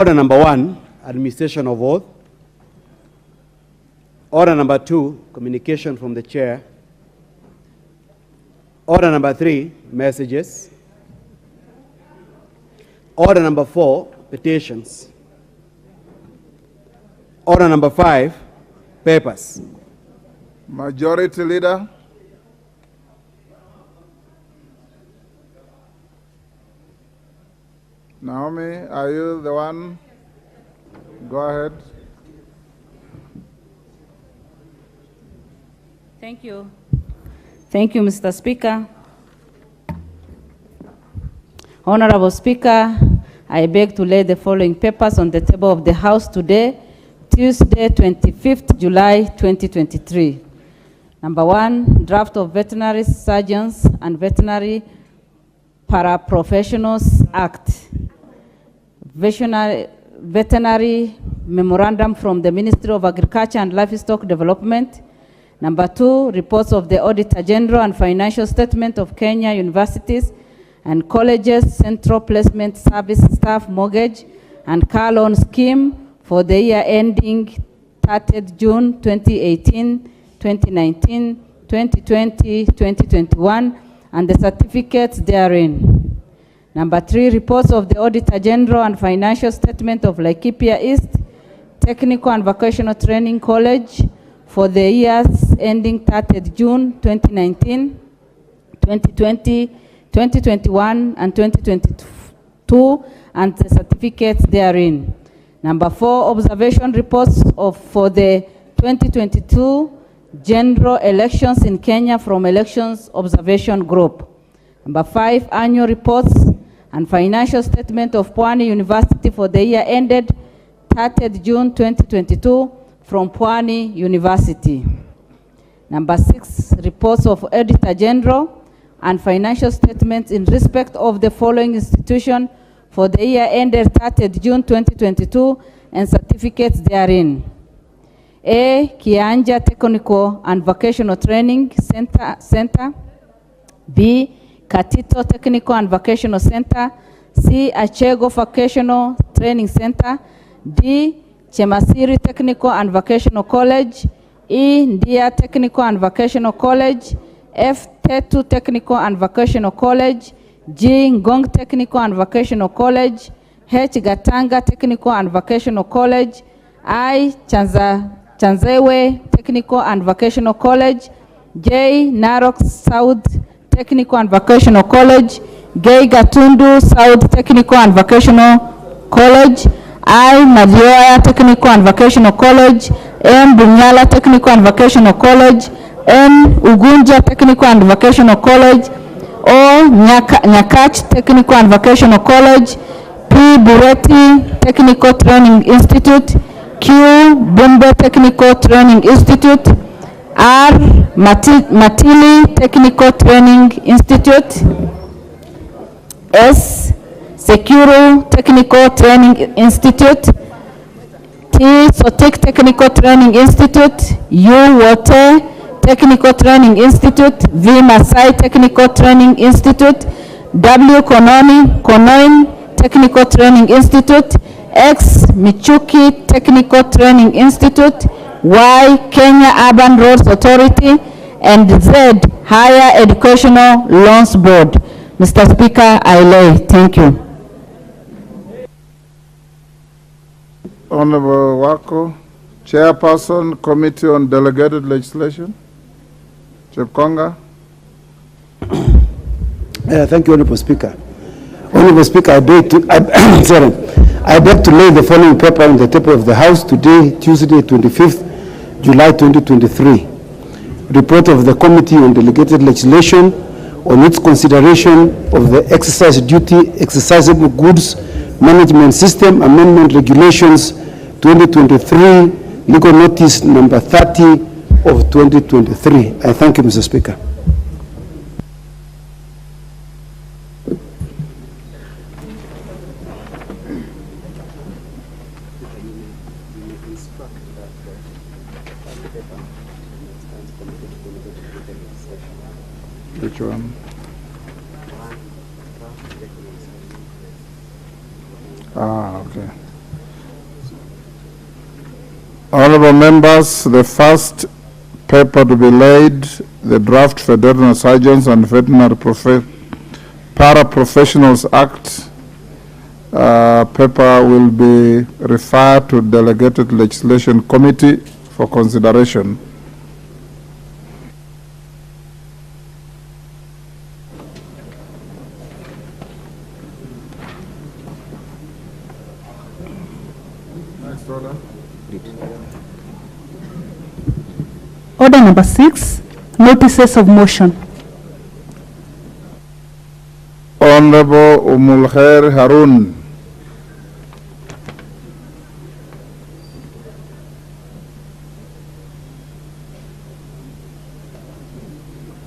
Order number 1, administration of oath. Order number 2, communication from the chair. Order number 3, messages. Order number 4, petitions. Order number 5, papers. Majority Leader. Naomi, are you the one? Go ahead. Thank you. Thank you, Mr. Speaker. Honorable Speaker, I beg to lay the following papers on the table of the House today, Tuesday, 25th July, 2023. Number 1, draft of Veterinary Surgeons and Veterinary Paraprofessionals Act. Veterinary Memorandum from the Ministry of Agriculture and Livestock Development. Number 2, reports of the Auditor General and financial statement of Kenya universities and colleges, central placement service staff mortgage and car loan scheme for the year ending 30th June 2018, 2019, 2020, 2021, and the certificates therein. Number 3, reports of the Auditor General and financial statement of Laikipia East Technical and Vocational Training College for the years ending 30th June 2019, 2020, 2021, and 2022, and the certificates therein. Number 4, observation reports for the 2022 general elections in Kenya from Elections Observation Group. Number 5, annual reports and financial statement of Pwani University for the year ended 30th June 2022 from Pwani University. Number 6, reports of Auditor General and financial statements in respect of the following institution for the year ended 30th June 2022 and certificates therein. A, Kianja Technical and Vocational Training Center. B, Katito Technical and Vocational Center. C, Achego Vocational Training Center. D, Chemasiri Technical and Vocational College. E, Ndia Technical and Vocational College. F, Tetu Technical and Vocational College. G, Ngong Technical and Vocational College. H, Gatanga Technical and Vocational College. I, Chanzewe Technical and Vocational College. J, Narok South Technical and Vocational College. Gay Gatundu South Technical and Vocational College. I, Manyora Technical and Vocational College. M, Bunyala Technical and Vocational College. N, Ugunja Technical and Vocational College. O, Nyakach Technical and Vocational College. P, Bureti Technical Training Institute. Q, Bumbe Technical Training Institute. R, Matili Technical Training Institute. S, Securo Technical Training Institute. T, Sotek Technical Training Institute. U, Wote Technical Training Institute. V, Masai Technical Training Institute. W, Konoin Technical Training Institute. X, Michuki Technical Training Institute. Y, Kenya Urban Roads Authority. And Z, Higher Educational Loans Board. Mr. Speaker, I lay. Thank you. Honorable Wako, Chairperson, Committee on Delegated Legislation. Chepkonga. Thank you, Honorable Speaker. Honorable Speaker, I beg to lay the following paper on the table of the House today, Tuesday, 25th July 2023. Report of the Committee on Delegated Legislation on its consideration of the exercise duty exercisable goods management system amendment regulations 2023, legal notice number 30 of 2023. I thank you, Mr. Speaker. Which one? Ah, okay. Honorable members, the first paper to be laid, the draft Veterinary Surgeons and Veterinary Paraprofessionals Act paper will be referred to Delegated Legislation Committee for consideration. Next order. Order number 6, notices of motion. Honorable Umulkhair Harun.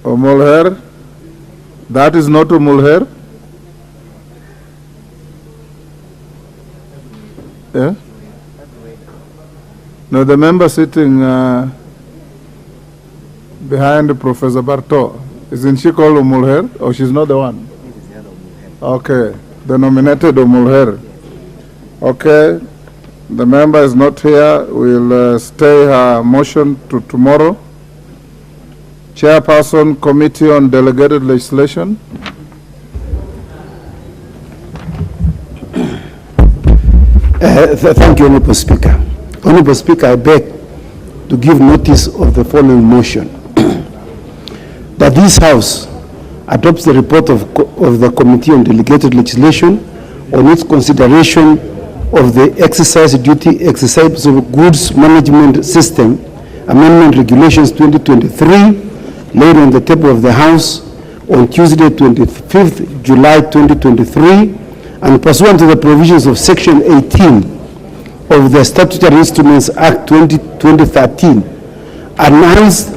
Umulkhair? That is not Umulkhair? Yeah? No, the member sitting behind Professor Barto. Isn't she called Umulkhair? Or she's not the one? Okay, the nominated Umulkhair. Okay, the member is not here. We'll stay her motion to tomorrow. Chairperson, Committee on Delegated Legislation. Thank you, Honorable Speaker. Honorable Speaker, I beg to give notice of the following motion. That this House adopts the report of the Committee on Delegated Legislation on its consideration of the exercise duty exercise of goods management system amendment regulations 2023 laid on the table of the House on Tuesday 25th July 2023 and pursuant to the provisions of Section 18 of the Statutory Instruments Act 2013 announced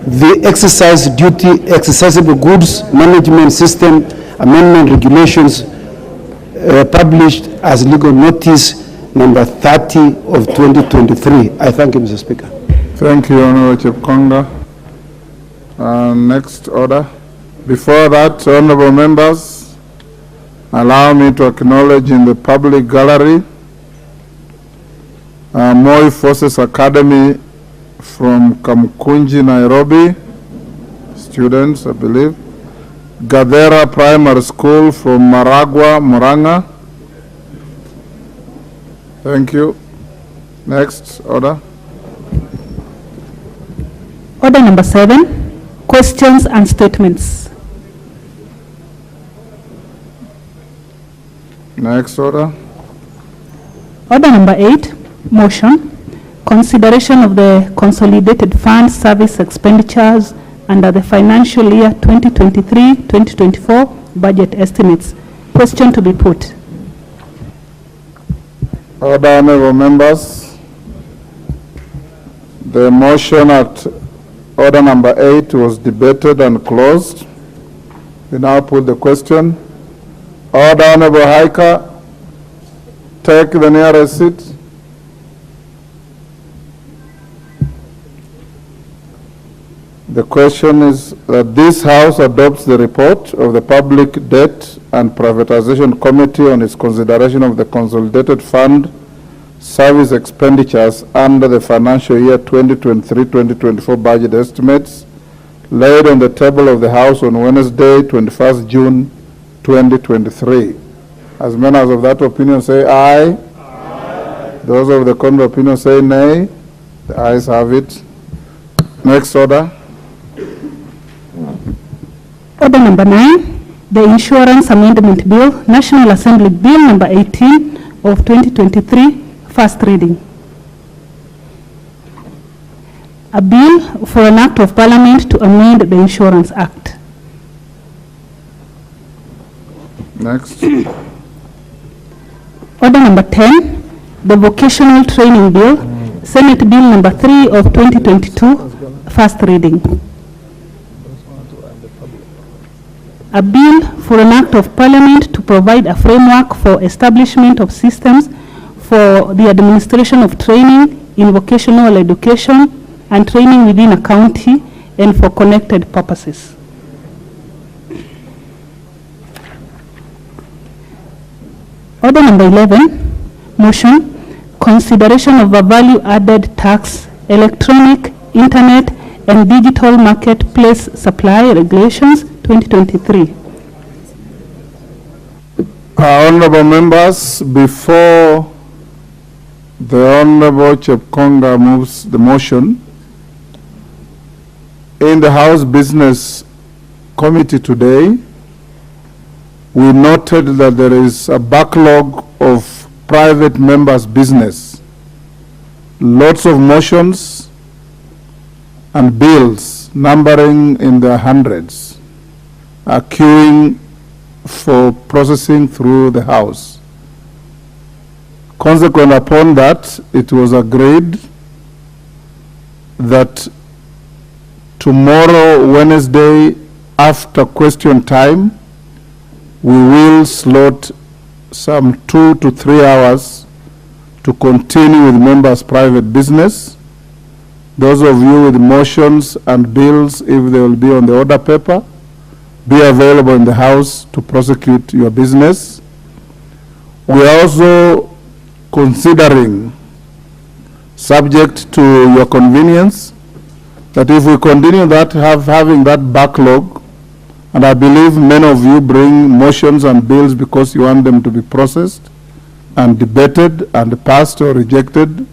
the exercise duty exercisable goods management system amendment regulations published as legal notice number 30 of 2023. I thank you, Mr. Speaker. Thank you, Honorable Chepkonga. Next order. Before that, honorable members, allow me to acknowledge in the public gallery Moi Forces Academy from Kamkunji, Nairobi, students, I believe. Gadera Primary School from Maragua, Muranga. Thank you. Next order. Order number 7, questions and statements. Next order. Order number 8, motion. Consideration of the consolidated fund service expenditures under the financial year 2023-2024 budget estimates. Question to be put. Order, honorable members. The motion at order number 8 was debated and closed. We now put the question. Order, honorable Haika. Take the nearest seat. The question is that this House adopts the report of the Public Debt and Privatization Committee on its consideration of the Consolidated Fund service expenditures under the financial year 2023-2024 budget estimates laid on the table of the House on Wednesday, 21st June 2023. As members of that opinion say aye. Aye. Those of the contrary opinion say nay. The ayes have it. Next order. Order number 9, the Insurance Amendment Bill, National Assembly Bill number 18 of 2023, first reading. A bill for an act of parliament to amend the Insurance Act. Next. Order number 10, the Vocational Training Bill, Senate Bill number 3 of 2022, first reading. A bill for an act of parliament to provide a framework for establishment of systems for the administration of training in vocational education and training within a county and for connected purposes. Order number 11, motion, consideration of a value-added tax, electronic, internet, and digital marketplace supply regulations 2023. Honorable members, before the Honorable Chepkonga moves the motion, in the House Business Committee today, we noted that there is a backlog of private members' business. Lots of motions and bills numbering in the hundreds are queuing for processing through the House. Consequent upon that, it was agreed that tomorrow, Wednesday, after question time, we will slot some 2 to 3 hours to continue with members' private business. Those of you with motions and bills, if they will be on the order paper, be available in the House to prosecute your business. We are also considering, subject to your convenience, that if we continue that, having that backlog, and I believe many of you bring motions and bills because you want them to be processed and debated and passed or rejected,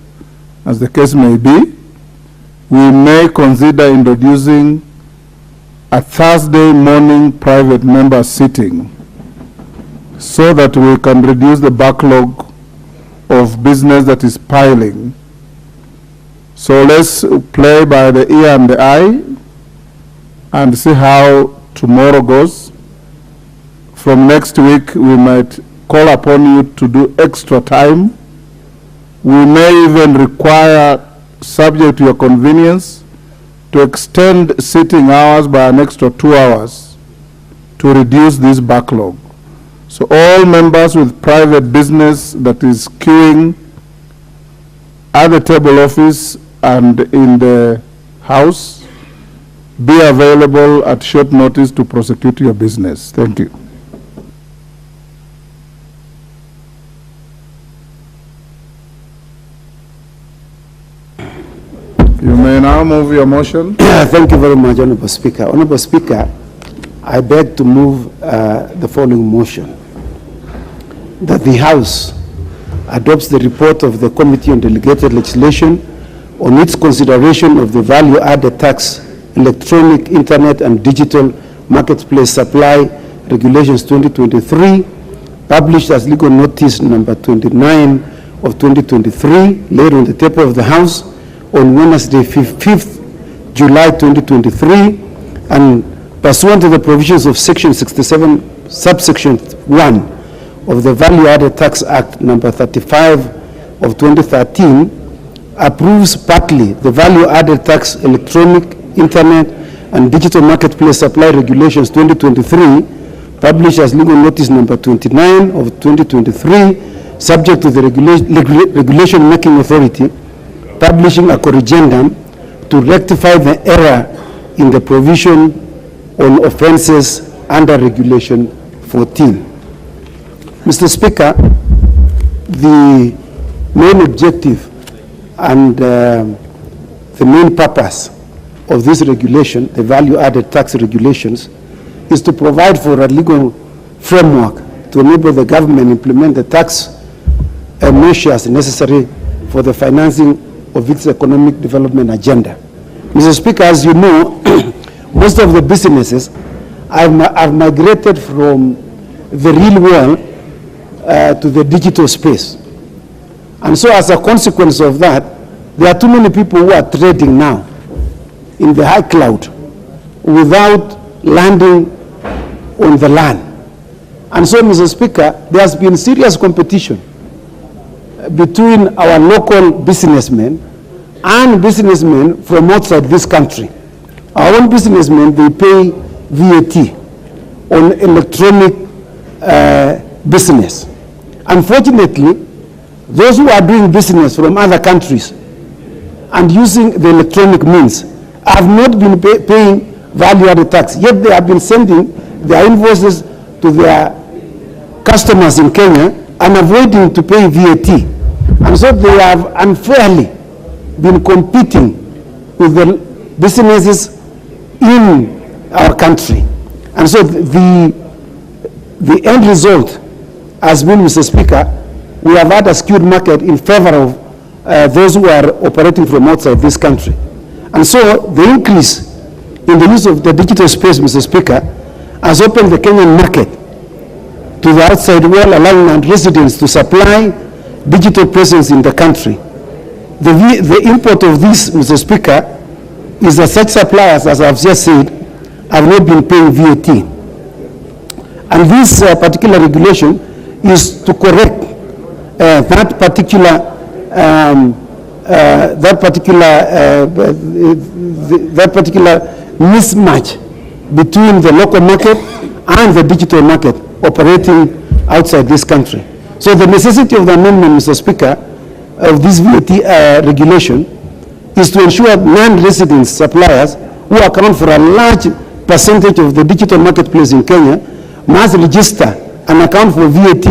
as the case may be, we may consider introducing a Thursday morning private member sitting so that we can reduce the backlog of business that is piling. So let's play by the ear and the eye and see how tomorrow goes. From next week, we might call upon you to do extra time. We may even require, subject to your convenience, to extend sitting hours by an extra 2 hours to reduce this backlog. So all members with private business that is queuing at the table office and in the House, be available at short notice to prosecute your business. Thank you. You may now move your motion. Thank you very much, Honorable Speaker. Honorable Speaker, I beg to move the following motion: that the House adopts the report of the Committee on Delegated Legislation on its consideration of the value-added tax, electronic, internet, and digital marketplace supply regulations 2023, published as legal notice number 29 of 2023, laid on the table of the House on Wednesday, 5th July 2023, and pursuant to the provisions of Section 67, subsection 1 of the Value-Added Tax Act number 35 of 2013, approves partly the Value-Added Tax, Electronic, Internet, and Digital Marketplace Supply Regulations 2023, published as legal notice number 29 of 2023, subject to the Regulation Making Authority publishing a corrigendum to rectify the error in the provision on offenses under Regulation 14. Mr. Speaker, the main objective and the main purpose of this regulation, the value-added tax regulations, is to provide for a legal framework to enable the government implement the tax measures necessary for the financing of its economic development agenda. Mr. Speaker, as you know, most of the businesses have migrated from the real world to the digital space. And so as a consequence of that, there are too many people who are trading now in the high cloud without landing on the land. And so, Mr. Speaker, there has been serious competition between our local businessmen and businessmen from outside this country. Our own businessmen, they pay VAT on electronic business. Unfortunately, those who are doing business from other countries and using the electronic means have not been paying value-added tax, yet they have been sending their invoices to their customers in Kenya and avoiding to pay VAT. And so they have unfairly been competing with the businesses in our country. And so the end result has been, Mr. Speaker, we have had a skewed market in favor of those who are operating from outside this country. And so the increase in the use of the digital space, Mr. Speaker, has opened the Kenyan market to the outside world, allowing residents to supply digital presence in the country. The import of this, Mr. Speaker, is that such suppliers, as I've just said, have not been paying VAT. And this particular regulation is to correct that particular mismatch between the local market and the digital market operating outside this country. So the necessity of the amendment, Mr. Speaker, of this VAT regulation is to ensure non-resident suppliers who account for a large percentage of the digital marketplace in Kenya must register and account for VAT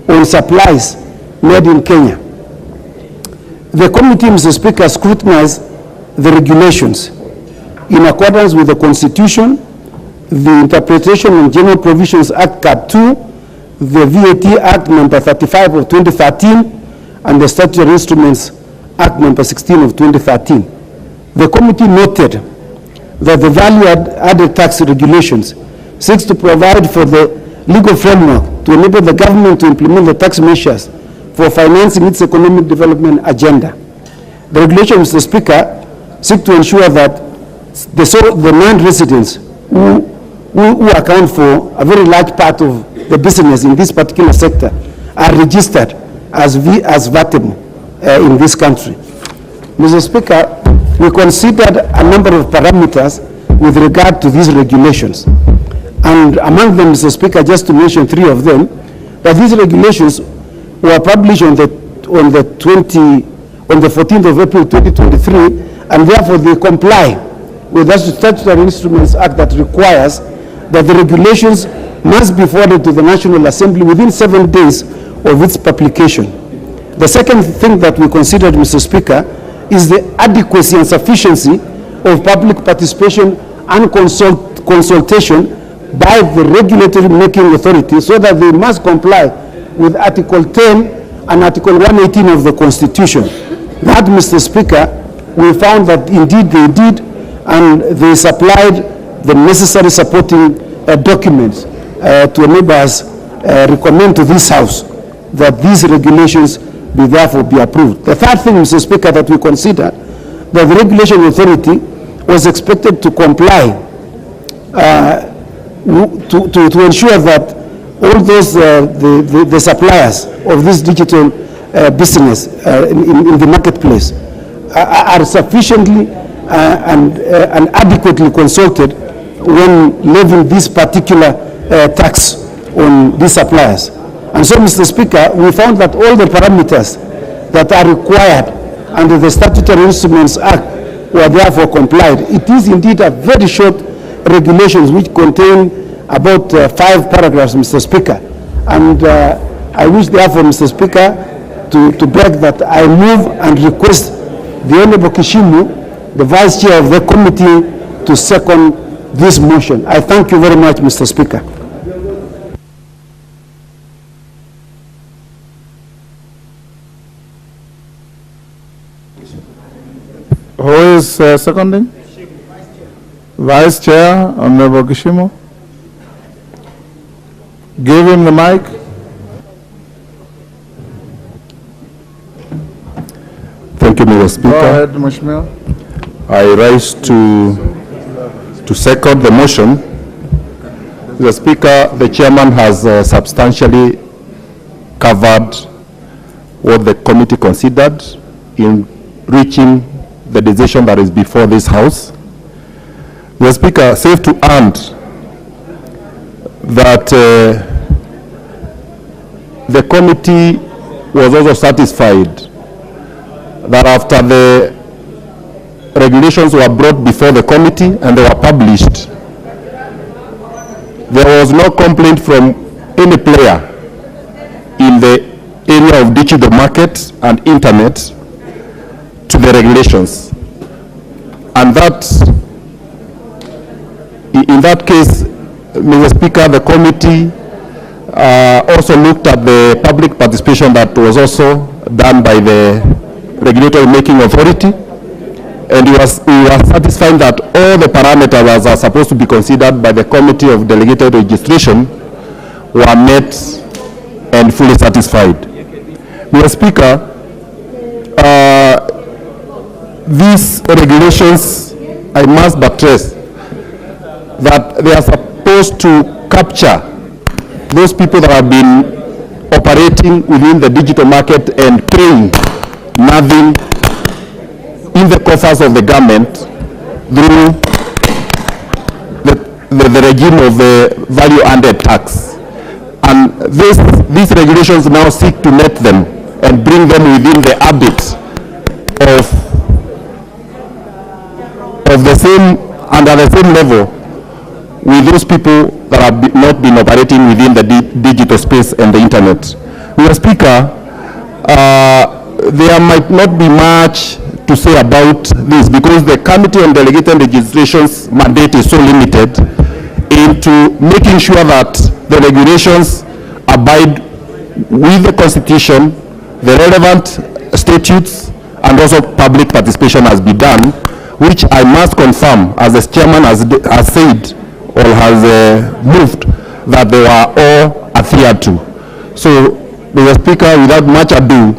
on supplies made in Kenya. The committee, Mr. Speaker, scrutinized the regulations in accordance with the Constitution, the Interpretation and General Provisions Act Cap 2, the VAT Act number 35 of 2013, and the Statutory Instruments Act number 16 of 2013. The committee noted that the value-added tax regulations seeks to provide for the legal framework to enable the government to implement the tax measures for financing its economic development agenda. The regulation, Mr. Speaker, seeks to ensure that the non-residents who account for a very large part of the business in this particular sector are registered as VATable in this country. Mr. Speaker, we considered a number of parameters with regard to these regulations. And among them, Mr. Speaker, just to mention three of them, that these regulations were published on the 14th of April 2023, and therefore they comply with the Statutory Instruments Act that requires that the regulations must be forwarded to the National Assembly within 7 days of its publication. The second thing that we considered, Mr. Speaker, is the adequacy and sufficiency of public participation and consultation by the regulatory making authority, so that they must comply with Article 10 and Article 118 of the Constitution. That, Mr. Speaker, we found that indeed they did, and they supplied the necessary supporting documents to enable us recommend to this House that these regulations be therefore be approved. The third thing, Mr. Speaker, that we considered, that the regulation authority was expected to comply to ensure that all those the suppliers of this digital business in the marketplace are sufficiently and adequately consulted when levying this particular tax on these suppliers. And so, Mr. Speaker, we found that all the parameters that are required under the Statutory Instruments Act were therefore complied. It is indeed a very short regulations which contain about 5 paragraphs, Mr. Speaker. And I wish therefore, Mr. Speaker, to beg that I move and request the Honorable Kishimu, the Vice Chair of the committee, to second this motion. I thank you very much, Mr. Speaker. Who is seconding? Vice Chair, Honorable Kishimu. Give him the mic. Thank you, Mr. Speaker. Go ahead, Mheshimiwa. I rise to second the motion. Mr. Speaker, the chairman has substantially covered what the committee considered in reaching the decision that is before this House. Mr. Speaker, safe to add that the committee was also satisfied that after the regulations were brought before the committee and they were published, there was no complaint from any player in the area of digital market and internet to the regulations. And that, in that case, Mr. Speaker, the committee also looked at the public participation that was also done by the regulatory making authority, and we were satisfied that all the parameters that are supposed to be considered by the committee of delegated registration were met and fully satisfied. Mr. Speaker, these regulations, I must buttress that they are supposed to capture those people that have been operating within the digital market and paying nothing in the coffers of the government through the regime of the value-added tax. And these regulations now seek to net them and bring them within the ambit of the same, under the same level with those people that have not been operating within the digital space and the internet. Mr. Speaker, there might not be much to say about this because the Committee on Delegated Legislation's mandate is so limited into making sure that the regulations abide with the Constitution, the relevant statutes, and also public participation has been done, which I must confirm, as the chairman has said or has moved, that they were all adhered to. So, Mr. Speaker, without much ado,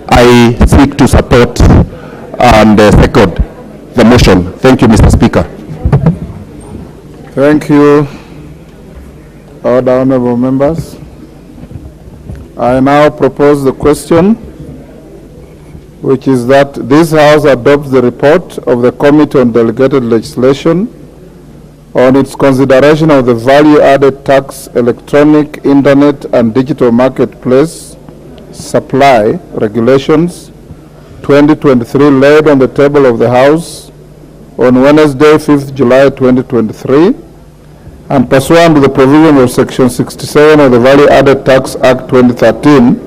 I seek to support and second the motion. Thank you, Mr. Speaker. Thank you, all the honorable members. I now propose the question, which is that this House adopts the report of the Committee on Delegated Legislation on its consideration of the value-added tax, electronic, internet, and digital marketplace supply regulations 2023 laid on the table of the House on Wednesday, 5th July 2023, and pursuant to the provision of Section 67 of the Value-Added Tax Act 2013,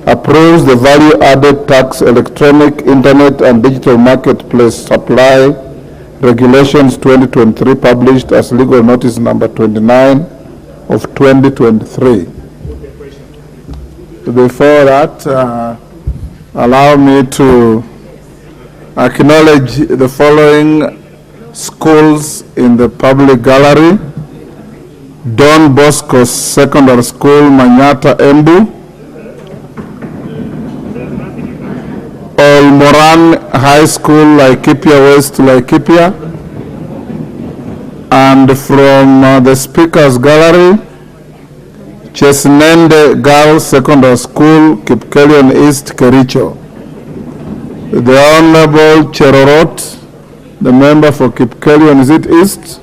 approves the value-added tax, electronic, internet, and digital marketplace supply regulations 2023, published as legal notice number 29 of 2023. Before that, allow me to acknowledge the following schools in the public gallery: Don Bosco Secondary School, Manyata, Embu; Moran High School, Laikipia West, Laikipia; and from the Speaker's Gallery, Chesnende Girls Secondary School, Kipkelion East, Kericho. The Honorable Cherorot, the member for Kipkelion East,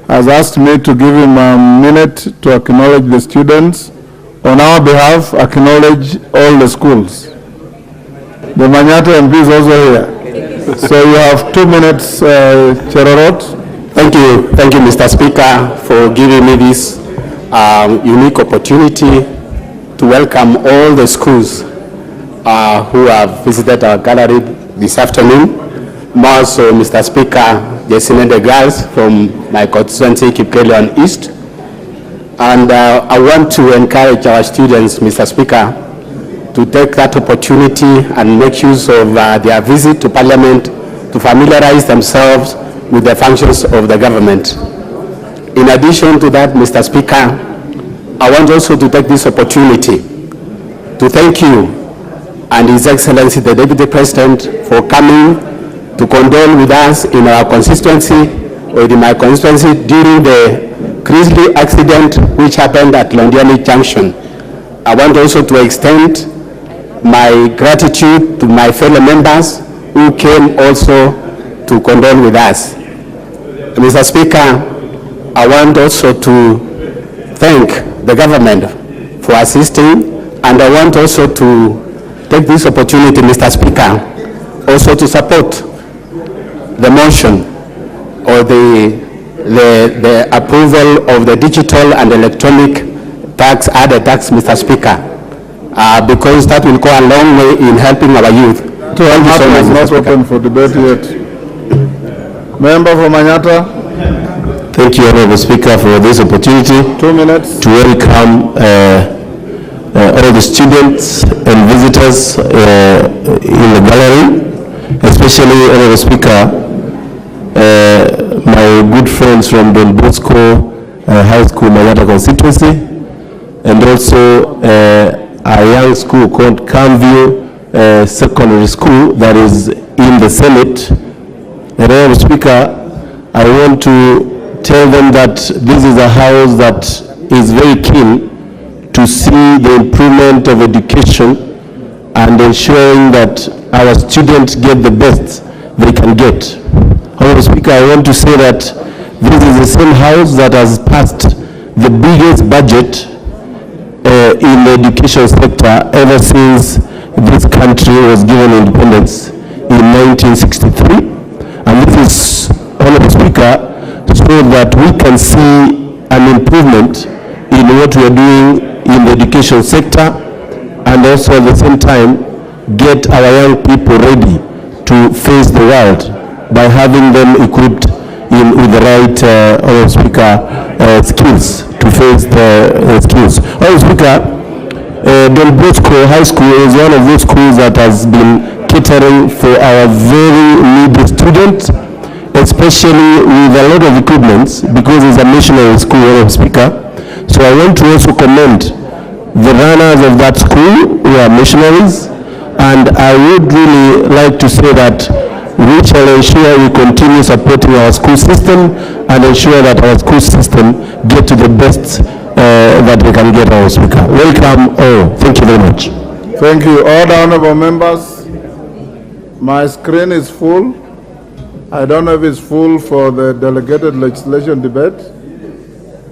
has asked me to give him a minute to acknowledge the students. On our behalf, acknowledge all the schools. The Manyata MP is also here. So you have 2 minutes, Cherorot. Thank you, Mr. Speaker, for giving me this unique opportunity to welcome all the schools who have visited our gallery this afternoon. More so, Mr. Speaker, the girls from my constituency, Kipkelion East. And I want to encourage our students, Mr. Speaker, to take that opportunity and make use of their visit to Parliament to familiarize themselves with the functions of the government. In addition to that, Mr. Speaker, I want also to take this opportunity to thank you and His Excellency the Deputy President for coming to condole with us in our constituency, or in my constituency, during the grisly accident which happened at Londiani Junction. I want also to extend my gratitude to my fellow members who came also to condole with us. Mr. Speaker, I want also to thank the government for assisting, and I want also to take this opportunity, Mr. Speaker, also to support the motion or the approval of the digital and electronic tax, added tax, Mr. Speaker. because that will go a long way in helping our youth. So Thank you so much, is Mr. not Speaker. open for debate yet. Member for Manyata, Thank you, Honorable Speaker, for this opportunity 2 minutes. to welcome all the students and visitors in the gallery, especially, Honorable Speaker, my good friends from Don Bosco High School, Manyata Constituency, and also a young school called Camview Secondary School that is in the Senate. And Honorable Speaker, I want to tell them that this is a house that is very keen to see the improvement of education and ensuring that our students get the best they can get. Honorable Speaker, I want to say that this is the same house that has passed the biggest budget in the education sector ever since this country was given independence in 1963. And this is, Honorable Speaker, so that we can see an improvement in what we are doing in the education sector, and also at the same time get our young people ready to face the world by having them equipped with the right Honorable Speaker, skills to face the skills. Honorable Speaker, Don Bosco High School is one of those schools that has been catering for our very needy students, especially with a lot of equipments, because it's a missionary school, Honorable Speaker. So I want to also commend the runners of that school who are missionaries, and I would really like to say that we shall ensure we continue supporting our school system and ensure that our school system get to the best that we can get, Honorable Speaker. Welcome all. Thank you very much. Thank you. All the honorable members, my screen is full. I don't know if it's full for the delegated legislation debate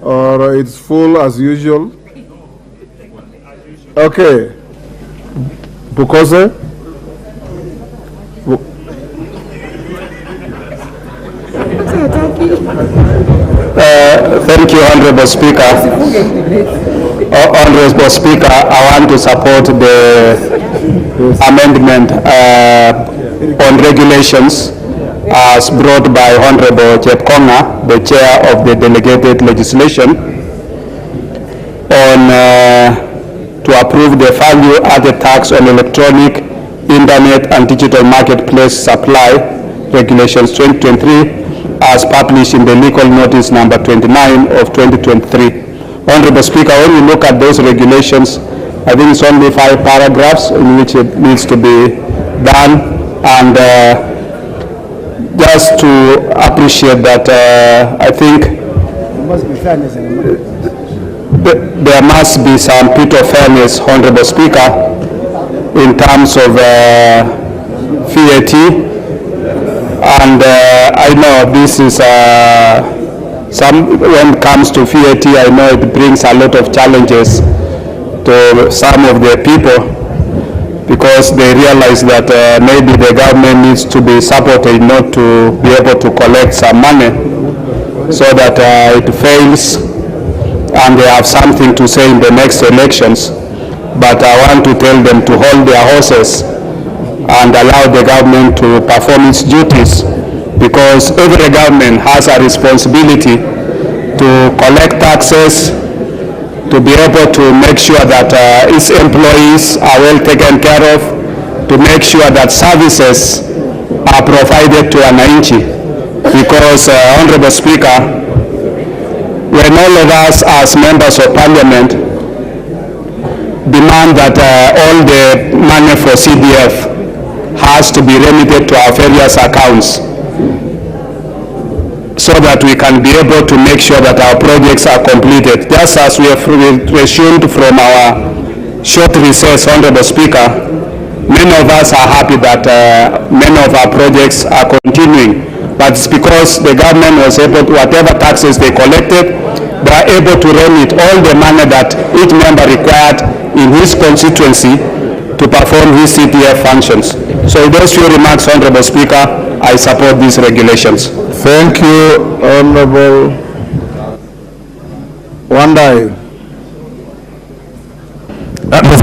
or it's full as usual. Okay. Bukose? Thank you, Honorable Speaker. Honorable Speaker, I want to support the amendment on regulations as brought by Honorable Chepkonga, the Chair of the Delegated Legislation, on to approve the value-added tax on electronic, internet and digital marketplace supply regulations 2023 as published in the legal notice number 29 of 2023. Honorable Speaker, when you look at those regulations, I think it's only 5 paragraphs in which it needs to be done, and just to appreciate that, I think there must be some bit of fairness, Honorable Speaker, in terms of VAT, and I know this is when it comes to VAT, I know it brings a lot of challenges to some of the people, because they realize that maybe the government needs to be supported not to be able to collect some money, so that it fails and they have something to say in the next elections. But I want to tell them to hold their horses and allow the government to perform its duties, because every government has a responsibility to collect taxes, to be able to make sure that its employees are well taken care of, to make sure that services are provided to wananchi. Because, Honorable Speaker, when all of us as members of Parliament demand that all the money for CDF has to be remitted to our various accounts, so that we can be able to make sure that our projects are completed. Just as we have resumed from our short recess, Honorable Speaker, many of us are happy that many of our projects are continuing. But it's because the government was able to, whatever taxes they collected, they are able to remit all the money that each member required in his constituency to perform his CTF functions. So with those few remarks, Honorable Speaker, I support these regulations. Thank you, Honorable Wandai.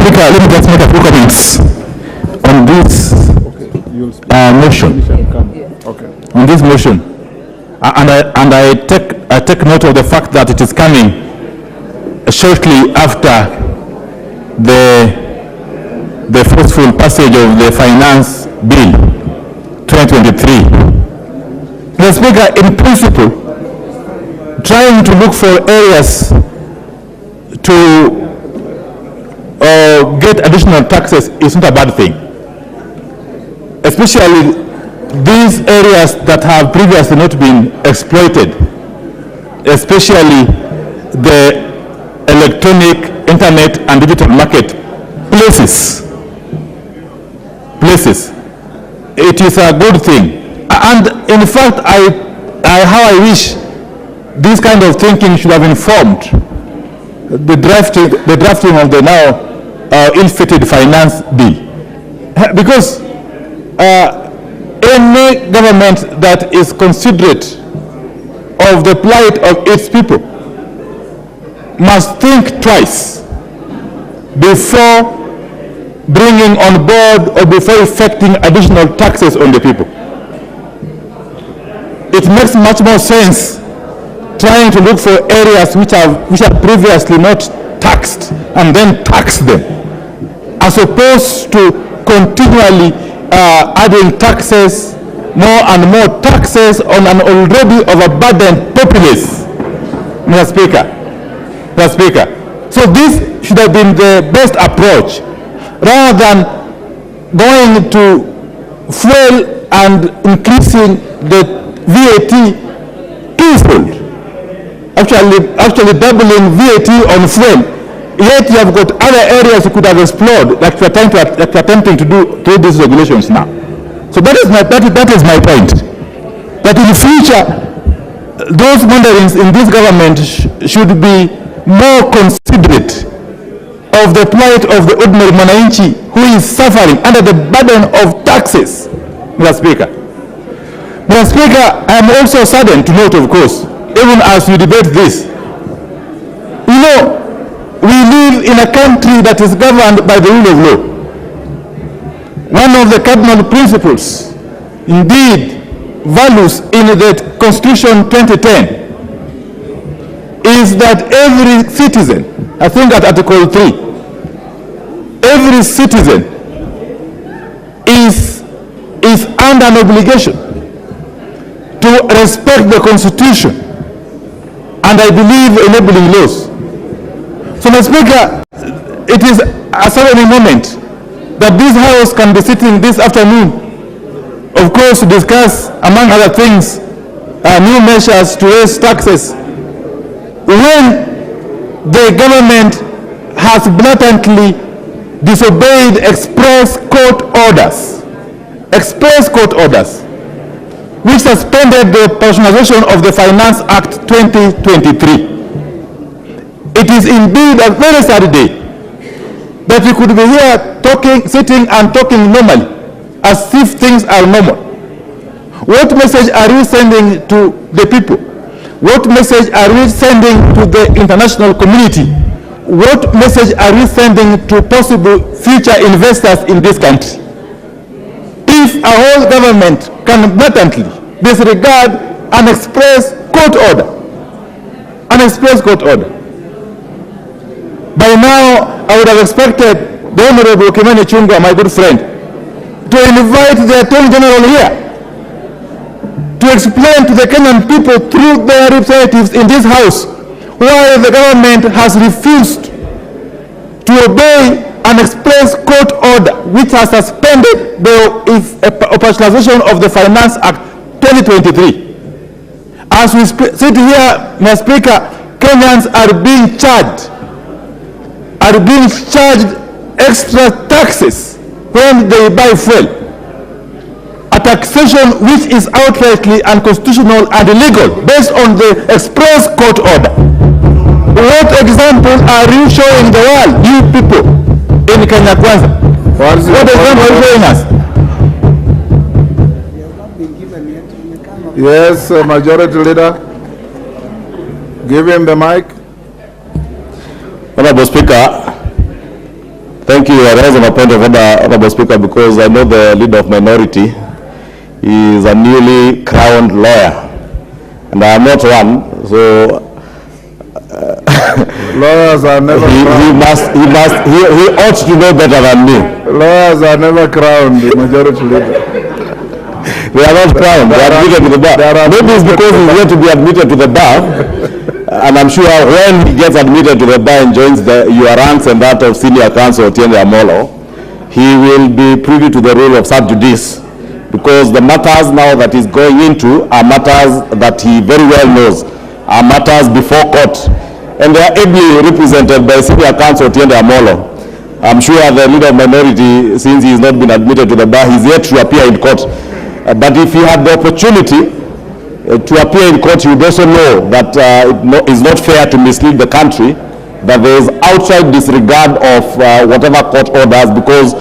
Speaker, let me just make a few comments on this motion. Okay. On this motion, and I take note of the fact that it is coming shortly after the forceful passage of the Finance Bill 2023. Mr. Speaker, in principle, trying to look for areas to get additional taxes is not a bad thing, especially these areas that have previously not been exploited, especially the electronic, internet and digital market places. It is a good thing. And in fact, how I wish this kind of thinking should have informed the drafting of the now ill-fated finance bill. Because any government that is considerate of the plight of its people must think twice before bringing on board or before effecting additional taxes on the people. It makes much more sense trying to look for areas which are previously not taxed and then tax them, as opposed to continually adding taxes, more and more taxes on an already overburdened populace. Mr. Speaker. So this should have been the best approach, rather than going to fuel and increasing the VAT twofold, actually doubling VAT on fuel. Yet you have got other areas you could have explored, like you're attempting to do these regulations now. So that is my point. That in the future, those mandarins in this government should be more considerate of the plight of the ordinary mwananchi who is suffering under the burden of taxes. Mr. Speaker, I am also saddened to note, of course, even as we debate this, you know, we live in a country that is governed by the rule of law. One of the cardinal principles, indeed, values in the Constitution 2010 is that every citizen, I think at Article 3, every citizen is under an obligation to respect the Constitution and I believe enabling laws. So, Mr. Speaker, it is a solemn moment that this House can be sitting this afternoon, of course, to discuss, among other things, new measures to raise taxes, when the government has blatantly disobeyed express court orders, which suspended the personalization of the Finance Act 2023. It is indeed a very sad day that we could be here sitting and talking normally, as if things are normal. What message are we sending to the people? What message are we sending to the international community? What message are we sending to possible future investors in this country? If a whole government can blatantly disregard an express court order, by now I would have expected the Honorable Kimani Chungwa, my good friend, to invite the Attorney General here to explain to the Kenyan people through their representatives in this House why the government has refused to obey an express court order which has suspended the operationalization of the Finance Act 2023. As we sit here, Mr. Speaker, Kenyans are being charged extra taxes when they buy fuel. A taxation which is outrightly unconstitutional and illegal based on the express court order. What example are you showing the world, you people in Kenya Kwanza? What example are you showing us? Yes, Majority Leader. Give him the mic. Honorable Speaker, Thank you. I raise on a point of order, Honorable Speaker, because I know the leader of minority is a newly crowned lawyer, and I am not one. So lawyers are never he ought to know better than me. Lawyers are never crowned, the majority leader. They are not crowned. They are admitted to the bar. Maybe it's because he's yet to be admitted to the bar. And I'm sure when he gets admitted to the bar and joins your ranks and that of senior counsel Otiende Amolo, he will be privy to the rule of sub judice, because the matters now that he's going into are matters that he very well knows, are matters before court, and they are ably represented by senior counsel Otiende Amolo. I'm sure the leader of minority, since he has not been admitted to the bar, he's yet to appear in court. But if he had the opportunity to appear in court, you would also know that it is not fair to mislead the country, that there is outright disregard of whatever court orders, because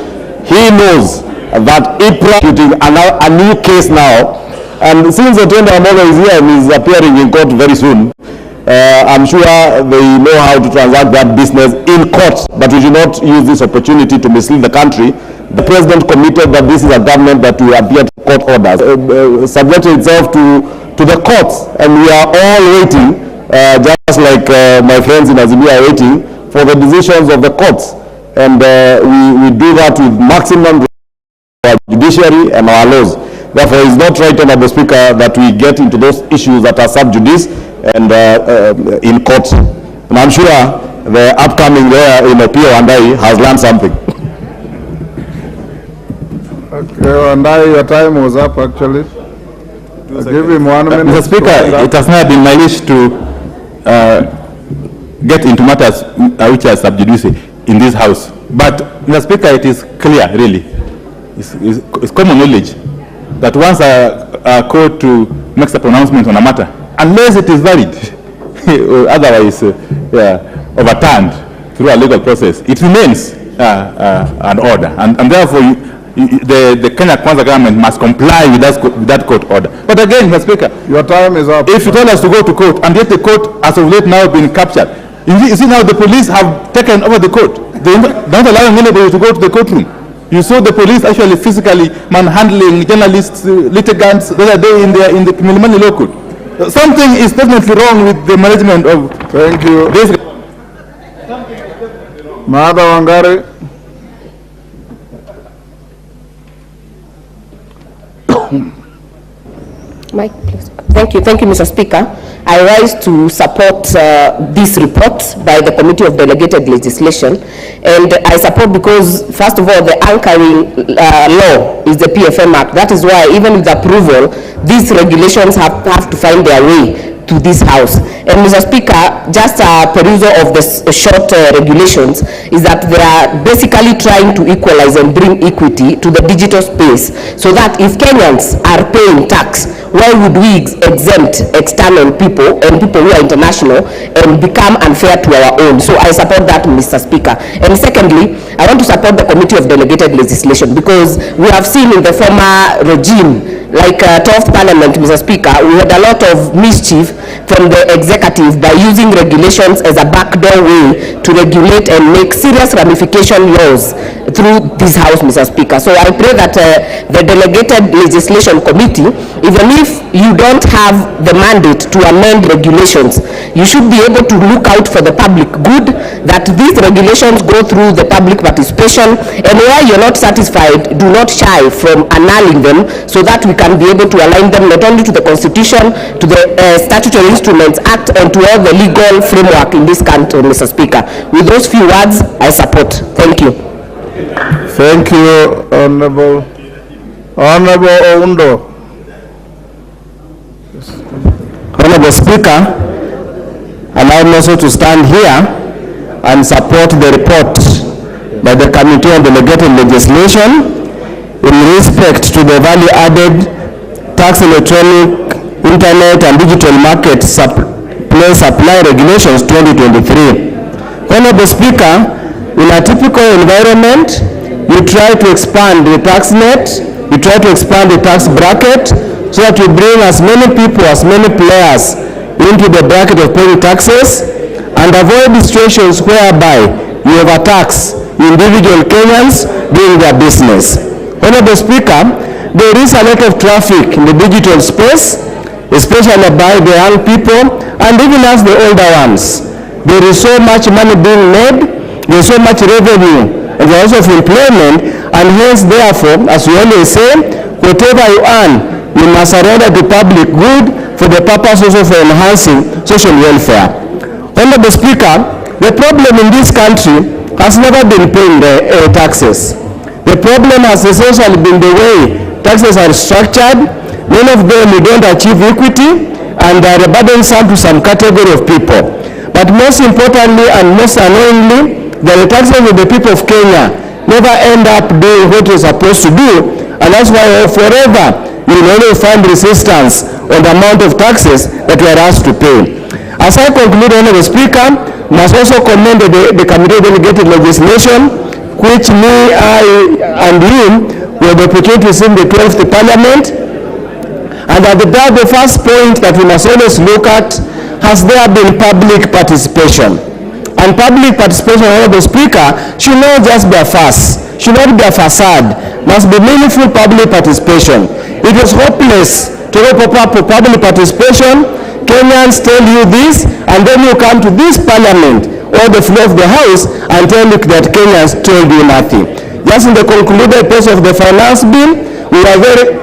he knows that prosecuting a new case now, and since Otiende Amolo is here and is appearing in court very soon, I'm sure they know how to transact that business in court, but we should not use this opportunity to mislead the country. The president committed that this is a government that will adhere to court orders, subjected itself to the courts, and we are all waiting, just like my friends in AZIMIO are waiting for the decisions of the courts, and we do that with maximum our judiciary and our laws. Therefore, it's not right, Honorable Speaker, that we get into those issues that are sub judice and in court. And I'm sure the upcoming lawyer in Opio Wandai has learned something. Okay, Wandai, your time was up actually. I'll give him 1 minute. Mr. Speaker, it has never been my wish to get into matters which are sub judice in this house. But, Mr. Speaker, it is clear, really, it's common knowledge that once a court makes a pronouncement on a matter, unless it is valid, otherwise overturned through a legal process, it remains an order, and therefore the Kenya Kwanza government must comply with that court order. But again, Mr. Speaker, your time is up. If you tell us to go to court, and yet the court as of late now been captured, you see now the police have taken over the court. They're not allowing anybody to go to the courtroom. You saw the police actually physically manhandling journalists, litigants the other day in the Milimani Law Court. Something is definitely wrong with the management of. Thank you. This. Madam Wangari. Mike, please. Thank you, Mr. Speaker. I rise to support this report by the Committee of Delegated Legislation, and I support because, first of all, the anchoring law is the PFM Act. That is why, even with approval, these regulations have to find their way to this house. And Mr. Speaker, just a perusal of the short regulations is that they are basically trying to equalize and bring equity to the digital space, so that if Kenyans are paying tax, why would we exempt external people and people who are international and become unfair to our own? So I support that, Mr. Speaker. And secondly, I want to support the Committee of Delegated Legislation, because we have seen in the former regime, like 12th Parliament, Mr. Speaker, we had a lot of mischief from the executive by using regulations as a backdoor way to regulate and make serious ramification laws through this house, Mr. Speaker. So I pray that the Delegated Legislation Committee, even if you don't have the mandate to amend regulations, you should be able to look out for the public good, that these regulations go through the public participation, and where you're not satisfied, do not shy from annulling them, so that we can be able to align them not only to the Constitution, to the Statutory Instruments Act, and to all the legal framework in this country, Mr. Speaker. With those few words, I support. Thank you. Thank you, Honorable Oundo. Honorable Speaker, allow me also to stand here and support the report by the Committee on Delegated Legislation in respect to the value-added tax, electronic, internet and digital market supply regulations 2023. Honorable Speaker, in a typical environment, you try to expand the tax net, you try to expand the tax bracket, so that you bring as many people, as many players into the bracket of paying taxes, and avoid situations whereby you have a tax individual Kenyans doing their business. Honorable Speaker, there is a lot of traffic in the digital space, especially by the young people and even as the older ones. There is so much money being made, there is so much revenue, and there is also employment, and hence, therefore, as we always say, whatever you earn, you must render to public good for the purpose also for enhancing social welfare. Honorable Speaker, the problem in this country has never been paying the taxes. The problem has essentially been the way taxes are structured. Many of them we don't achieve equity and are burdensome to some category of people. But most importantly and most annoyingly, the taxes of the people of Kenya never end up doing what you're supposed to do, and that's why forever you will only find resistance on the amount of taxes that we are asked to pay. As I conclude, Honorable Speaker, must also commend the Committee of Delegated Legislation, which me, I, and you were the opportunity to see in the 12th Parliament. And at the first point that we must always look at, has there been public participation? And public participation, Honorable Speaker, should not just be a farce, should not be a facade, must be meaningful public participation. It was hopeless to go for public participation. Kenyans tell you this, and then you come to this Parliament or the floor of the House and tell you that Kenyans told you nothing. Just in the concluded phase of the finance bill,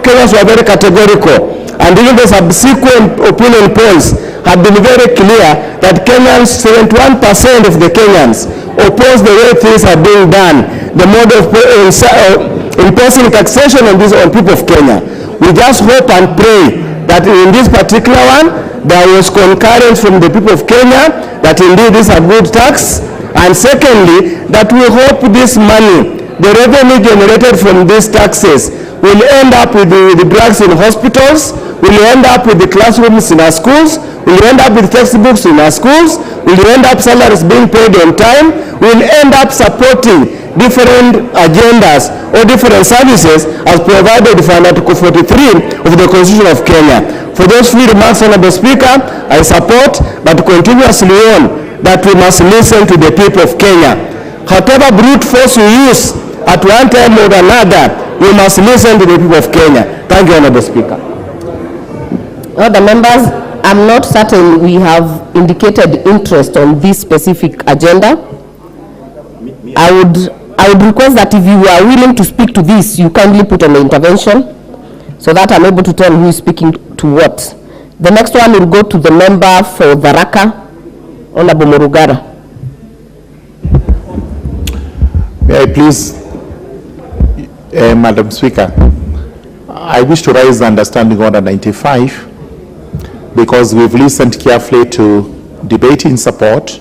Kenyans were very categorical, and even the subsequent opinion polls have been very clear that Kenyans, 71% of the Kenyans oppose the way things are being done, the mode of imposing taxation on people of Kenya. We just hope and pray that in this particular one, there was concurrence from the people of Kenya that indeed this is a good tax, and secondly, that we hope this money, the revenue generated from these taxes, will end up with the drugs in hospitals, will end up with the classrooms in our schools, will end up with textbooks in our schools, will end up salaries being paid on time, will end up supporting different agendas or different services as provided for Article 43 of the Constitution of Kenya. For those few remarks, Honorable Speaker, I support, but continuously on, that we must listen to the people of Kenya. Whatever brute force we use at one time or another, we must listen to the people of Kenya. Thank you, Honorable Speaker. Other members, I'm not certain we have indicated interest on this specific agenda. I would request that if you are willing to speak to this, you kindly put on the intervention so that I'm able to tell who is speaking to what. The next one will go to the member for Tharaka, Honorable Murugara. May I please, Madam Speaker, I wish to raise the understanding order 95 because we've listened carefully to debate in support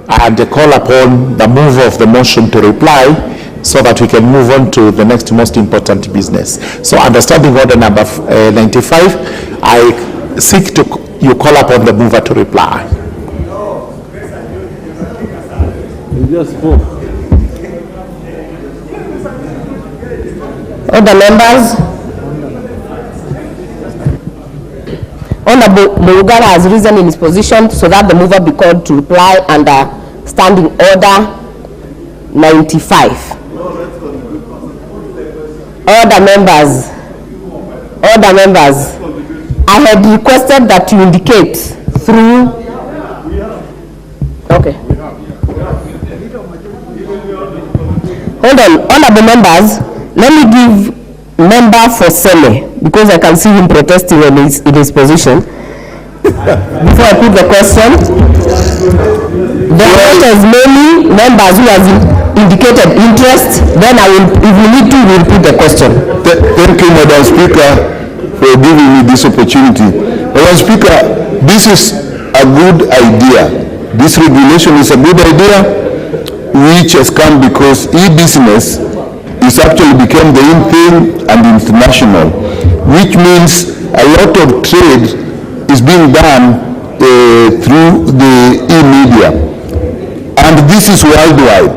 and call upon the mover of the motion to reply so that we can move on to the next most important business. So understanding order number 95, I seek to you call upon the mover to reply. Other members, Honorable Murugara has risen in his position so that the mover be called to reply under Standing Order 95. Other members, I had requested that you indicate through. Okay. Hold on, honorable members, let me give member for Sele, because I can see him protesting in his position. Before I put the question, there are not as many members who have indicated interest. Then I will, if we need to, we will put the question. Thank you, Madam Speaker, for giving me this opportunity. Madam Speaker, this is a good idea. This regulation is a good idea, which has come because e-business is actually became the in thing and international, which means a lot of trade is being done through the e-media, and this is worldwide,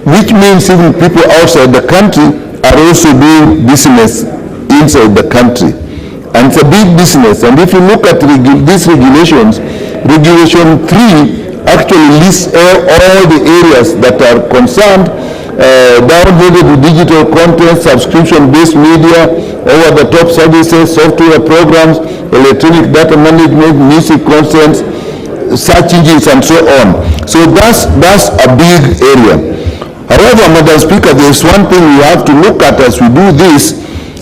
which means even people outside the country are also doing business inside the country, and it's a big business. And if you look at these regulations, Regulation 3 actually lists all the areas that are concerned, downloaded digital content, subscription-based media, over-the-top services, software programs, electronic data management, music content, search engines, and so on. So that's a big area. However, Madam Speaker, there is one thing we have to look at as we do this.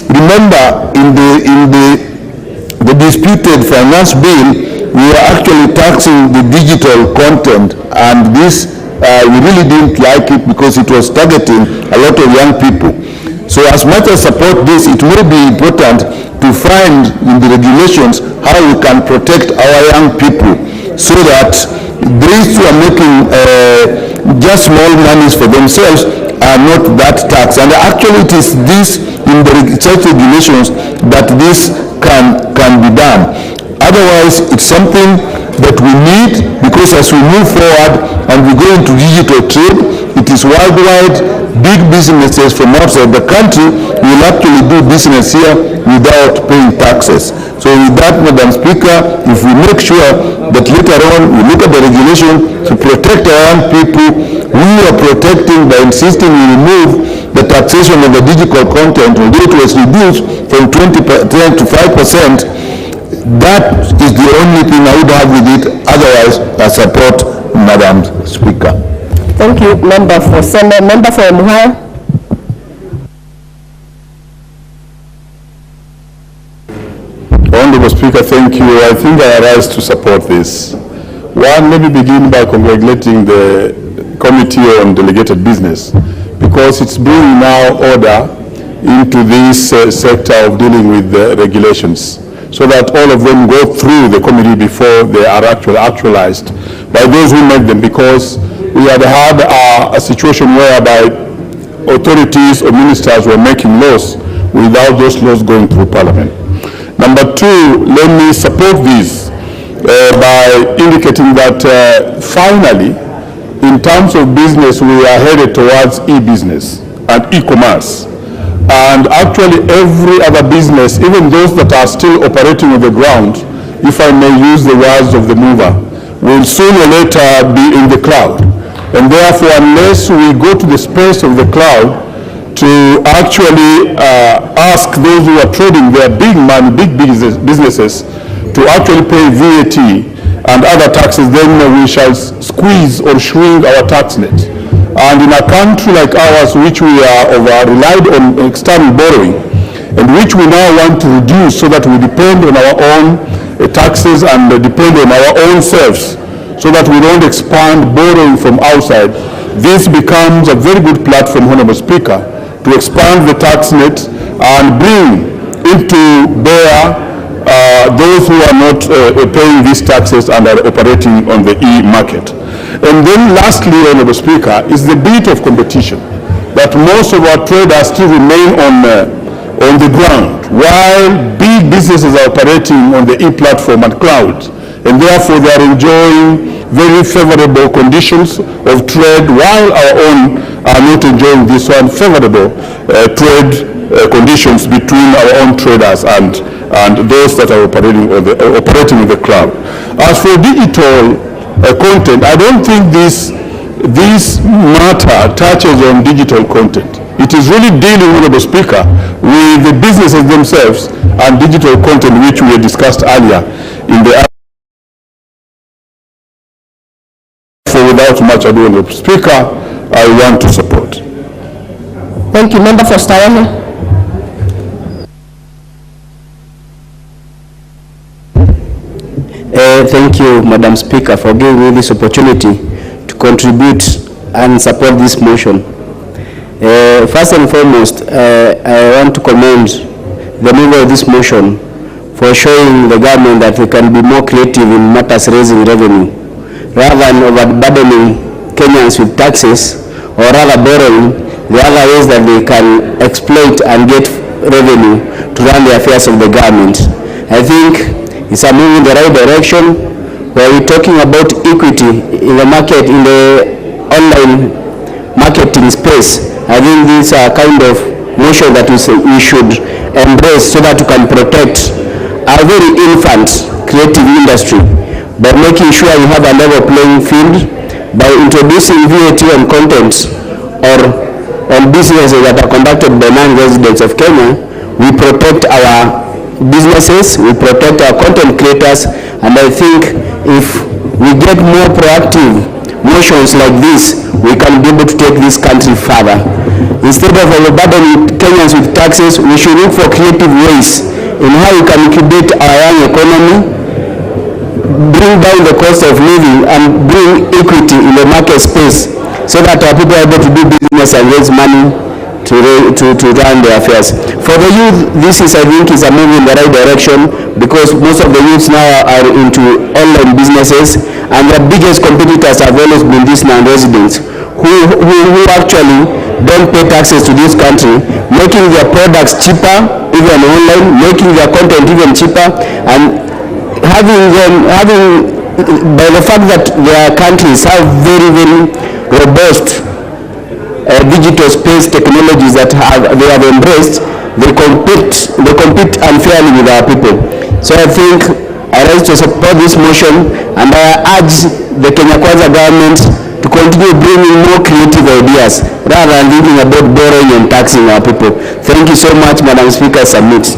Remember, in the disputed finance bill, we are actually taxing the digital content, and this we really didn't like it because it was targeting a lot of young people. So as much as support this, it will be important to find in the regulations how we can protect our young people so that those who are making just small monies for themselves are not that taxed. And actually it is this in the such regulations that this can be done. Otherwise, it's something that we need, because as we move forward and we go into digital trade, it is worldwide. Big businesses from outside the country will actually do business here without paying taxes. So with that, Madam Speaker, if we make sure that later on we look at the regulation to protect our young people, we are protecting by insisting we remove the taxation of the digital content, although it was reduced from 20% to 5%. That is the only thing I would have with it. Otherwise, I support Madam Speaker. Thank you, Member for Senate. Member for Muhaya. Honorable Speaker, thank you. I think I arise to support this. One, let me begin by congratulating the Committee on Delegated Business, because it's bringing now order into this sector of dealing with the regulations, so that all of them go through the committee before they are actualized by those who make them, because we had had a situation whereby authorities or ministers were making laws without those laws going through Parliament. Number two, let me support this by indicating that finally, in terms of business, we are headed towards e-business and e-commerce. And actually every other business, even those that are still operating on the ground, if I may use the words of the mover, will sooner or later be in the cloud. And therefore, unless we go to the space of the cloud to actually ask those who are trading their big money, big businesses, to actually pay VAT and other taxes, then we shall squeeze or shrink our tax net. And in a country like ours, which we are relied on external borrowing, and which we now want to reduce so that we depend on our own taxes and depend on our own selves, so that we don't expand borrowing from outside, this becomes a very good platform, Honorable Speaker, to expand the tax net and bring into bear those who are not paying these taxes and are operating on the e-market. And then lastly, Honorable Speaker, is the bit of competition that most of our traders still remain on the ground, while big businesses are operating on the e-platform and cloud, and therefore they are enjoying very favorable conditions of trade, while our own are not enjoying this unfavorable trade conditions between our own traders and those that are operating in the cloud. As for digital content, I don't think this matter touches on digital content. It is really dealing, Honorable Speaker, with the businesses themselves and digital content, which we discussed earlier in the. So without much ado, Honorable Speaker, I want to support. Thank you. Member for Stawanya. Thank you, Madam Speaker, for giving me this opportunity to contribute and support this motion. First and foremost, I want to commend the mover of this motion for showing the government that they can be more creative in matters raising revenue, rather than overburdening Kenyans with taxes, or rather borrowing the other ways that they can exploit and get revenue to run the affairs of the government. I think it's a move in the right direction, where we're talking about equity in the market, in the online marketing space. I think these are kind of motion that we should embrace, so that we can protect our very infant creative industry by making sure we have a level playing field, by introducing VAT on content or on businesses that are conducted by non-residents of Kenya, we protect our businesses, we protect our content creators, and I think if we get more proactive motions like this, we can be able to take this country further. Instead of overburdening Kenyans with taxes, we should look for creative ways in how we can incubate our young economy, bring down the cost of living, and bring equity in the market space so that our people are able to do business and raise money to run their affairs. For the youth, this is, I think, is a move in the right direction, because most of the youths now are into online businesses, and their biggest competitors have always been these non-residents who actually don't pay taxes to this country, making their products cheaper, even online, making their content even cheaper, and having by the fact that their countries have very, very robust digital space technologies that they have embraced, they compete unfairly with our people. So I think I rise to support this motion, and I urge the Kenya Kwanza government to continue bringing more creative ideas rather than thinking about borrowing and taxing our people. Thank you so much, Madam Speaker. Submit.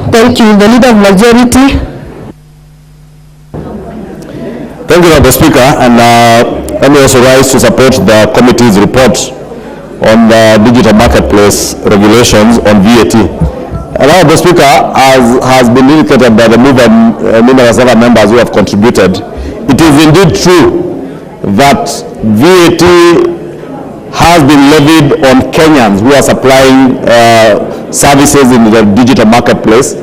Thank you. The Leader of Majority. Thank you, Mr. Speaker, and let me also rise to support the committee's report on the digital marketplace regulations on VAT. And Mr. Speaker, as has been indicated by the numerous other members who have contributed, it is indeed true that VAT has been levied on Kenyans who are supplying services in the digital marketplace,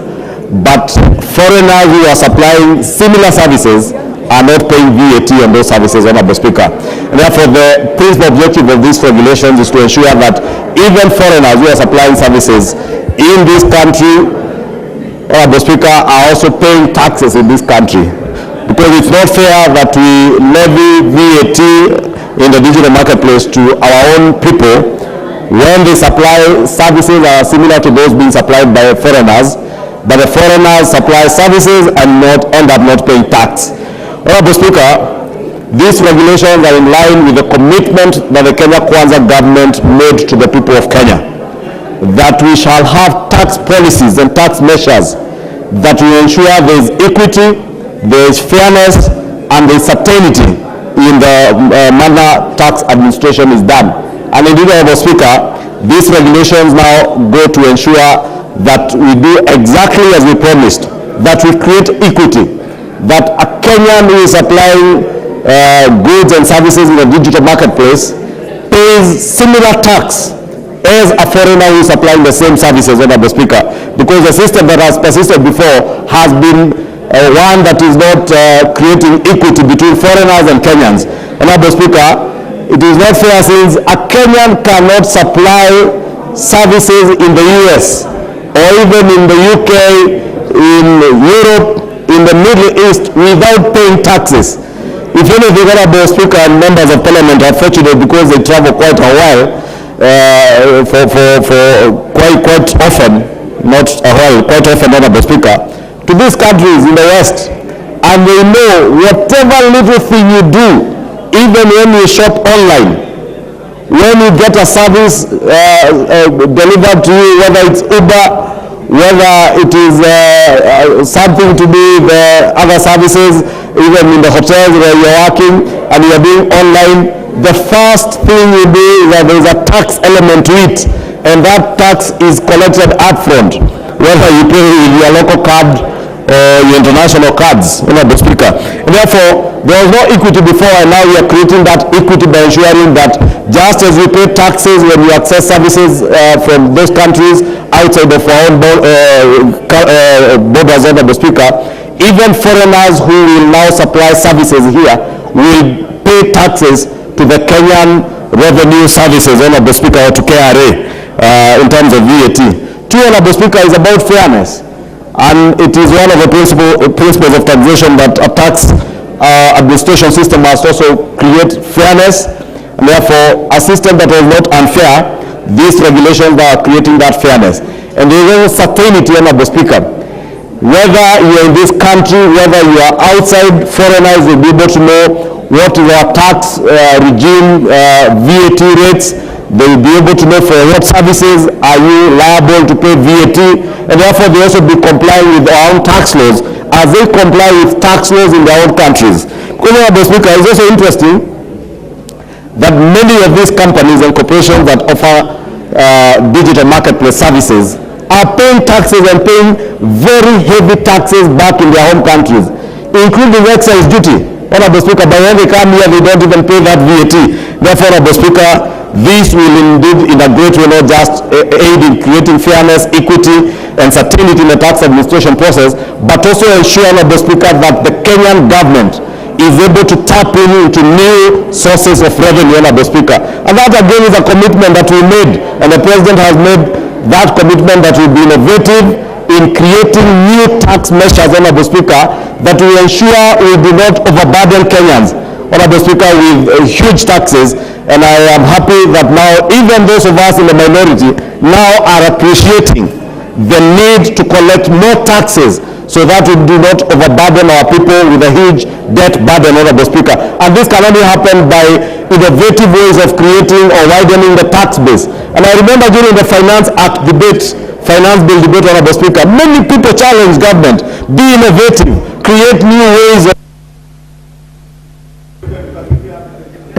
but foreigners who are supplying similar services are not paying VAT on those services, Honorable Speaker. And therefore, the principal objective of these regulations is to ensure that even foreigners who are supplying services in this country, Honorable Speaker, are also paying taxes in this country. Because it's not fair that we levy VAT in the digital marketplace to our own people when they supply services that are similar to those being supplied by foreigners, but the foreigners supply services and end up not paying tax. Honorable Speaker, these regulations are in line with the commitment that the Kenya Kwanza government made to the people of Kenya, that we shall have tax policies and tax measures that will ensure there is equity, there is fairness, and there is certainty in the manner tax administration is done. And indeed, Honorable Speaker, these regulations now go to ensure that we do exactly as we promised, that we create equity, that a Kenyan who is supplying goods and services in the digital marketplace pays similar tax as a foreigner who is supplying the same services, Honorable Speaker, because the system that has persisted before has been one that is not creating equity between foreigners and Kenyans. Honorable Speaker, it is not fair since a Kenyan cannot supply services in the US or even in the UK, in Europe, in the Middle East without paying taxes. If any of the Honorable Speaker and members of Parliament are fortunate because they travel quite a while, quite often, not a while, quite often, Honorable Speaker, to these countries in the West, and they know whatever little thing you do, even when you shop online, when you get a service delivered to you, whether it's Uber, whether it is something to do with other services, even in the hotels where you're working and you're doing online, the first thing you do is that there is a tax element to it, and that tax is collected upfront, whether you pay with your local card or your international cards, Honorable Speaker. And therefore, there was no equity before, and now we are creating that equity by ensuring that just as we pay taxes when we access services from those countries outside of our own borders, Honorable Speaker, even foreigners who will now supply services here will pay taxes to the Kenyan Revenue Services, Honorable Speaker, or to KRA in terms of VAT. Two, Honorable Speaker, is about fairness. And it is one of the principles of taxation that a tax administration system must also create fairness, and therefore a system that is not unfair. These regulations are creating that fairness. And there is also certainty, Honorable Speaker. Whether you are in this country, whether you are outside, foreigners will be able to know what is our tax regime, VAT rates, They will be able to know for what services are you liable to pay VAT, and therefore they also be complying with our own tax laws as they comply with tax laws in their own countries. Because, Mr. Speaker, it's also interesting that many of these companies and corporations that offer digital marketplace services are paying taxes and paying very heavy taxes back in their home countries, including excise duty. Honorable Speaker, but when they come here, they don't even pay that VAT. Therefore, Honorable Speaker, this will indeed, in a great way, not just aid in creating fairness, equity, and certainty in the tax administration process, but also ensure, Honorable Speaker, that the Kenyan government is able to tap into new sources of revenue, Honorable Speaker. And that again is a commitment that we made, and the President has made that commitment that will be innovative in creating new tax measures, Honorable Speaker, that will ensure we do not overburden Kenyans, Honorable Speaker, with huge taxes. And I am happy that now even those of us in the minority now are appreciating the need to collect more taxes so that we do not overburden our people with a huge debt burden, Honorable Speaker. And this can only happen by innovative ways of creating or widening the tax base. And I remember during the Finance Act debate, Finance Bill debate, Honorable Speaker, many people challenge government, be innovative, create new ways of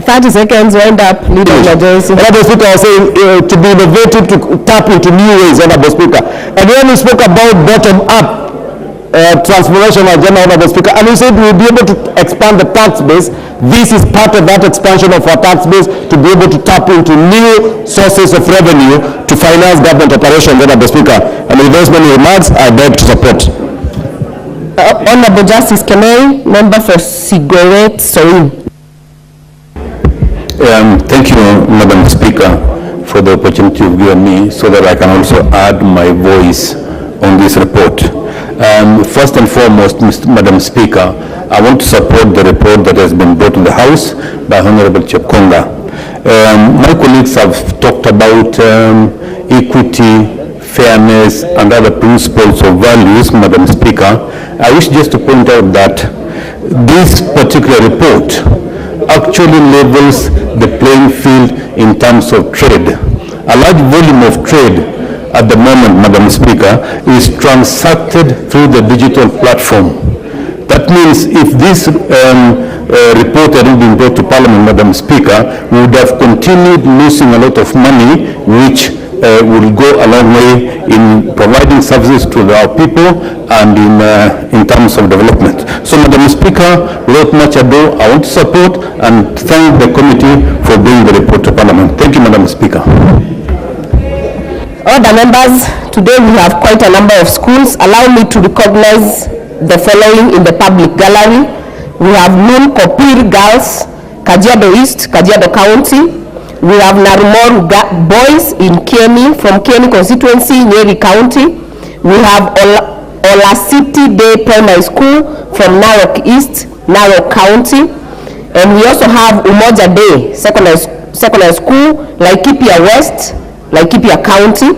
30 seconds, wind up, leader emergency. Honorable Speaker, I was saying to be innovative, to tap into new ways, Honorable Speaker. And when we spoke about bottom-up transformation agenda, Honorable Speaker, and we said we will be able to expand the tax base. This is part of that expansion of our tax base to be able to tap into new sources of revenue to finance government operations, Honorable Speaker. And with those many remarks, I beg to support. Honorable Justice Kemei, member for Sigoret Soin. Thank you, Madam Speaker, for the opportunity you've given me so that I can also add my voice on this report. First and foremost, Madam Speaker, I want to support the report that has been brought to the House by Honorable Chepkonga. My colleagues have talked about equity, fairness, and other principles or values, Madam Speaker. I wish just to point out that this particular report actually levels the playing field in terms of trade. A large volume of trade at the moment, Madam Speaker, is transacted through the digital platform. That means if this report had been brought to Parliament, Madam Speaker, we would have continued losing a lot of money, which will go a long way in providing services to our people and in terms of development. So, Madam Speaker, without much ado, I want to support and thank the committee for bringing the report to Parliament. Thank you, Madam Speaker. Other members, today we have quite a number of schools. Allow me to recognize the following in the public gallery. We have Nun Kopir Girls, Kajiado East, Kajiado County. We have Narumoru Boys in Kieni, from Kieni Constituency, Nyeri County. We have Ola City Day Primary School from Narok East, Narok County. And we also have Umoja Day Secondary School, Laikipia West, Laikipia County.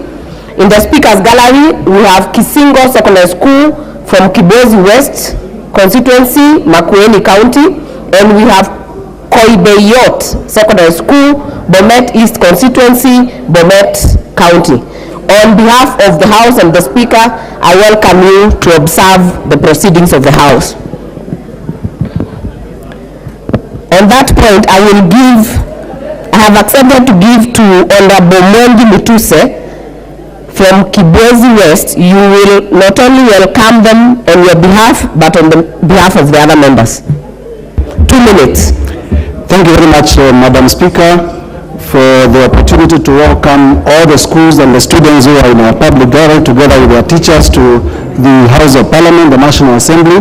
In the Speaker's Gallery, we have Kisingo Secondary School from Kibwezi West Constituency, Makwiny County. And we have Koibeyot Secondary School, Bomet East Constituency, Bomet County. On behalf of the House and the Speaker, I welcome you to observe the proceedings of the House. On that point, I have accepted to give to Honorable Mwengi Mutuse from Kibwezi West. You will not only welcome them on your behalf, but on the behalf of the other members. 2 minutes. Thank you very much, Madam Speaker, for the opportunity to welcome all the schools and the students who are in our public gallery together with their teachers to the House of Parliament, the National Assembly,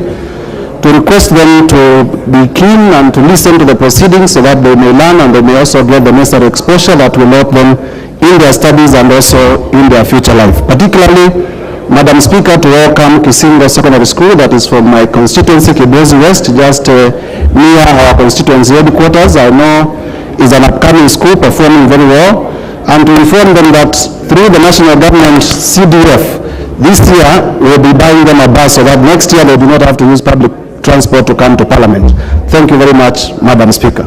to request them to be keen and to listen to the proceedings so that they may learn and they may also get the necessary exposure that will help them in their studies and also in their future life. Particularly, Madam Speaker, to welcome Kisingo Secondary School, that is from my constituency, Kibwezi West, just near our constituency headquarters. I know is an upcoming school performing very well, and to inform them that through the national government CDF, this year we'll be buying them a bus so that next year they do not have to use public transport to come to Parliament. Thank you very much, Madam Speaker.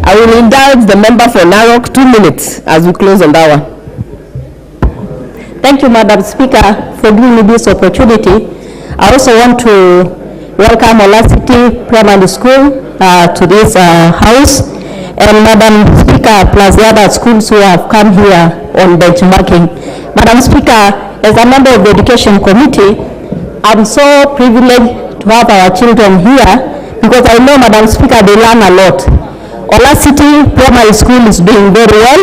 I will indulge the member for Narok 2 minutes as we close on that one. Thank you, Madam Speaker, for giving me this opportunity. I also want to welcome Ola City Primary School to this house, and Madam Speaker, plus the other schools who have come here on benchmarking. Madam Speaker, as a member of the Education Committee, I'm so privileged to have our children here because I know, Madam Speaker, they learn a lot. Ola City Primary School is doing very well,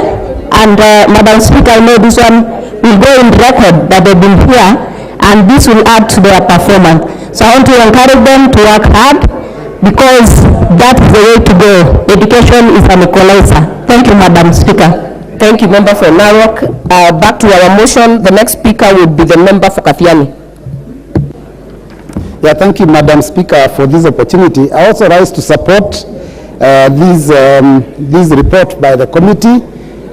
and Madam Speaker, I know this one will go in record that they've been here, and this will add to their performance. So I want to encourage them to work hard because that is the way to go. Education is an equalizer. Thank you, Madam Speaker. Thank you, member for Narok. Back to our motion. The next speaker will be the member for Kathiani. Yeah, thank you, Madam Speaker, for this opportunity. I also rise to support this report by the committee,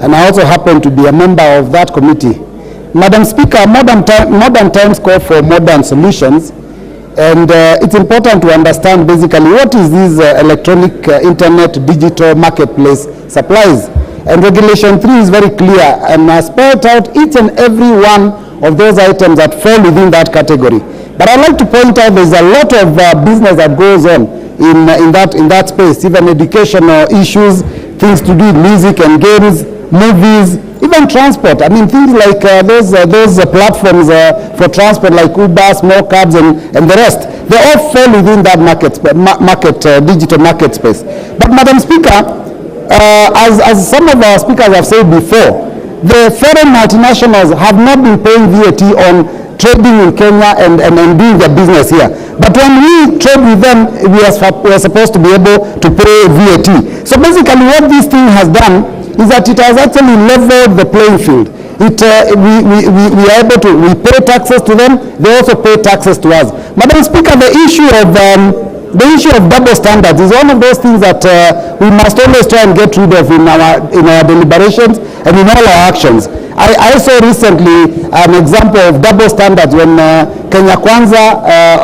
and I also happen to be a member of that committee. Madam Speaker, modern times call for modern solutions, and it's important to understand basically what is this electronic internet digital marketplace supplies. And Regulation 3 is very clear and has spelled out each and every one of those items that fall within that category. But I'd like to point out there's a lot of business that goes on in that space, even educational issues, things to do with music and games, movies, even transport. I mean, things like those platforms for transport like Uber, small cabs, and the rest. They all fall within that digital market space. But Madam Speaker, as some of our speakers have said before, the foreign multinationals have not been paying VAT on trading in Kenya and doing their business here. But when we trade with them, we are supposed to be able to pay VAT. So basically what this thing has done is that it has actually leveled the playing field. We are able to, we pay taxes to them, they also pay taxes to us. Madam Speaker, the issue of double standards is one of those things that we must always try and get rid of in our deliberations and in all our actions. I saw recently an example of double standards when KENYA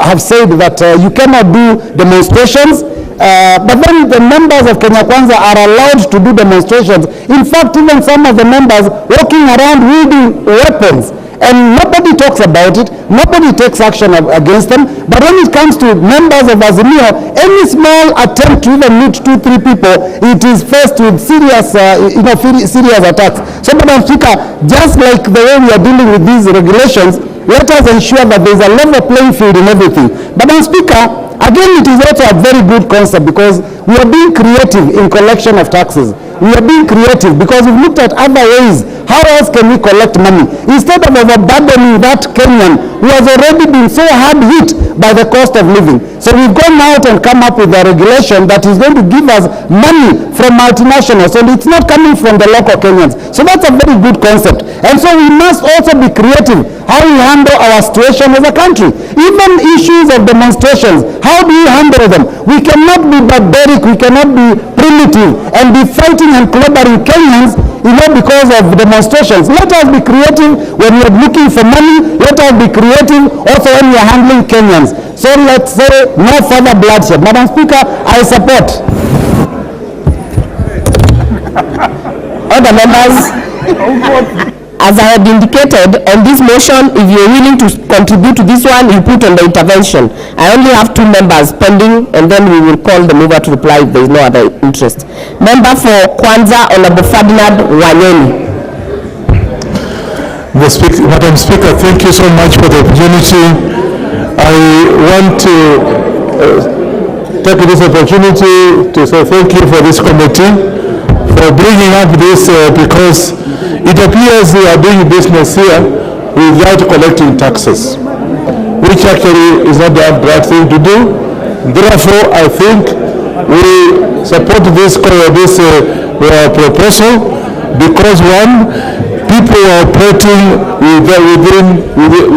have said that you cannot do demonstrations, but then the members of KENYA are allowed to do demonstrations. In fact, even some of the members walking around wielding weapons, and nobody talks about it, nobody takes action against them. But when it comes to members of AZIMIO, any small attempt to even meet 2-3 people, it is faced with serious attacks. So, Madam Speaker, just like the way we are dealing with these regulations, let us ensure that there is a level playing field in everything. Madam Speaker, again, it is also a very good concept because we are being creative in collection of taxes. We are being creative because we've looked at other ways. How else can we collect money? Instead of overburdening that Kenyan who has already been so hard hit by the cost of living. So we've gone out and come up with a regulation that is going to give us money from multinationals, and it's not coming from the local Kenyans. So that's a very good concept. And so we must also be creative how we handle our situation as a country. Even issues of demonstrations, how do we handle them? We cannot be barbaric, we cannot be primitive and be fighting and clobbering Kenyans, because of demonstrations. Let us be creative when we are looking for money. Let us be creative also when we are handling Kenyans. So let's say no further bloodshed. Madam Speaker, I support. Other members, as I had indicated on this motion, if you're willing to contribute to this one, you put on the intervention. I only have 2 members pending, and then we will call the mover to reply if there is no other interest. Member for Kwanza, Honorable Ferdinand Wanyoni. Madam Speaker, thank you so much for the opportunity. I want to take this opportunity to say thank you for this committee for bringing up this because it appears they are doing business here without collecting taxes, which actually is not the right thing to do. Therefore, I think we support this proposal because one, people are operating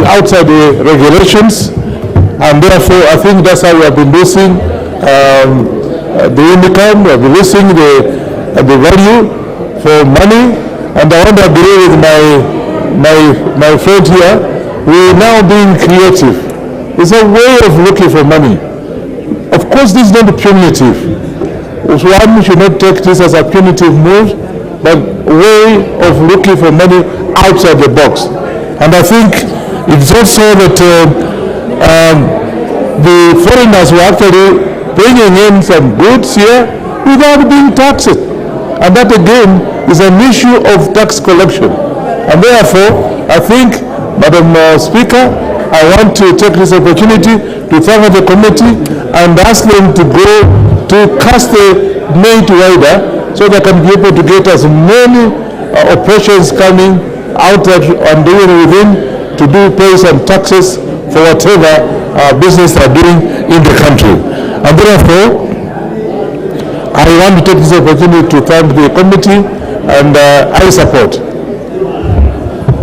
outside the regulations, and therefore I think that's how we have been losing the income, we have been losing the value for money. And I want to agree with my friend here. We are now being creative. It's a way of looking for money. Of course, this is not punitive. one should not take this as a punitive move, but way of looking for money outside the box. And I think it's also that the foreigners were actually bringing in some goods here without being taxed. And that again is an issue of tax collection. And therefore, I think, Madam Speaker, I want to take this opportunity to thank the committee and ask them to go to cast the net wider so they can be able to get as many operations coming out there and doing within to do pay some taxes for whatever business they are doing in the country. And therefore, I want to take this opportunity to thank the committee and I support.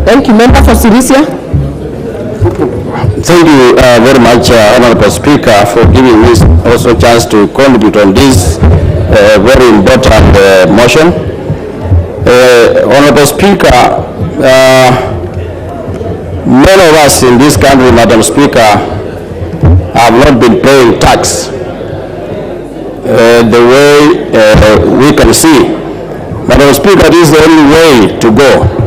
Thank you. Member for Sirisia. Thank you very much, Honorable Speaker, for giving me also a chance to contribute on this very important motion. Honorable Speaker, many of us in this country, Madam Speaker, have not been paying tax the way we can see. Madam Speaker, this is the only way to go.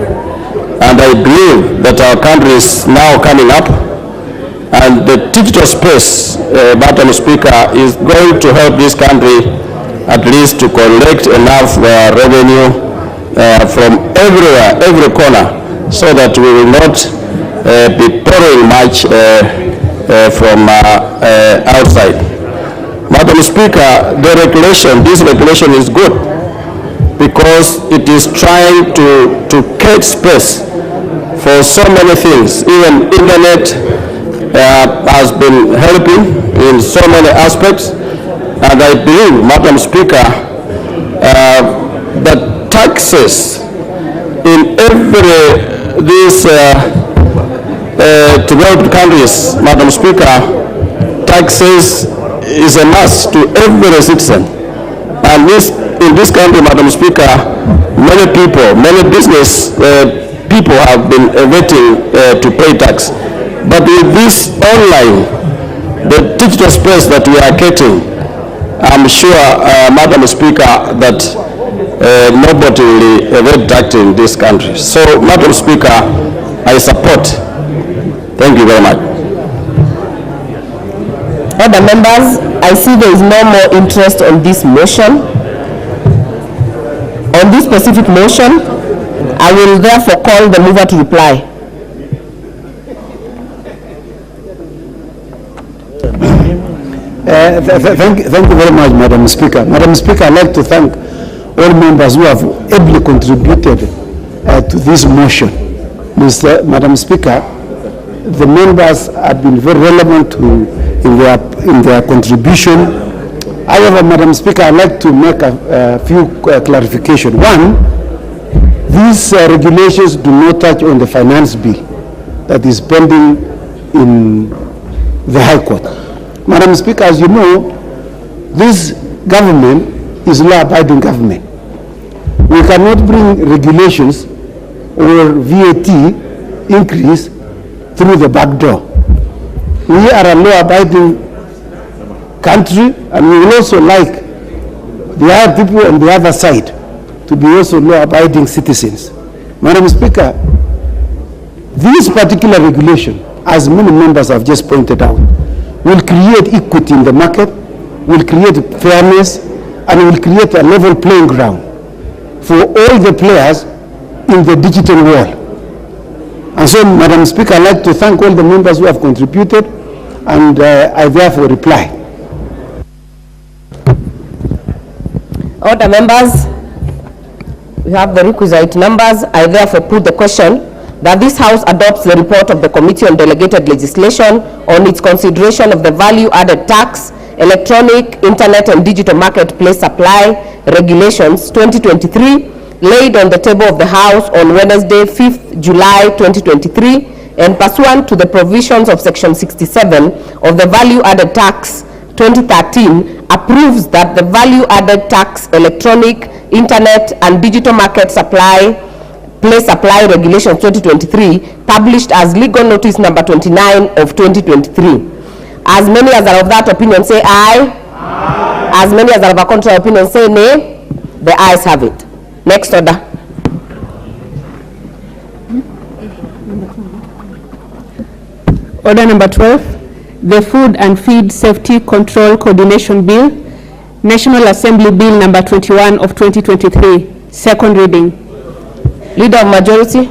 And I believe that our country is now coming up, and the digital space, Madam Speaker, is going to help this country at least to collect enough revenue from everywhere, every corner, so that we will not be borrowing much from outside. Madam Speaker, this regulation is good because it is trying to create space for so many things. Even internet has been helping in so many aspects, and I believe, Madam Speaker, that taxes in these developed countries, Madam Speaker, taxes is a must to every citizen. And in this country, Madam Speaker, many people, many business people have been waiting to pay tax. But with this online, the digital space that we are getting, I'm sure, Madam Speaker, that nobody will evade tax in this country. So, Madam Speaker, I support. Thank you very much. Other members, I see there is no more interest on this motion. On this specific motion, I will therefore call the mover to reply. Thank you very much, Madam Speaker. Madam Speaker, I'd like to thank all members who have ably contributed to this motion. Madam Speaker, the members have been very relevant in their contribution. However, Madam Speaker, I'd like to make a few clarifications. One, these regulations do not touch on the finance bill that is pending in the High Court. Madam Speaker, as you know, this government is law-abiding government. We cannot bring regulations or VAT increase through the back door. We are a law-abiding country, and we will also like the other people on the other side to be also law-abiding citizens. Madam Speaker, this particular regulation, as many members have just pointed out, will create equity in the market, will create fairness, and will create a level playing ground for all the players in the digital world. And so, Madam Speaker, I'd like to thank all the members who have contributed, and I therefore reply. Order, members. We have the requisite numbers. I therefore put the question that this House adopts the report of the Committee on Delegated Legislation on its consideration of the value-added tax, electronic, internet and digital marketplace supply regulations 2023, laid on the table of the House on Wednesday, 5th July 2023, and pursuant to the provisions of Section 67 of the Value-Added Tax 2013, approves that the value-added tax, electronic, internet and digital market supply Supply Regulations 2023, published as legal notice number 29 of 2023. As many as are of that opinion say aye. Aye. As many as have a contrary opinion say nay. The ayes have it. Next order. Order number 12, the Food and Feed Safety Control Coordination Bill, National Assembly Bill number 21 of 2023, second reading. Leader of Majority.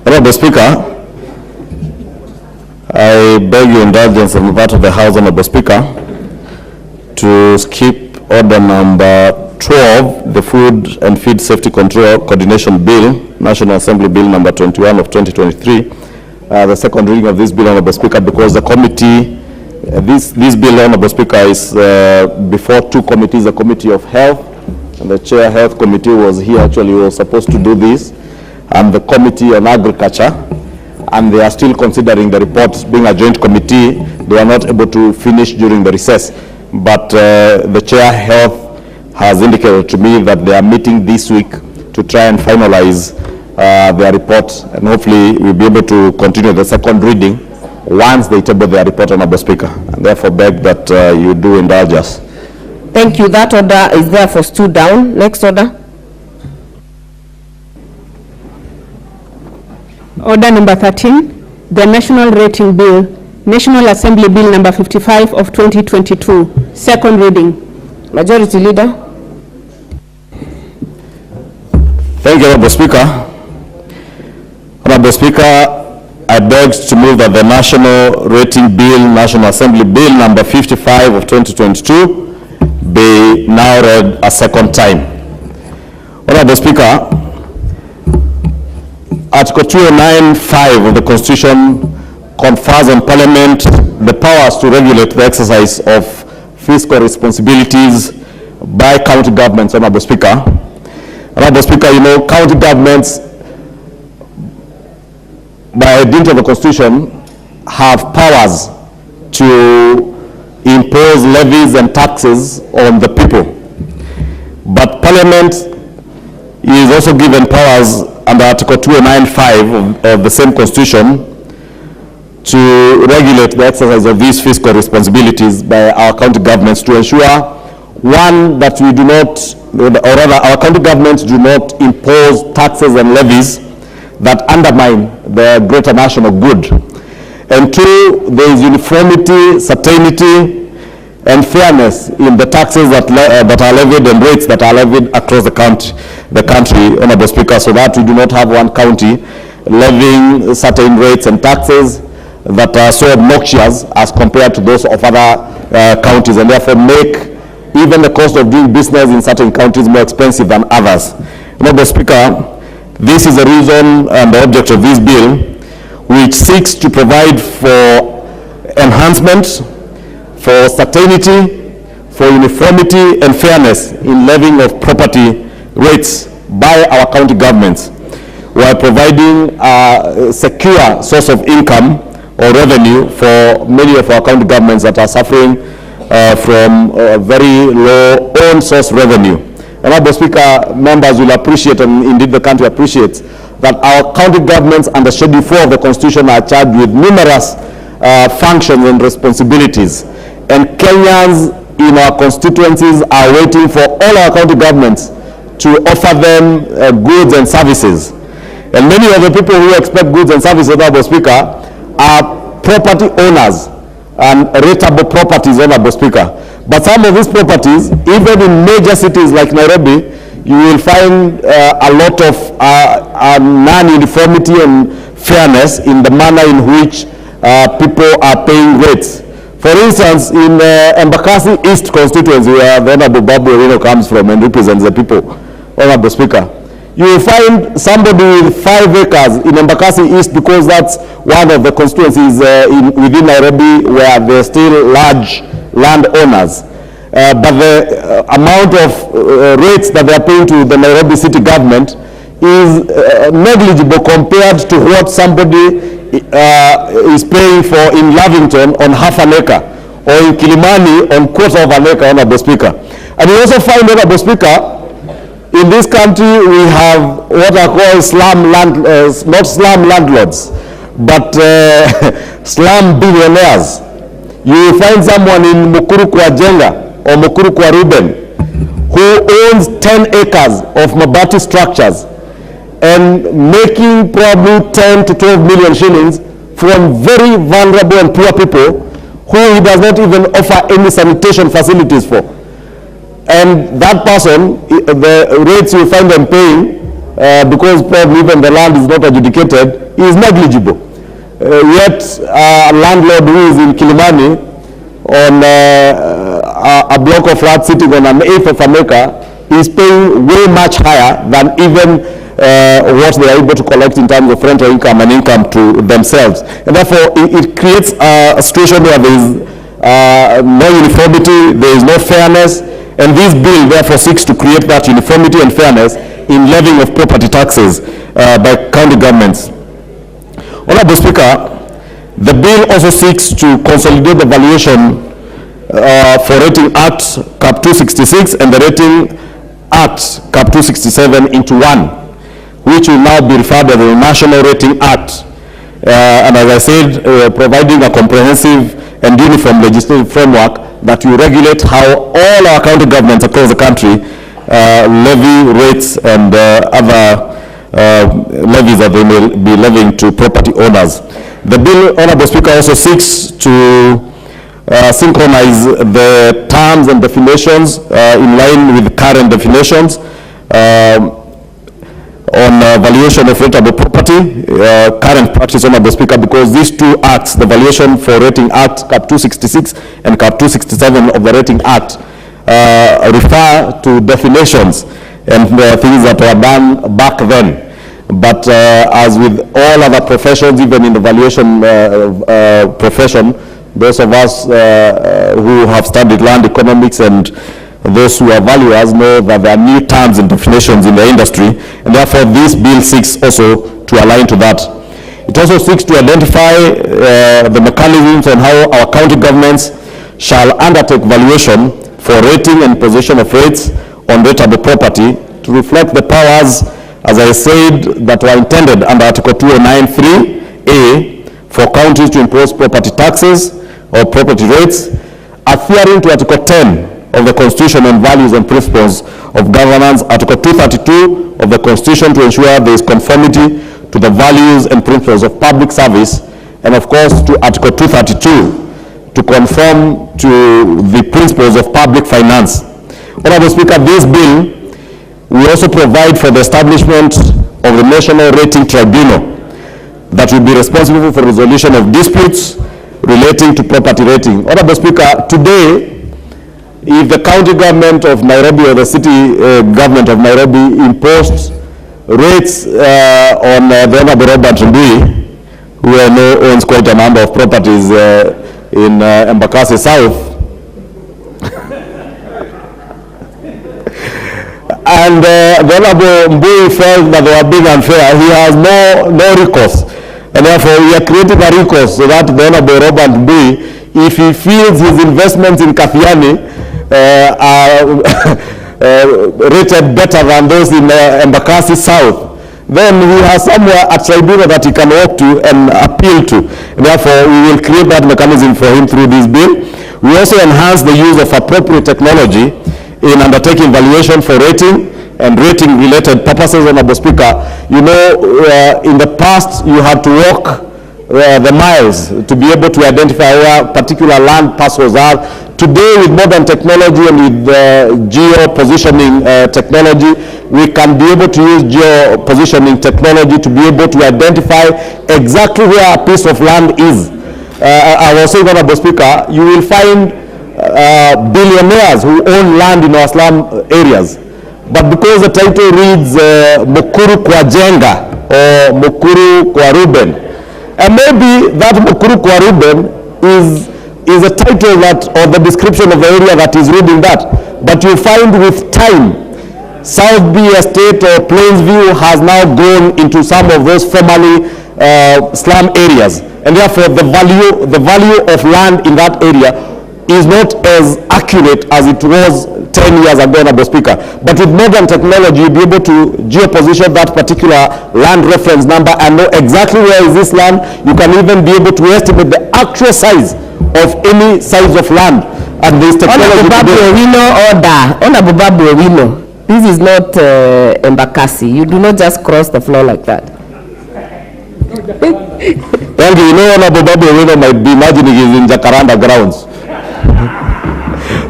Honorable Speaker, I beg your indulgence on the part of the House, Honorable Speaker, to skip order number 12, the Food and Feed Safety Control Coordination Bill, National Assembly Bill number 21 of 2023, the second reading of this bill, Honorable Speaker, because the committee, this bill, Honorable Speaker, is before two committees, the Committee of Health, and the Chair Health Committee was here, actually was supposed to do this, and the Committee on Agriculture, and they are still considering the report. Being a joint committee, they are not able to finish during the recess, but the Chair Health has indicated to me that they are meeting this week to try and finalize their report, and hopefully we'll be able to continue the second reading once they table their report, Honorable Speaker, and therefore beg that you do indulge us. Thank you. That order is therefore stood down. Next order. Order number 13, the National Rating Bill, National Assembly Bill number 55 of 2022, second reading. Majority Leader. Thank you, Honorable Speaker. Honorable Speaker, I beg to move that the National Rating Bill, National Assembly Bill number 55 of 2022 be now read a second time. Honorable Speaker, Article 209(5) of the Constitution confers on Parliament the powers to regulate the exercise of fiscal responsibilities by county governments, Honorable Speaker. Honorable Speaker, you know, county governments, by dint of the Constitution, have powers to impose levies and taxes on the people. But Parliament is also given powers under Article 209(5) of the same Constitution to regulate the exercise of these fiscal responsibilities by our county governments to ensure, one, that we do not, or rather our county governments do not impose taxes and levies that undermine the greater national good. And two, there is uniformity, certainty, and fairness in the taxes that are levied and rates that are levied across the country, Honorable Speaker, so that we do not have one county levying certain rates and taxes that are so obnoxious as compared to those of other counties, and therefore make even the cost of doing business in certain counties more expensive than others. Honorable Speaker, this is the reason and the object of this bill, which seeks to provide for enhancement, for certainty, for uniformity and fairness in levying of property rates by our county governments, while providing a secure source of income or revenue for many of our county governments that are suffering from very low own source revenue. Honorable Speaker, members will appreciate, and indeed the country appreciates, that our county governments under Schedule 4 of the Constitution are charged with numerous functions and responsibilities. And Kenyans in our constituencies are waiting for all our county governments to offer them goods and services. And many of the people who expect goods and services, Honorable Speaker, are property owners and rateable properties, Honorable Speaker. But some of these properties, even in major cities like Nairobi, you will find a lot of non-uniformity and fairness in the manner in which people are paying rates. For instance, in Embakasi East constituency, where the Honorable Babu Owino comes from and represents the people, Honorable Speaker, you will find somebody with 5 acres in Embakasi East, because that's one of the constituencies within Nairobi where there are still large landowners. But the amount of rates that they are paying to the Nairobi city government is negligible compared to what somebody is paying for in Lavington on half an acre, or in Kilimani on quarter of an acre, Honorable Speaker. And you also find, Honorable Speaker, in this country we have what are called slum landlords, but slum billionaires. You will find someone in Mukuru kwa Jenga or Mukuru kwa Ruben who owns 10 acres of Mabati structures and making probably 10 to 12 million shillings from very vulnerable and poor people who he does not even offer any sanitation facilities for. And that person, the rates you find them paying, because probably even the land is not adjudicated, is negligible. Yet a landlord who is in Kilimani on a block of flats sitting on an eighth of an acre is paying way much higher than even what they are able to collect in terms of rental income and income to themselves. And therefore it creates a situation where there is no uniformity, there is no fairness, and this bill therefore seeks to create that uniformity and fairness in levying of property taxes by county governments. Honorable Speaker, the bill also seeks to consolidate the valuation for Rating Act Cap 266 and the Rating Act Cap 267 into one, which will now be referred as the National Rating Act. And as I said, providing a comprehensive and uniform legislative framework that will regulate how all our county governments across the country levy rates and other levies that they may be levying to property owners. The bill, Honorable Speaker, also seeks to synchronize the terms and definitions in line with current definitions on valuation of rateable property, current practice, Honorable Speaker, because these two acts, the valuation for Rating Act Cap 266 and Cap 267 of the Rating Act, refer to definitions and things that were done back then. But as with all other professions, even in the valuation profession, those of us who have studied land economics and those who are valuers know that there are new terms and definitions in the industry, and therefore this bill seeks also to align to that. It also seeks to identify the mechanisms on how our county governments shall undertake valuation for rating and position of rates on rateable property to reflect the powers, as I said, that were intended under Article 209(3)(a) for counties to impose property taxes or property rates, adhering to Article 10 of the Constitution on values and principles of governance, Article 232 of the Constitution to ensure there is conformity to the values and principles of public service, and of course to Article 232 to conform to the principles of public finance. Honorable Speaker, this bill will also provide for the establishment of the National Rating Tribunal that will be responsible for resolution of disputes relating to property rating. Honorable Speaker, today, if the county government of Nairobi or the city government of Nairobi imposed rates on the Honorable Robert Mbui, who I know owns quite a number of properties in Embakasi South, and the Honorable Mbui felt that they were being unfair, he has no recourse. And therefore, we are creating a recourse so that the Honorable Robert Mbui, if he feels his investments in Kathiani are rated better than those in Embakasi South, then he has somewhere a tribunal that he can walk to and appeal to. And therefore, we will create that mechanism for him through this bill. We also enhance the use of appropriate technology in undertaking valuation for rating and rating-related purposes. Honorable Speaker, you know, in the past you had to walk the miles to be able to identify where particular land parcels are. Today, with modern technology and with geo-positioning technology, we can be able to use geo-positioning technology to be able to identify exactly where a piece of land is. I was saying, Honorable Speaker, you will find billionaires who own land in our slum areas, but because the title reads Mukuru kwa Jenga or Mukuru kwa Ruben, and maybe that Mukuru kwa Ruben is a title that, or the description of the area that is reading that, but you find with time, South B Estate or Plainsview has now grown into some of those formerly slum areas, and therefore the value of land in that area is not as accurate as it was 10 years ago, Honorable Speaker. But with modern technology, you'll be able to geoposition that particular land reference number and know exactly where is this land. You can even be able to estimate the actual size of any size of land. And this technology this is not Embakasi. You do not just cross the floor like that. Thank you. You know, Honorable Babu Owino might be imagining he's in Jacaranda grounds.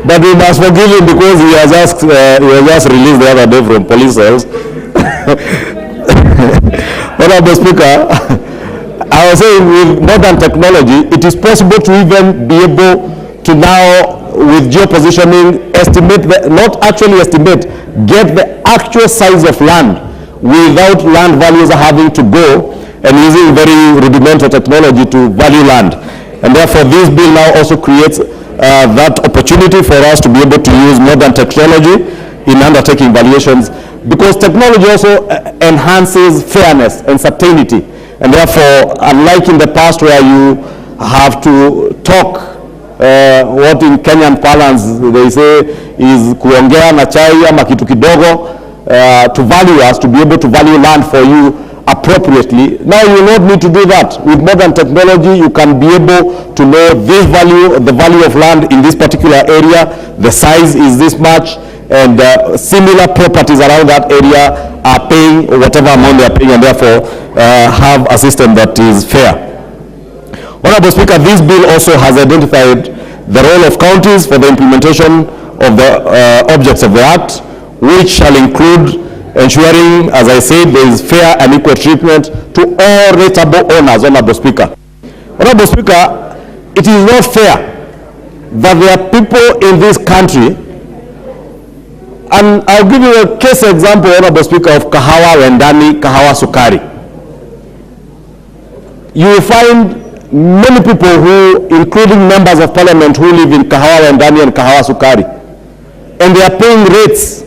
But we must forgive him because he was just released the other day from police cells. Honorable Speaker, I was saying with modern technology, it is possible to even be able to now, with geopositioning, estimate, not actually estimate, get the actual size of land without land values having to go and using very rudimentary technology to value land. And therefore, this bill now also creates that opportunity for us to be able to use modern technology in undertaking valuations, because technology also enhances fairness and certainty. And therefore, unlike in the past where you have to talk what in Kenyan parlance they say is kuongea na chai ama kitu kidogo to value us, to be able to value land for you appropriately. Now you will not need to do that. With modern technology, you can be able to know this value, the value of land in this particular area, the size is this much, and similar properties around that area are paying whatever amount they are paying, and therefore have a system that is fair. Honorable Speaker, this bill also has identified the role of counties for the implementation of the objects of the Act, which shall include ensuring, as I said, there is fair and equal treatment to all rateable owners. Honorable Speaker. Honorable Speaker, it is not fair that there are people in this country, and I'll give you a case example, Honorable Speaker, of Kahawa Wendani, Kahawa Sukari. You will find many people who, including members of parliament, who live in Kahawa Wendani and Kahawa Sukari, and they are paying rates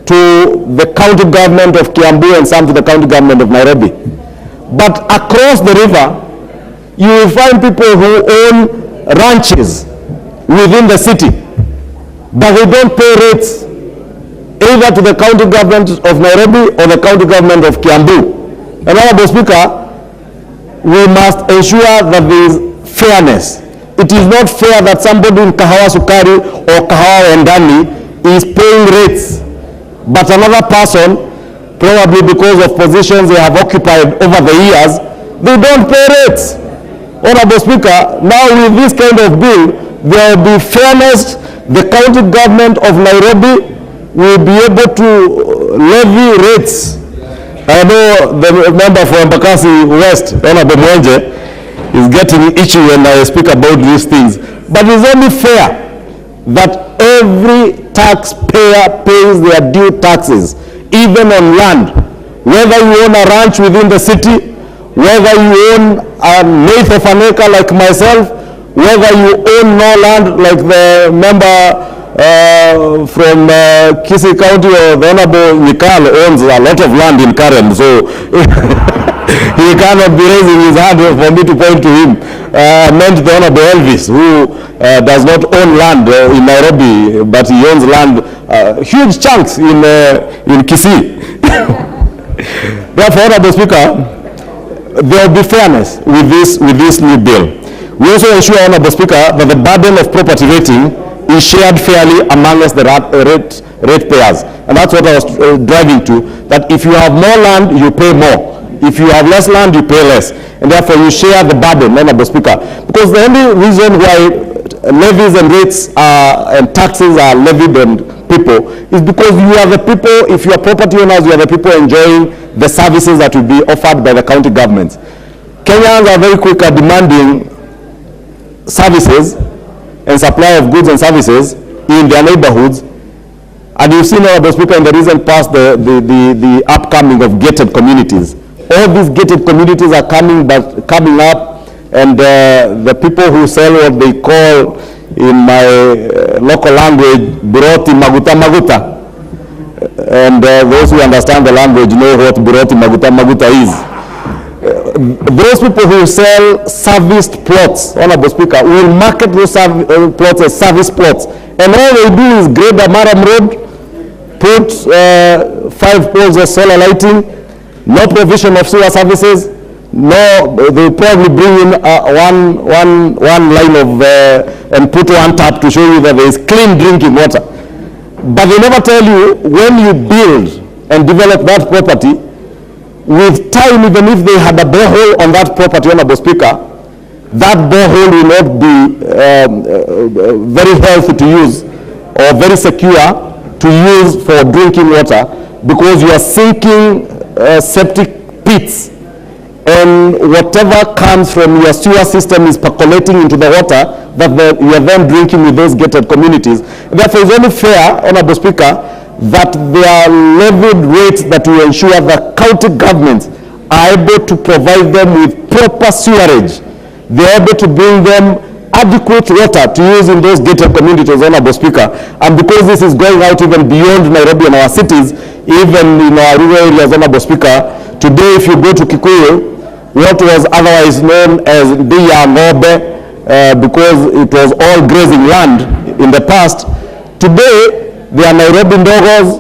to the county government of Kiambu and some to the county government of Nairobi. But across the river, you will find people who own ranches within the city, but they don't pay rates either to the county government of Nairobi or the county government of Kiambu. And Honorable Speaker, we must ensure that there is fairness. It is not fair that somebody in Kahawa Sukari or Kahawa Wendani is paying rates, but another person, probably because of positions they have occupied over the years, they don't pay rates. Honorable Speaker, now with this kind of bill, there will be fairness. The county government of Nairobi will be able to levy rates. I know the member for Embakasi West, Honorable Mwenje, is getting itchy when I speak about these things. But it's only fair that every taxpayer pays their due taxes, even on land. Whether you own a ranch within the city, whether you own an eighth of an acre like myself, whether you own no land like the member from Kisii County, or the Honorable Nikal owns a lot of land in Karen, so he cannot be raising his hand for me to point to him. I meant the Honorable Elvis, who does not own land in Nairobi, but he owns land, huge chunks in Kisii. Therefore, Honorable Speaker, there will be fairness with this new bill. We also ensure, Honorable Speaker, that the burden of property rating is shared fairly amongst the rate payers. And that's what I was driving to, that if you have more land, you pay more. If you have less land, you pay less. And therefore, you share the burden, Honorable Speaker. Because the only reason why levies and rates and taxes are levied on people is because you are the people, if you are property owners, you are the people enjoying the services that will be offered by the county governments. Kenyans are very quick at demanding services and supply of goods and services in their neighborhoods. And you've seen, Honorable Speaker, in the recent past, the upcoming of gated communities. All these gated communities are coming up, and the people who sell what they call, in my local language, buroti maguta maguta. And those who understand the language know what buroti maguta maguta is. those people who sell serviced plots, Honorable Speaker, will market those plots as service plots. And all they do is grade the Maram Road, put 5 poles of solar lighting, no provision of sewer services, no, they probably bring in one line of, and put one tap to show you that there is clean drinking water. But they never tell you when you build and develop that property, with time, even if they had a borehole on that property, Honorable Speaker, that borehole will not be very healthy to use or very secure to use for drinking water, because you are sinking septic pits, and whatever comes from your sewer system is percolating into the water that you are then drinking with those gated communities. Therefore, it's only fair, Honorable Speaker, that there are levied rates that will ensure that county governments are able to provide them with proper sewerage. They are able to bring them adequate water to use in those gated communities, Honorable Speaker. And because this is going out even beyond Nairobi and our cities, even in our rural areas, Honorable Speaker, today if you go to Kikuyu, what was otherwise known as Diaspora, because it was all grazing land in the past, today there are Nairobi Ndogos,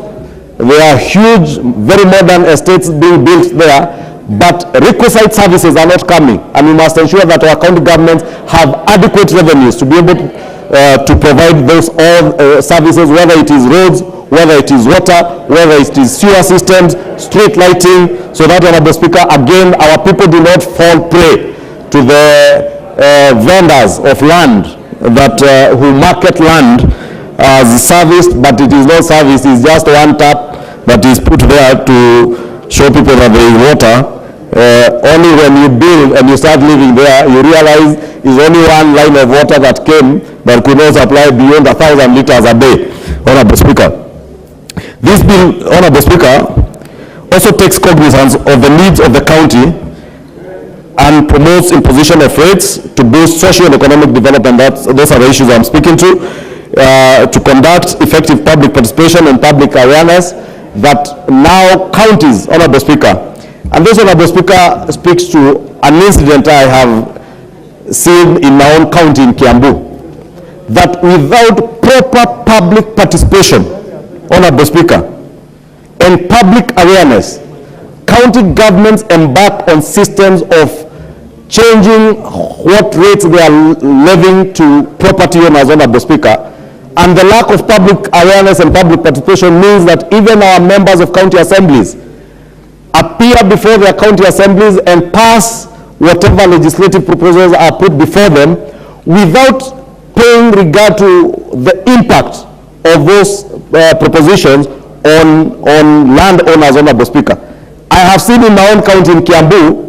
there are huge, very modern estates being built there, but requisite services are not coming, and we must ensure that our county governments have adequate revenues to be able to provide those all services, whether it is roads, whether it is water, whether it is sewer systems, street lighting, so that, Honorable Speaker, again, our people do not fall prey to the vendors of land that who market land as serviced, but it is not serviced. It's just one tap that is put there to show people that there is water. Only when you build and you start living there, you realize it's only one line of water that came that could not supply beyond 1,000 liters a day, Honorable Speaker. This bill, Honorable Speaker, also takes cognizance of the needs of the county and promotes imposition of rates to boost social and economic development. Those are the issues I'm speaking to conduct effective public participation and public awareness that now counties, Honorable Speaker, and this, Honorable Speaker, speaks to an incident I have seen in my own county in Kiambu, that without proper public participation, Honorable Speaker, and public awareness, county governments embark on systems of changing what rates they are levying to property owners, Honorable Speaker. And the lack of public awareness and public participation means that even our members of county assemblies appear before their county assemblies and pass whatever legislative proposals are put before them without paying regard to the impact of those propositions on landowners, Honorable Speaker. I have seen in my own county in Kiambu,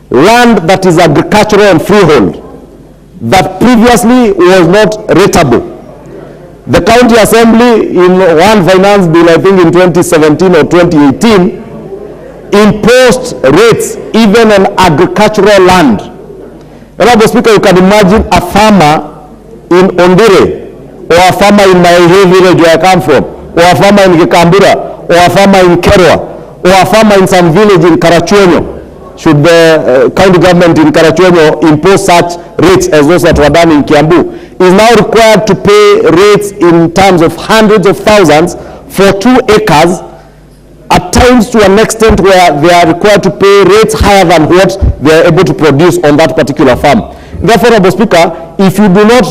land that is agricultural and freehold that previously was not rateable. The county assembly in one finance bill, I think in 2017 or 2018, imposed rates even on agricultural land. Honorable Speaker, you can imagine a farmer in Ondire, or a farmer in my village where I come from, or a farmer in Gikambura, or a farmer in Kerwa, or a farmer in some village in Karachuonyo. Should the county government in Karachuonyo impose such rates as those that were done in Kiambu, is now required to pay rates in terms of hundreds of thousands for 2 acres, at times to an extent where they are required to pay rates higher than what they are able to produce on that particular farm. Therefore, Honorable Speaker, if you do not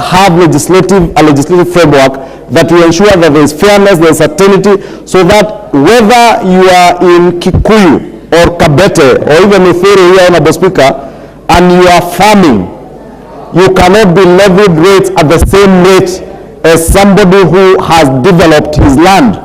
have a legislative framework that will ensure that there is fairness, there is certainty, so that whether you are in Kikuyu or Kabete or even Ithero here, Honorable Speaker, and you are farming, you cannot be levied rates at the same rate as somebody who has developed his land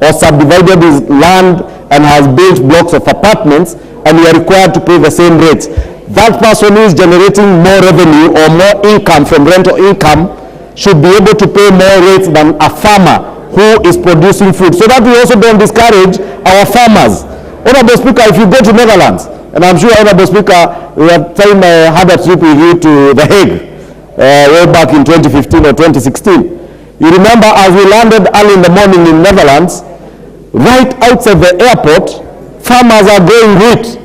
or subdivided his land and has built blocks of apartments, and you are required to pay the same rates. That person who is generating more revenue or more income from rental income should be able to pay more rates than a farmer who is producing food, so that we also don't discourage our farmers. Honorable Speaker, if you go to Netherlands, and I'm sure, Honorable Speaker, we have time had a trip with you to The Hague way back in 2015 or 2016. You remember, as we landed early in the morning in Netherlands, right outside the airport, farmers are growing wheat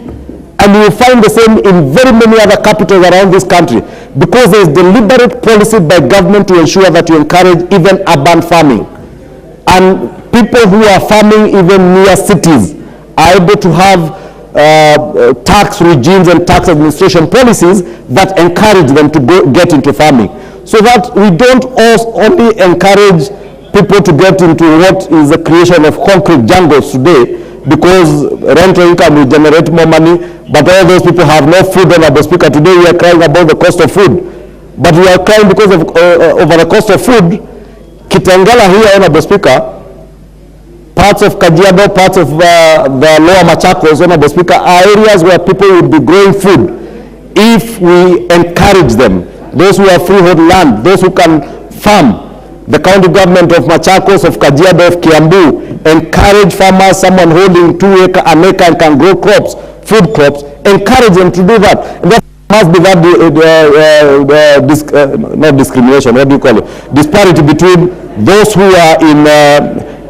And you will find the same in very many other capitals around this country, because there is deliberate policy by government to ensure that you encourage even urban farming. And people who are farming even near cities are able to have tax regimes and tax administration policies that encourage them to get into farming. So that we don't only encourage people to get into what is the creation of concrete jungles today, because rental income will generate more money, but all those people have no food. Honorable Speaker, today we are crying about the cost of food, but we are crying because of over the cost of food. Kitengela here, Honorable Speaker, parts of Kajiado, parts of the lower Machakos, Honorable Speaker, are areas where people would be growing food if we encourage them. Those who have freehold land, those who can farm. The county government of Machakos, of Kajiado, of Kiambu, encourage farmers, someone holding an acre and can grow crops, food crops, encourage them to do that. And there must be that not discrimination, what do you call it? Disparity between those who are in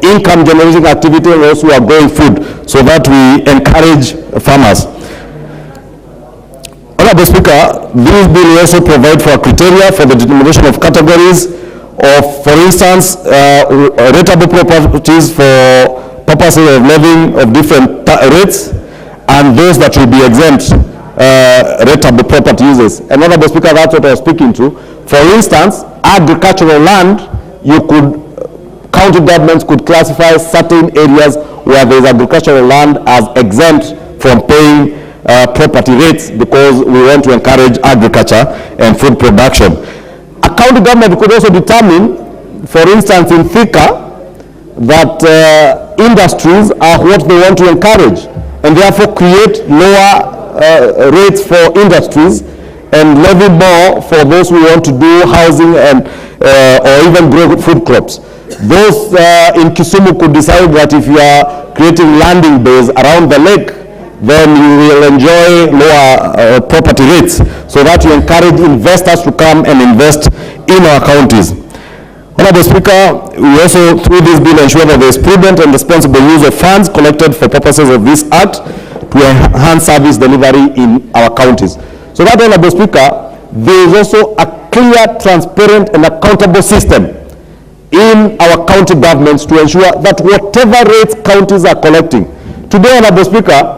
income generating activity and those who are growing food, so that we encourage farmers. Honorable Speaker, this bill will also provide for a criteria for the determination of categories of, for instance, rateable properties for purposes of levying of different rates, and those that will be exempt rateable property uses. And Honorable Speaker, that's what I was speaking to. For instance, agricultural land, county governments could classify certain areas where there is agricultural land as exempt from paying property rates, because we want to encourage agriculture and food production. A county government could also determine, for instance, in Thika, that industries are what they want to encourage, and therefore create lower rates for industries and levy more for those who want to do housing and or even grow food crops. Those in Kisumu could decide that if you are creating landing bays around the lake, then you will enjoy lower property rates, so that you encourage investors to come and invest in our counties. Honorable Speaker, we also, through this bill, ensure that there is prudent and responsible use of funds collected for purposes of this act to enhance service delivery in our counties. So that, Honorable Speaker, there is also a clear, transparent, and accountable system in our county governments to ensure that whatever rates counties are collecting. Today, Honorable Speaker,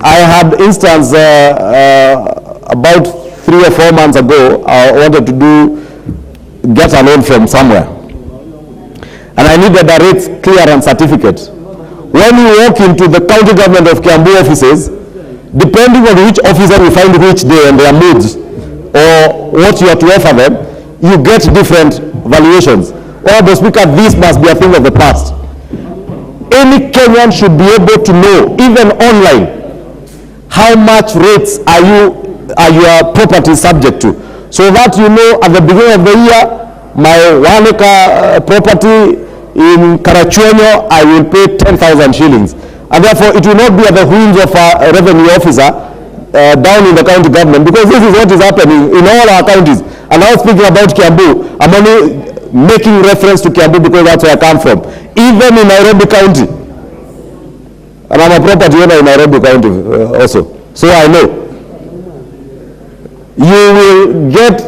I had instance about 3 or 4 months ago, I wanted to get a loan from somewhere, and I needed a rates clearance certificate. When you walk into the county government of Kiambu offices, depending on which officer you find which day and their moods, or what you have to offer them, you get different valuations. Honorable Speaker, this must be a thing of the past. Any Kenyan should be able to know, even online, how much rates are your property subject to, so that you know at the beginning of the year, my 1 acre property in Karachuonyo, I will pay 10,000 shillings. And therefore, it will not be at the whims of a revenue officer down in the county government, because this is what is happening in all our counties. And now speaking about Kiambu, I'm only making reference to Kiambu because that's where I come from. Even in Nairobi County, and I'm a property owner in Nairobi County also, so I know. You will get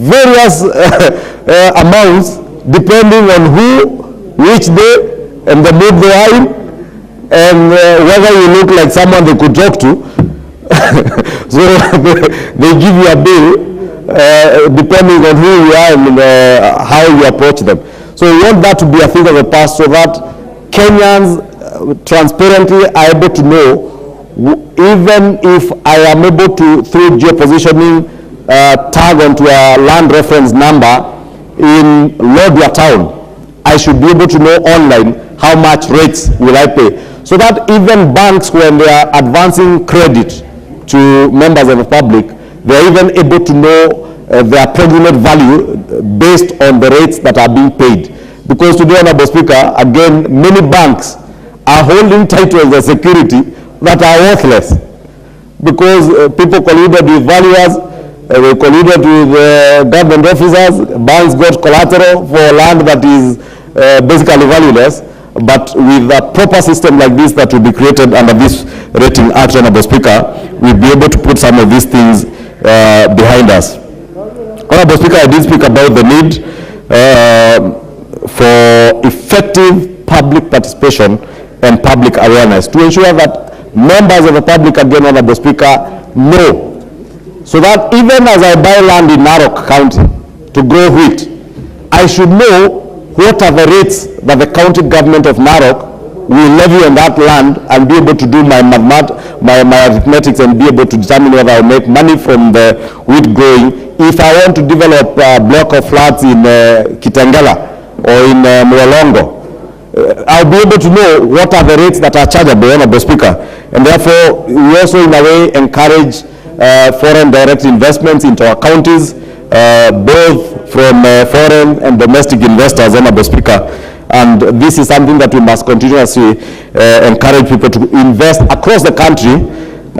various amounts depending on who, which day, and the mood they are in, and whether you look like someone they could talk to. So they give you a bill depending on who you are and how you approach them. So we want that to be a thing of the past, so that Kenyans transparently are able to know, even if I am able to, through geopositioning, tag onto a land reference number in Lodwar town, I should be able to know online how much rates will I pay. So that even banks, when they are advancing credit to members of the public, they are even able to know their approximate value based on the rates that are being paid. Because today, Honorable Speaker, again, many banks are holding titles as security that are worthless, because people colluded with valuers, they colluded with government officers, banks got collateral for land that is basically valueless, But with a proper system like this that will be created under this rating act, Honorable Speaker, we'll be able to put some of these things behind us. Honorable Speaker, I did speak about the need for effective public participation and public awareness to ensure that members of the public, again, Honorable Speaker, know, so that even as I buy land in Narok County to grow wheat, I should know what are the rates that the county government of Narok will levy on that land, and be able to do my arithmetics and be able to determine whether I'll make money from the wheat growing. If I want to develop a block of flats in Kitengela or in Mwalongo, I'll be able to know what are the rates that are chargeable, Honorable Speaker. And therefore, we also in a way encourage foreign direct investments into our counties, both from foreign and domestic investors, Honorable Speaker. And this is something that we must continuously encourage people to invest across the country.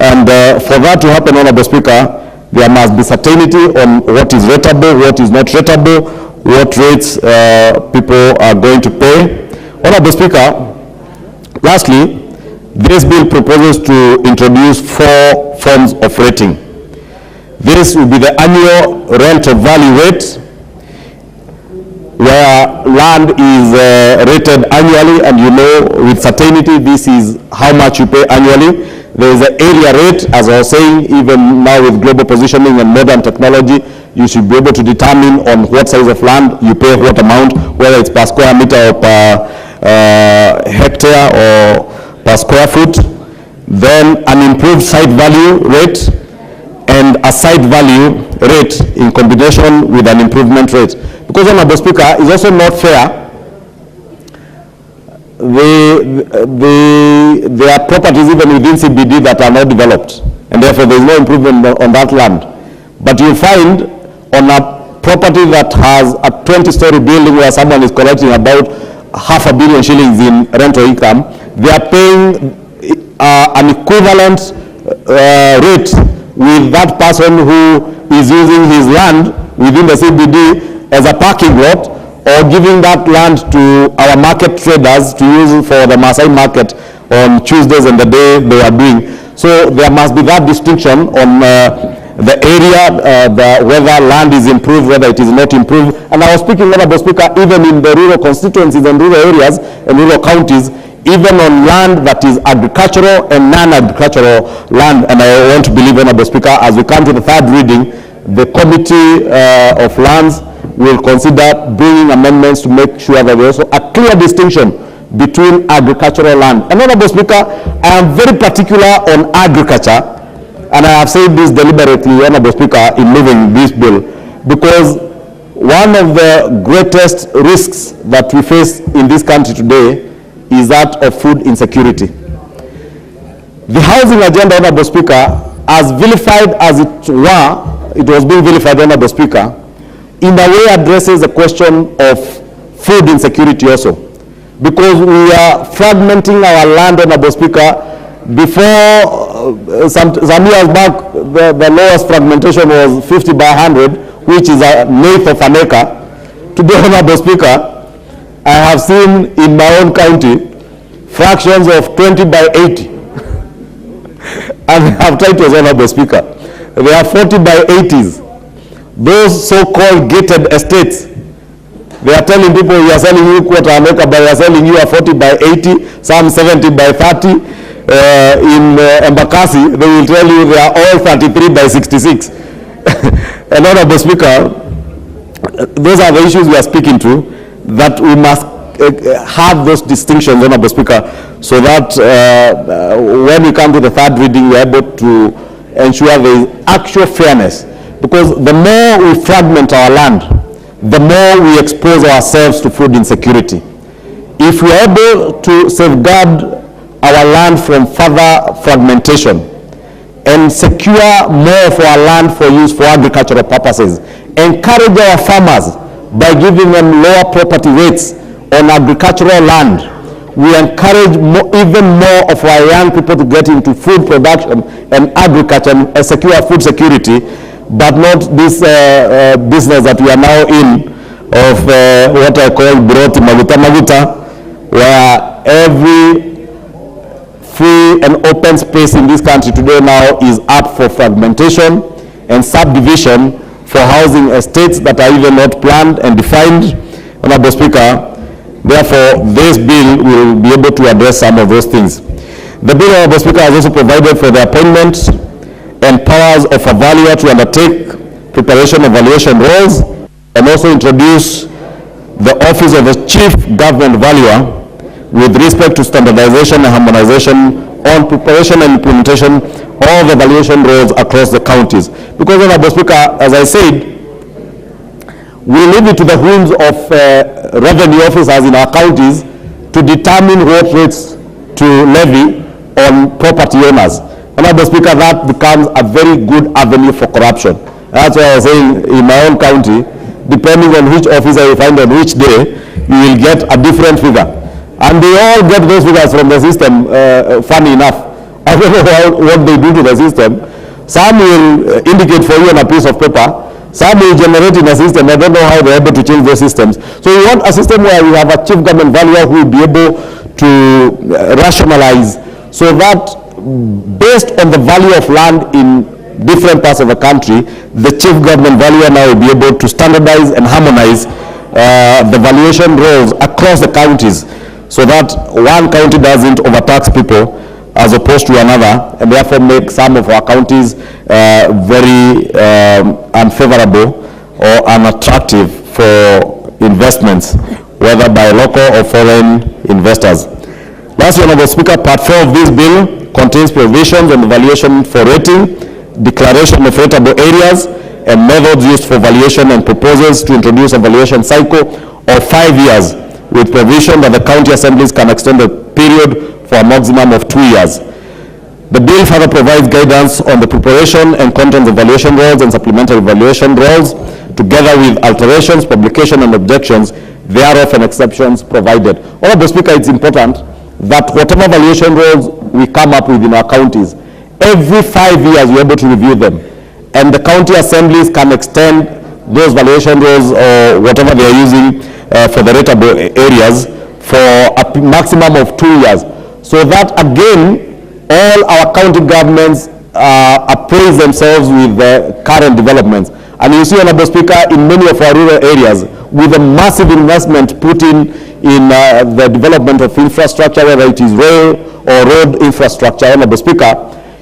And for that to happen, Honorable Speaker, there must be certainty on what is rateable, what is not rateable, what rates people are going to pay. Honorable Speaker, lastly, this bill proposes to introduce 4 forms of rating. This will be the annual rent of value rate, where land is rated annually, and you know with certainty this is how much you pay annually. There is an area rate, as I was saying, even now with global positioning and modern technology, you should be able to determine on what size of land you pay what amount, whether it's per square meter or per hectare or per square foot. Then an improved site value rate and a site value rate in combination with an improvement rate. Because, Honorable Speaker, it's also not fair. There are properties even within CBD that are not developed, and therefore there is no improvement on that land. But you find on a property that has a 20-story building where someone is collecting about 500 million shillings in rental income, they are paying an equivalent rate with that person who is using his land within the CBD as a parking lot, or giving that land to our market traders to use for the Maasai market on Tuesdays and the day they are doing. So there must be that distinction on the area, whether land is improved, whether it is not improved. And I was speaking, Honorable Speaker, even in the rural constituencies and rural areas and rural counties, even on land that is agricultural and non-agricultural land. And I want to believe, Honorable Speaker, as we come to the 3rd reading, the Committee of Lands will consider bringing amendments to make sure that there is also a clear distinction between agricultural land. And, Honorable Speaker, I am very particular on agriculture, and I have said this deliberately, Honorable Speaker, in moving this bill, because one of the greatest risks that we face in this country today is that of food insecurity. The housing agenda, Honorable Speaker, as vilified as it was being vilified, Honorable Speaker, in a way addresses the question of food insecurity also. Because we are fragmenting our land, Honorable Speaker. Before, some years back, the lowest fragmentation was 50 by 100, which is an eighth of an acre. Today, Honorable Speaker, I have seen in my own county fractions of 20 by 80. And I have tried to, Honorable Speaker, there are 40 by 80s. Those so-called gated estates, they are telling people we are selling you quarter an acre, but we are selling you a 40 by 80, some 70 by 30. In Embakasi, they will tell you they are all 33 by 66. And, Honorable Speaker, those are the issues we are speaking to, that we must have those distinctions, Honorable Speaker, so that when we come to the 3rd reading, we are able to ensure there is actual fairness. Because the more we fragment our land, the more we expose ourselves to food insecurity. If we are able to safeguard our land from further fragmentation and secure more of our land for use for agricultural purposes, encourage our farmers by giving them lower property rates on agricultural land, we encourage even more of our young people to get into food production and agriculture and secure food security, but not this business that we are now in of what I call broti maguta maguta, where every free and open space in this country today now is up for fragmentation and subdivision for housing estates that are even not planned and defined. Honorable Speaker, therefore, this bill will be able to address some of those things. The bill, Honorable Speaker, has also provided for the appointment and powers of a valuer to undertake preparation of valuation roles, and also introduce the office of a chief government valuer with respect to standardization and harmonization on preparation and implementation of the valuation roles across the counties. Because, Honorable Speaker, as I said, we leave it to the whims of revenue officers in our counties to determine what rates to levy on property owners. Honorable Speaker, that becomes a very good avenue for corruption. That's why I was saying in my own county, depending on which officer you find on which day, you will get a different figure. And they all get those figures from the system, funny enough. I don't know what they do to the system. Some will indicate for you on a piece of paper. Some will generate in a system. I don't know how they're able to change those systems. So we want a system where you have a chief government valuer who will be able to rationalize, so that based on the value of land in different parts of the country, the chief government valuer now will be able to standardize and harmonize the valuation roles across the counties, so that one county doesn't overtax people as opposed to another, and therefore make some of our counties very unfavorable or unattractive for investments, whether by local or foreign investors. Lastly, Honorable Speaker, Part 4 of this bill contains provisions on the valuation for rating, declaration of rateable areas, and methods used for valuation, and proposals to introduce a valuation cycle of 5 years, with provision that the county assemblies can extend the period for a maximum of 2 years. The bill further provides guidance on the preparation and content of valuation roles and supplementary valuation roles, together with alterations, publication, and objections thereof, and exceptions provided. Honorable Speaker, it's important that whatever valuation roles we come up with in our counties, every 5 years we're able to review them, and the county assemblies can extend those valuation roles or whatever they are using for the rateable areas for a maximum of 2 years, so that again all our county governments appraise themselves with the current developments. And you see, Honorable Speaker, in many of our rural areas, with a massive investment put in the development of infrastructure, whether it is rail or road infrastructure, Honorable Speaker,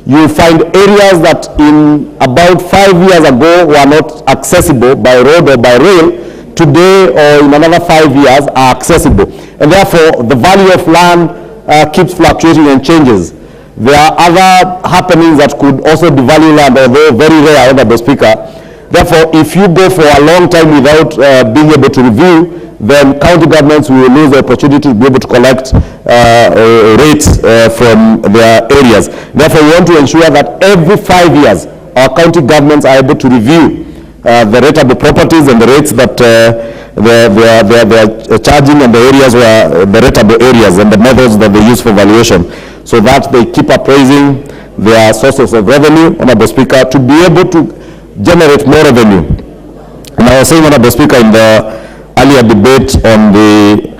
you find areas that in about 5 years ago were not accessible by road or by rail, today or in another 5 years are accessible. And therefore, the value of land keeps fluctuating and changes. There are other happenings that could also devalue land, although very rare, Honorable Speaker. Therefore, if you go for a long time without being able to review, then county governments will lose the opportunity to be able to collect rates from their areas. Therefore, we want to ensure that every 5 years, our county governments are able to review the rateable properties and the rates that they are charging, and the areas where the rateable areas and the methods that they use for valuation, so that they keep appraising their sources of revenue, Honorable Speaker, to be able to generate more revenue. And I was saying, Honorable Speaker, in the earlier debate on the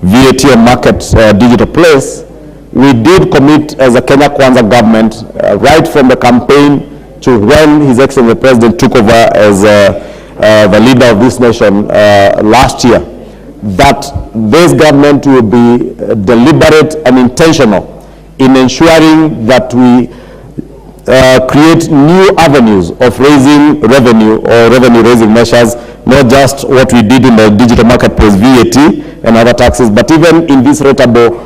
VAT on market digital place, we did commit as a Kenya Kwanza government, right from the campaign to when His Excellency the President took over as the leader of this nation last year, that this government will be deliberate and intentional in ensuring that we create new avenues of raising revenue or revenue raising measures, not just what we did in the digital marketplace VAT and other taxes, but even in this Rateable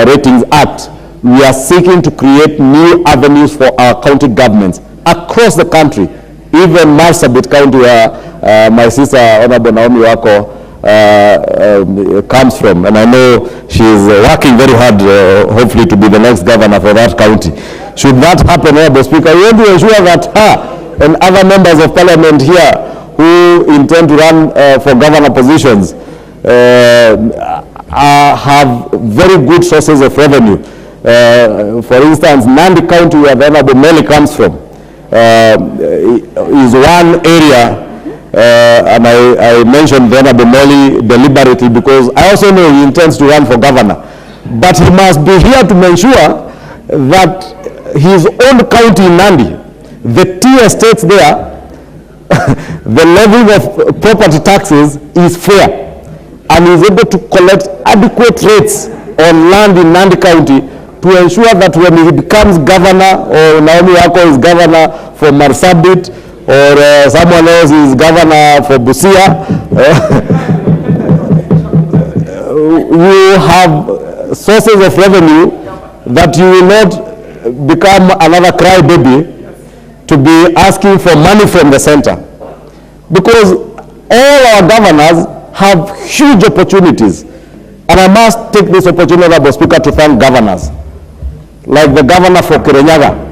Ratings Act, we are seeking to create new avenues for our county governments across the country, even Marsabit County, where my sister Honorable Naomi Wako comes from, and I know she is working very hard, hopefully to be the next governor for that county. Should that happen, Honorable Speaker, we want to ensure that her and other members of parliament here who intend to run for governor positions have very good sources of revenue. For instance, Nandi County, where the Honorable Meli comes from, is one area and I mentioned the Honorable Molly deliberately because I also know he intends to run for governor. But he must be here to make sure that his own county in Nandi, the tea estates there, the levy of property taxes is fair, and is able to collect adequate rates on land in Nandi County to ensure that when he becomes governor, or Naomi Wako is governor for Marsabit, or someone else is governor for Busia, you have sources of revenue that you will not become another crybaby to be asking for money from the center. Because all our governors have huge opportunities. And I must take this opportunity, Mr. Speaker, to thank governors. Like the governor for Kirinyaga.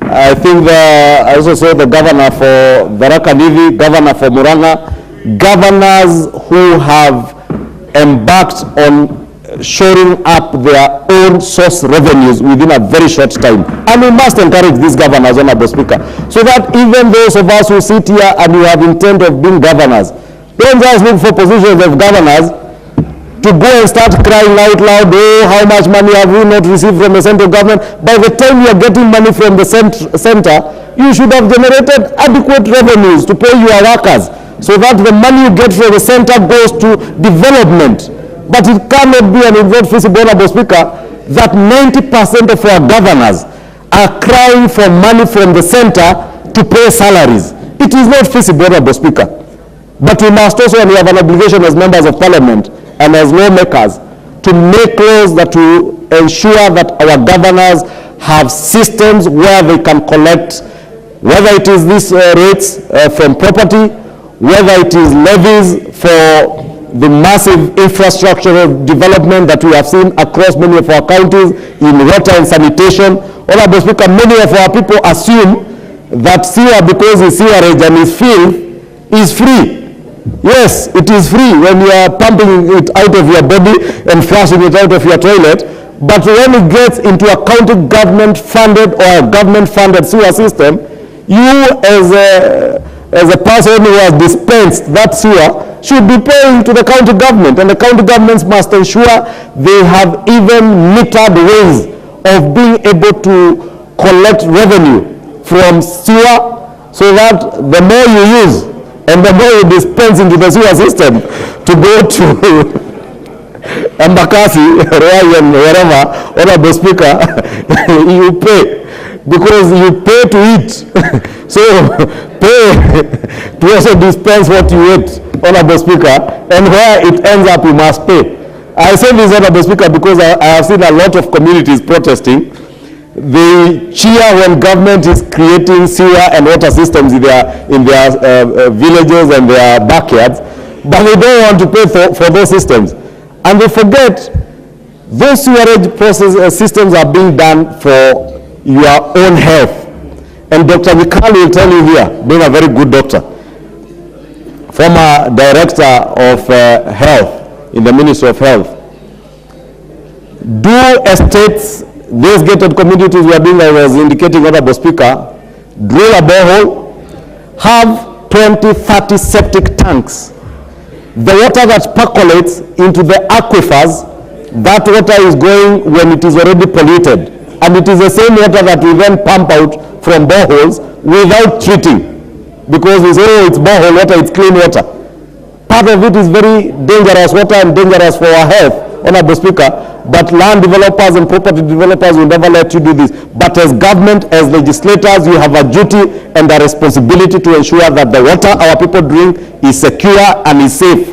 I think I also saw the governor for Tharaka-Nithi, governor for Murang'a, governors who have embarked on shoring up their own source revenues within a very short time. And we must encourage these governors, Honorable Speaker, so that even those of us who sit here and who have intent of being governors, don't just look for positions of governors to go and start crying out loud, oh, how much money have we not received from the central government? By the time you are getting money from the center, you should have generated adequate revenues to pay your workers, so that the money you get from the center goes to development. But it cannot be, and it's not feasible, Honorable Speaker, that 90% of our governors are crying for money from the center to pay salaries. It is not feasible, Honorable Speaker. But we must also, and we have an obligation as members of parliament and as lawmakers, to make laws that will ensure that our governors have systems where they can collect, whether it is these rates from property, whether it is levies for the massive infrastructural development that we have seen across many of our counties in water and sanitation. Honorable Speaker, many of our people assume that sewer, because it's sewerage and is filth, is free. Yes, it is free when you are pumping it out of your body and flushing it out of your toilet. But when it gets into a county government funded or a government funded sewer system, you as a person who has dispensed that sewer should be paying to the county government, and the county governments must ensure they have even metered ways of being able to collect revenue from sewer, so that the more you use and the more you dispense into the sewer system to go to Embakasi, Ryan, wherever, Honorable Speaker, you pay. Because you pay to eat. So pay to also dispense what you eat, Honorable Speaker, and where it ends up you must pay. I say this, Honorable Speaker, because I have seen a lot of communities protesting. They cheer when government is creating sewer and water systems in their villages and their backyards, but they don't want to pay for those systems. And they forget those sewerage systems are being done for your own health. And Dr. Mikal will tell you here, being a very good doctor, former director of health in the Ministry of Health, do estates, these gated communities we are doing, I was indicating, Honorable Speaker, drill a borehole, have 20, 30 septic tanks. The water that percolates into the aquifers, that water is going when it is already polluted. And it is the same water that we then pump out from boreholes without treating. Because we say, oh, it's borehole water, it's clean water. Part of it is very dangerous water and dangerous for our health, Honorable Speaker. But land developers and property developers will never let you do this. But as government, as legislators, you have a duty and a responsibility to ensure that the water our people drink is secure and is safe.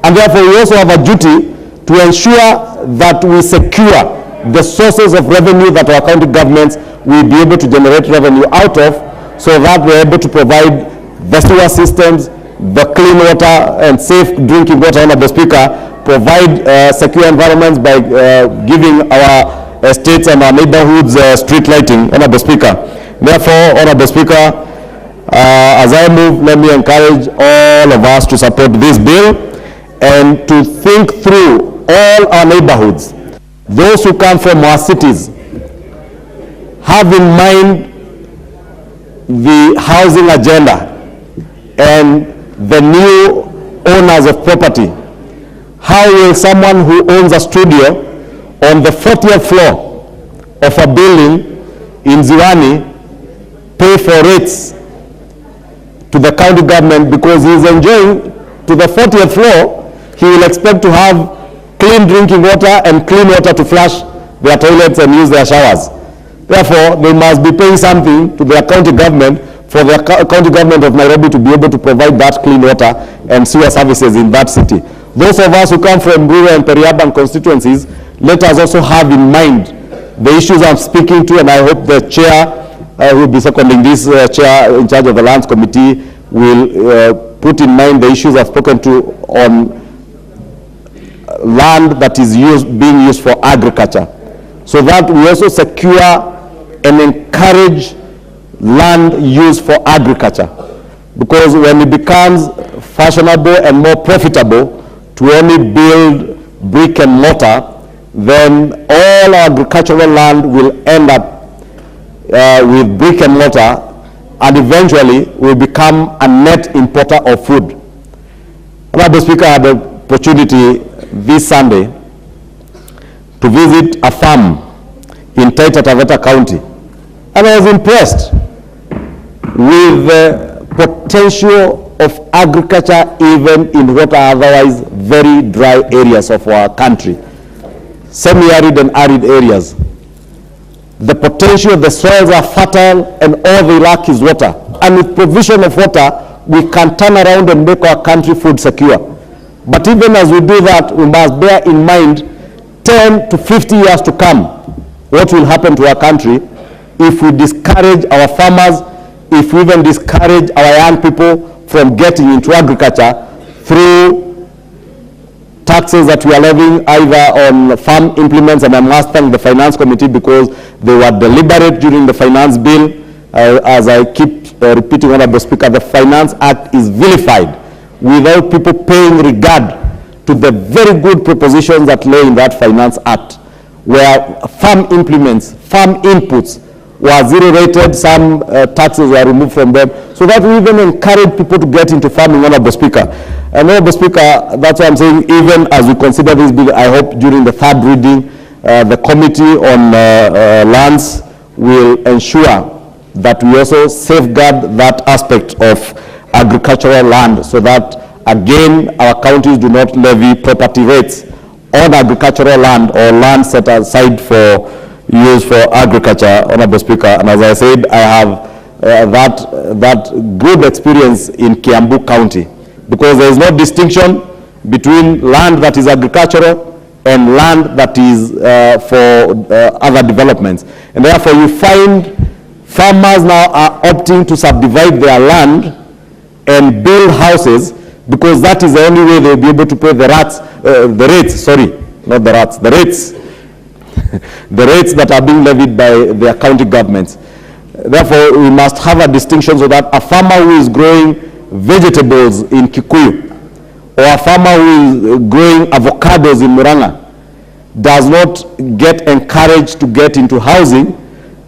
And therefore, we also have a duty to ensure that we secure the sources of revenue that our county governments will be able to generate revenue out of, so that we're able to provide the sewer systems, the clean water and safe drinking water, Honorable Speaker, provide secure environments by giving our estates and our neighborhoods street lighting, Honorable Speaker. Therefore, Honorable Speaker, as I move, let me encourage all of us to support this bill and to think through all our neighborhoods. Those who come from our cities, have in mind the housing agenda and the new owners of property. How will someone who owns a studio on the 40th floor of a building in Ziwani pay for rates to the county government because he is enjoying to the 40th floor? He will expect to have clean drinking water and clean water to flush their toilets and use their showers. Therefore, they must be paying something to their county government for the county government of Nairobi to be able to provide that clean water and sewer services in that city. Those of us who come from rural and peri-urban constituencies, let us also have in mind the issues I'm speaking to, and I hope the chair who will be seconding this chair in charge of the lands committee will put in mind the issues I've spoken to on land that is being used for agriculture, so that we also secure and encourage land used for agriculture. Because when it becomes fashionable and more profitable to only build brick and mortar, then all agricultural land will end up with brick and mortar, and eventually will become a net importer of food. Honorable Speaker, I had the opportunity this Sunday to visit a farm in Taita Taveta County, and I was impressed with the potential of agriculture even in what are otherwise very dry areas of our country, semi-arid and arid areas. The potential, the soils are fertile and all they lack is water. And with provision of water, we can turn around and make our country food secure. But even as we do that, we must bear in mind 10 to 50 years to come, what will happen to our country if we discourage our farmers, if we even discourage our young people from getting into agriculture through taxes that we are levying either on farm implements. And I must thank the Finance Committee because they were deliberate during the Finance Bill. As I keep repeating, Honorable Speaker, the Finance Act is vilified without people paying regard to the very good propositions that lay in that Finance Act, where farm implements, farm inputs were zero rated, some taxes were removed from them, so that we even encourage people to get into farming, Honorable Speaker. And Honorable Speaker, that's why I'm saying, even as we consider this bill, I hope during the third reading, the Committee on Lands will ensure that we also safeguard that aspect of agricultural land, so that, again, our counties do not levy property rates on agricultural land or land set aside for use for agriculture, Honorable Speaker. And as I said, I have that good experience in Kiambu County, because there is no distinction between land that is agricultural and land that is for other developments. And therefore you find farmers now are opting to subdivide their land and build houses, because that is the only way they'll be able to pay the rates that are being levied by their county governments. Therefore, we must have a distinction, so that a farmer who is growing vegetables in Kikuyu or a farmer who is growing avocados in Murang'a does not get encouraged to get into housing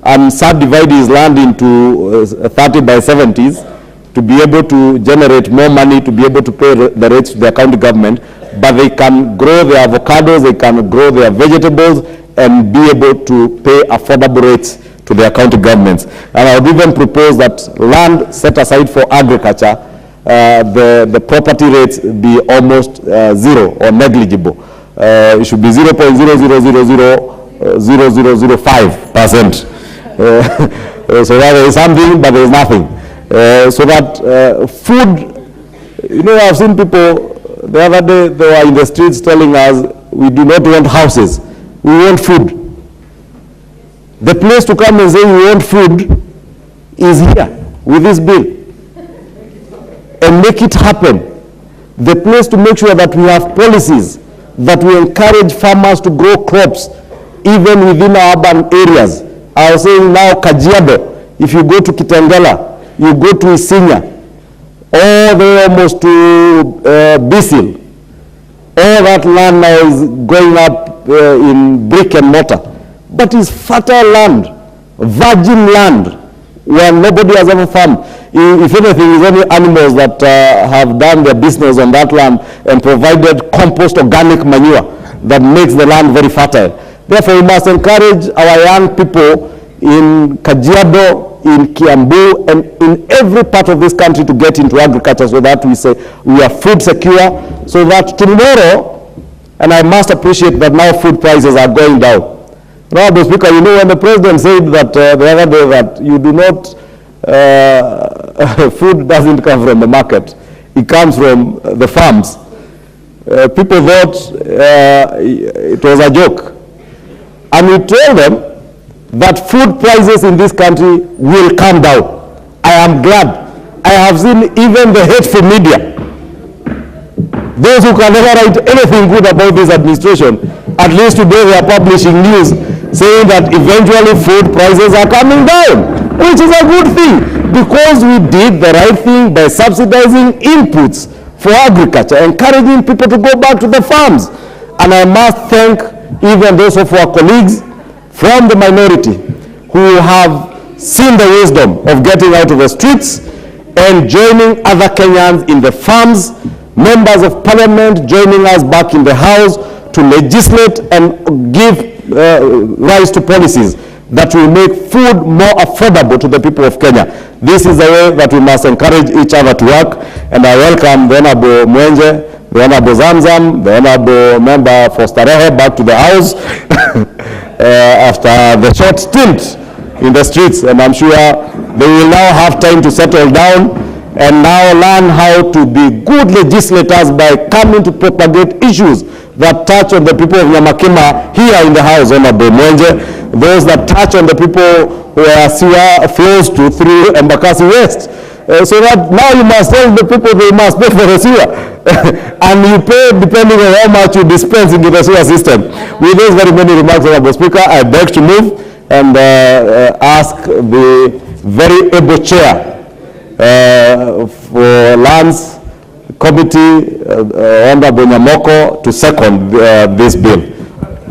and subdivide his land into 30 by 70s to be able to generate more money to be able to pay the rates to their county government, but they can grow their avocados, they can grow their vegetables and be able to pay affordable rates to their county governments. And I would even propose that land set aside for agriculture, the property rates be almost zero or negligible. It should be 0.0000005%. So that there is something, but there is nothing. So that food, you know, I've seen people, the other day they were in the streets telling us, we do not want houses, we want food. The place to come and say we want food is here with this bill. And make it happen. The place to make sure that we have policies that we encourage farmers to grow crops even within our urban areas. I was saying now Kajiado, if you go to Kitengela, you go to Isinya, all the way almost to Bisil, all that land now is going up in brick and mortar. But it's fertile land, virgin land, when nobody has ever farmed. If anything, it's only animals that have done their business on that land and provided compost organic manure that makes the land very fertile. Therefore, we must encourage our young people in Kajiado, in Kiambu, and in every part of this country to get into agriculture so that we say we are food secure, so that tomorrow, and I must appreciate that now food prices are going down. Now, Mr. Speaker, you know, when the president said that the other day that you do not, food doesn't come from the market, it comes from the farms. People thought it was a joke. And we told them that food prices in this country will come down. I am glad. I have seen even the hateful media, those who can never write anything good about this administration, at least today they are publishing news saying that eventually food prices are coming down, which is a good thing, because we did the right thing by subsidizing inputs for agriculture, encouraging people to go back to the farms. And I must thank even those of our colleagues from the minority who have seen the wisdom of getting out of the streets and joining other Kenyans in the farms, members of parliament joining us back in the house to legislate and give rise to policies that will make food more affordable to the people of Kenya. This is the way that we must encourage each other to work, and I welcome the Honorable Mwenje, the Honorable Zamzam, the Honorable Member for Starehe back to the House after the short stint in the streets, and I'm sure they will now have time to settle down and now learn how to be good legislators by coming to propagate issues that touch on the people of Nyamakima here in the House, Honorable Mwenje, those that touch on the people where sewer flows to through Embakasi West. So that now you must tell the people they must pay for the sewer. And you pay depending on how much you dispense into the sewer system. With those very many remarks, Honorable Speaker, I beg to move and ask the very able chair for Lands Committee, Honorable Nyamoko, to second this bill.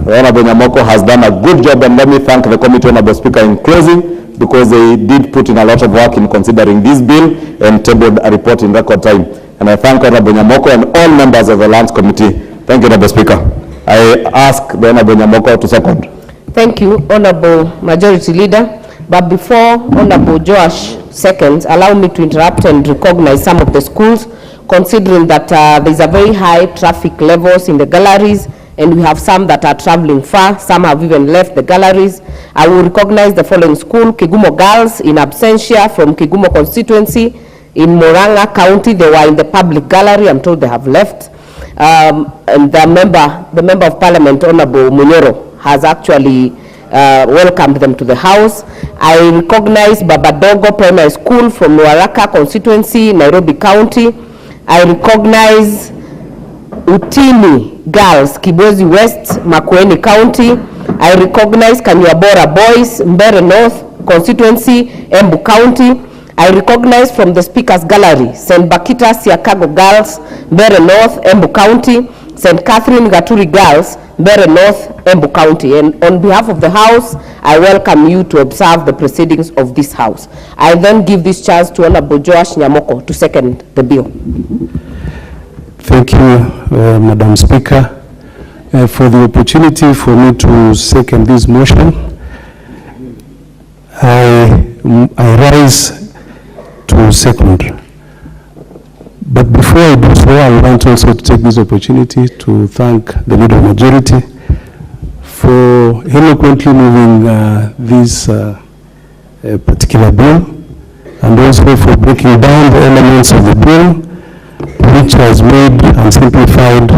Honorable Nyamoko has done a good job, and let me thank the committee, Honorable Speaker, in closing, because they did put in a lot of work in considering this bill and tabled a report in record time. And I thank Honorable Nyamoko and all members of the Lands Committee. Thank you, Honorable Speaker. I ask the Honorable Nyamoko to second. Thank you, Honorable Majority Leader. But before Honorable Joash seconds, allow me to interrupt and recognize some of the schools, considering that there's a very high traffic levels in the galleries, and we have some that are traveling far. Some have even left the galleries. I will recognize the following school: Kigumo Girls in absentia from Kigumo Constituency. In Murang'a County, they were in the public gallery. I'm told they have left. And the member of Parliament, Honorable Munyoro, has actually welcomed them to the House. I recognize Babadogo Primary School from Ruaraka Constituency, Nairobi County. I recognize Utini Girls, Kibwezi West, Makwiny County. I recognize Kanyabora Boys, Mbere North Constituency, Embu County. I recognize from the Speaker's Gallery, St. Bakita Siakago Girls, Mbere North, Embu County, St. Catherine Gaturi Girls, Mbere North, Embu County. And on behalf of the House, I welcome you to observe the proceedings of this House. I then give this chance to Honorable Joash Nyamoko to second the bill. Thank you, Madam Speaker, for the opportunity for me to second this motion. I rise to second. But before I do so, I want also to take this opportunity to thank the Leader of Majority for eloquently moving this particular bill, and also for breaking down the elements of the bill, which has made and simplified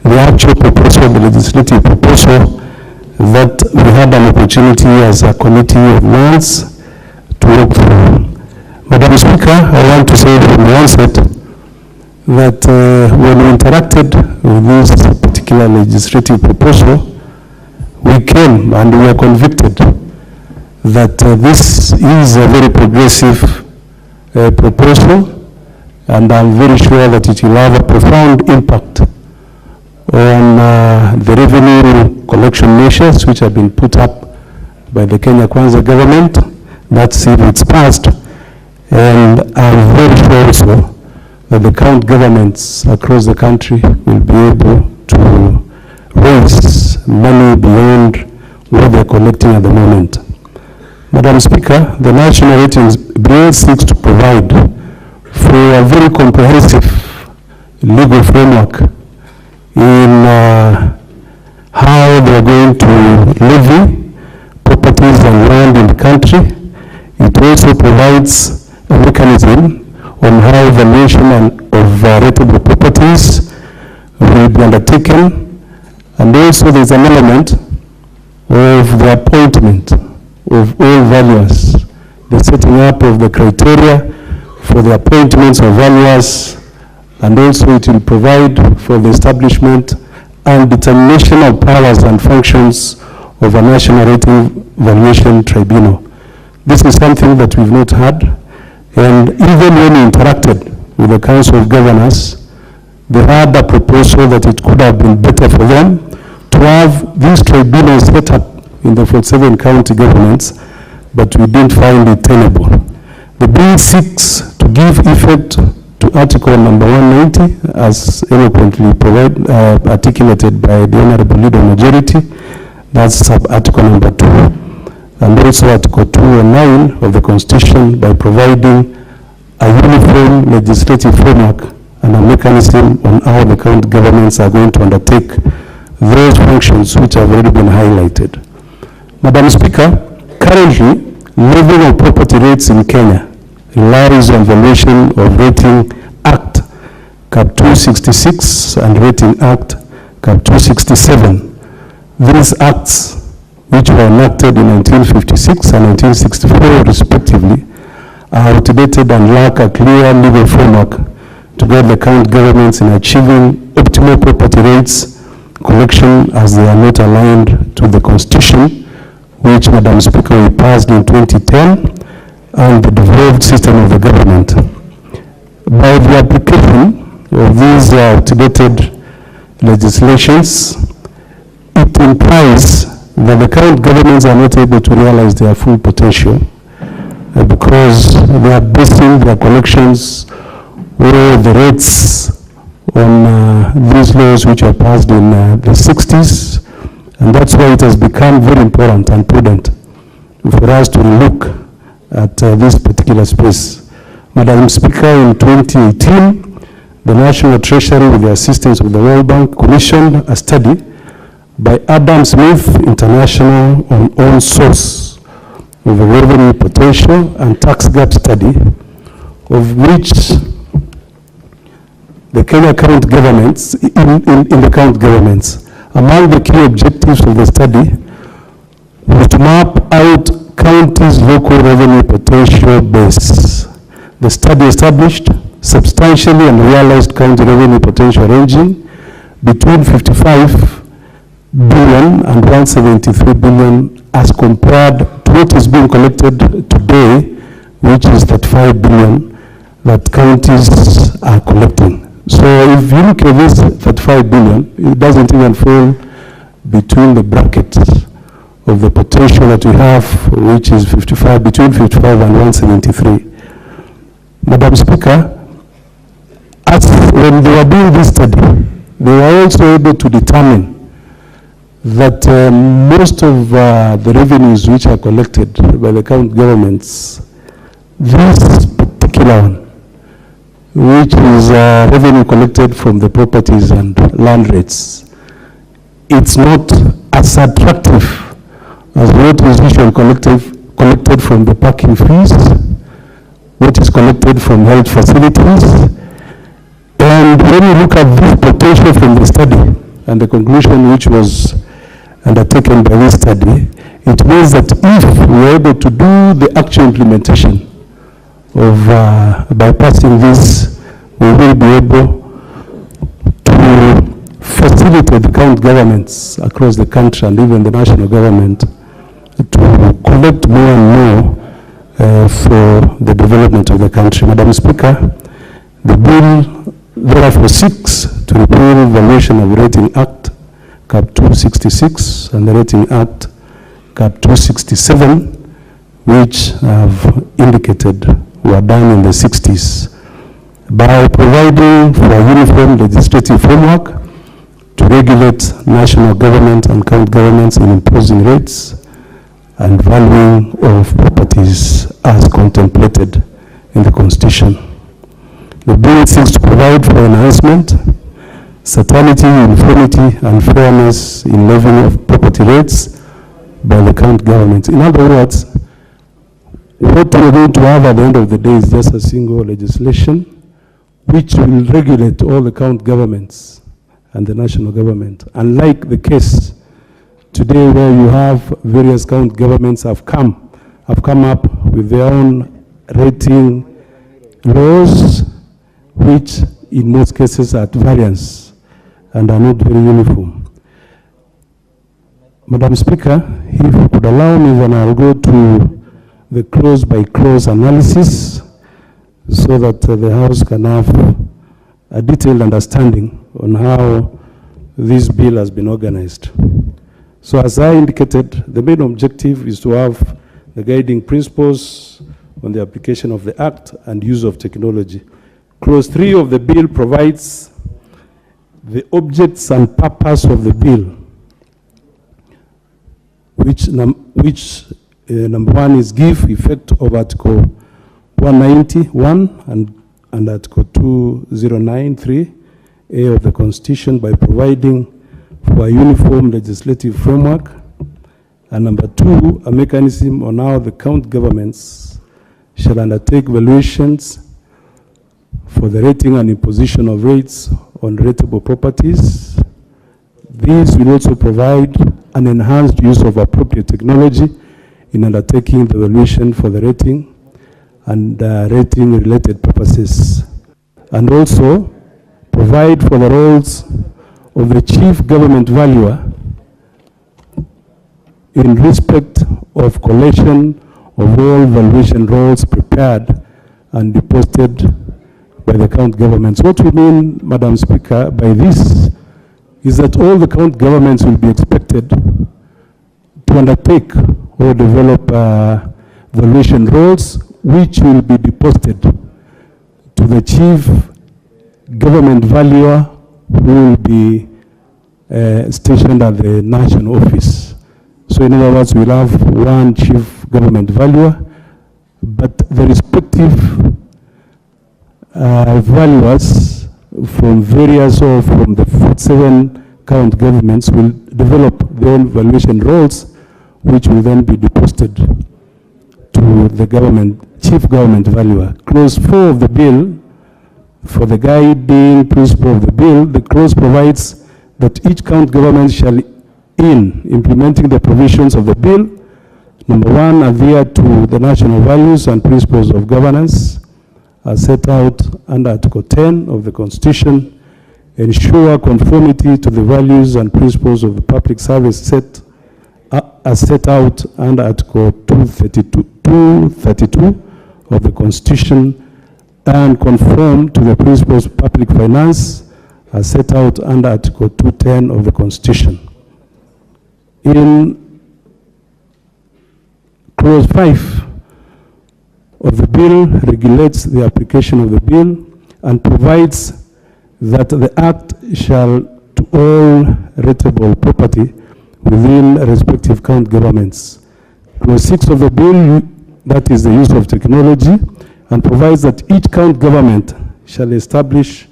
the actual proposal, the legislative proposal, that we had an opportunity as a committee of lands to work through. Madam Speaker, I want to say from the onset that when we interacted with this particular legislative proposal, we came and we are convicted that this is a very progressive proposal, and I'm very sure that it will have a profound impact on the revenue collection measures which have been put up by the Kenya Kwanza government, That's if it's passed. And I'm very sure also that the county governments across the country will be able to raise money beyond what they're collecting at the moment. Madam Speaker, the National Ratings Bill seeks to provide for a very comprehensive legal framework in how they're going to levy properties and land in the country. It also provides a mechanism on how valuation of rateable properties will be undertaken, and also there's an element of the appointment of all valuers, the setting up of the criteria for the appointments of valuers, and also it will provide for the establishment and determination of powers and functions of a national rating valuation tribunal. This is something that we've not had, and even when we interacted with the Council of Governors, they had a proposal that it could have been better for them to have these tribunals set up in the 47 county governments, but we didn't find it tenable. The bill seeks to give effect to Article number 190, as eloquently articulated by the Honorable Leader Majority. That's sub-article number 2, and also Article 2 and 9 of the Constitution, by providing a uniform legislative framework and a mechanism on how the county governments are going to undertake those functions which have already been highlighted. Madam Speaker, currently, levying of property rates in Kenya relies on valuation of Rating Act Cap 266 and Rating Act Cap 267. These acts, which were enacted in 1956 and 1964 respectively, are outdated and lack a clear legal framework to guide the county governments in achieving optimal property rates collection, as they are not aligned to the Constitution, which, Madam Speaker, we passed in 2010, and the devolved system of the government. By the application of these outdated legislations, it implies that the current governments are not able to realize their full potential because they are basing their collections or the rates on these laws which were passed in the 60s, and that's why it has become very important and prudent for us to look at this particular space. Madam Speaker, in 2018, the National Treasury, with the assistance of the World Bank, commissioned a study by Adam Smith International on own source of the revenue potential and tax gap study, of which the Kenya county governments, in the county governments, among the key objectives of the study was to map out counties' local revenue potential base. The study established substantially and realized county revenue potential ranging between 55 billion and 173 billion as compared to what is being collected today, which is 35 billion that counties are collecting. So if you look at this 35 billion, it doesn't even fall between the brackets of the potential that we have, which is between 55 and 173. Madam Speaker, when they were doing this study, they were also able to determine that most of the revenues which are collected by the county governments, this particular one, which is revenue collected from the properties and land rates, it's not as attractive as what is usually collected from the parking fees, what is collected from health facilities. And when you look at this potential from the study and the conclusion which was undertaken by this study, it means that if we are able to do the actual implementation of bypassing this, we will be able to facilitate the county governments across the country and even the national government to collect more and more for the development of the country. Madam Speaker, the bill therefore seeks to repeal Valuation of Rating Act Cap 266 and the Rating Act Cap 267, which I've indicated were done in the 60s by providing for a uniform legislative framework to regulate national government and county governments in imposing rates and valuing of properties as contemplated in the Constitution. The bill seeks to provide for enhancement, certainty, uniformity, and fairness in levying of property rates by the county government. In other words, what we're going to have at the end of the day is just a single legislation which will regulate all the county governments and the national government. Unlike the case today where you have various county governments have come up with their own rating laws, which in most cases are at variance and are not very uniform. Madam Speaker, if you could allow me, then I'll go to the clause-by-clause analysis so that the House can have a detailed understanding on how this bill has been organized. So as I indicated, the main objective is to have the guiding principles on the application of the Act and use of technology. Clause 3 of the bill provides the objects and purpose of the bill, which number 1 is give effect of Article 191 and Article 2093A of the Constitution by providing for a uniform legislative framework, and number 2, a mechanism on how the county governments shall undertake valuations for the rating and imposition of rates on rateable properties. These will also provide an enhanced use of appropriate technology in undertaking the valuation for the rating and rating-related purposes, and also provide for the roles of the chief government valuer in respect of collection of all valuation rolls prepared and deposited by the county governments. What we mean, Madam Speaker, by this is that all the county governments will be expected to undertake or develop valuation rolls which will be deposited to the chief government valuer who will be stationed at the national office. So in other words, we'll have one chief government valuer, but the respective valuers from various or from the 47 county governments will develop their own valuation rolls, which will then be deposited to the chief government valuer. Clause 4 of the bill, for the guiding principle of the bill, the clause provides that each county government shall, in implementing the provisions of the bill, number 1, adhere to the national values and principles of governance as set out under Article 10 of the Constitution, ensure conformity to the values and principles of the public service as set out under Article 232 of the Constitution, and conform to the principles of public finance as set out under Article 210 of the Constitution. In Clause 5 of the bill regulates the application of the bill and provides that the Act shall to all rateable property within respective county governments. Clause 6 of the bill, that is the use of technology, and provides that each county government shall establish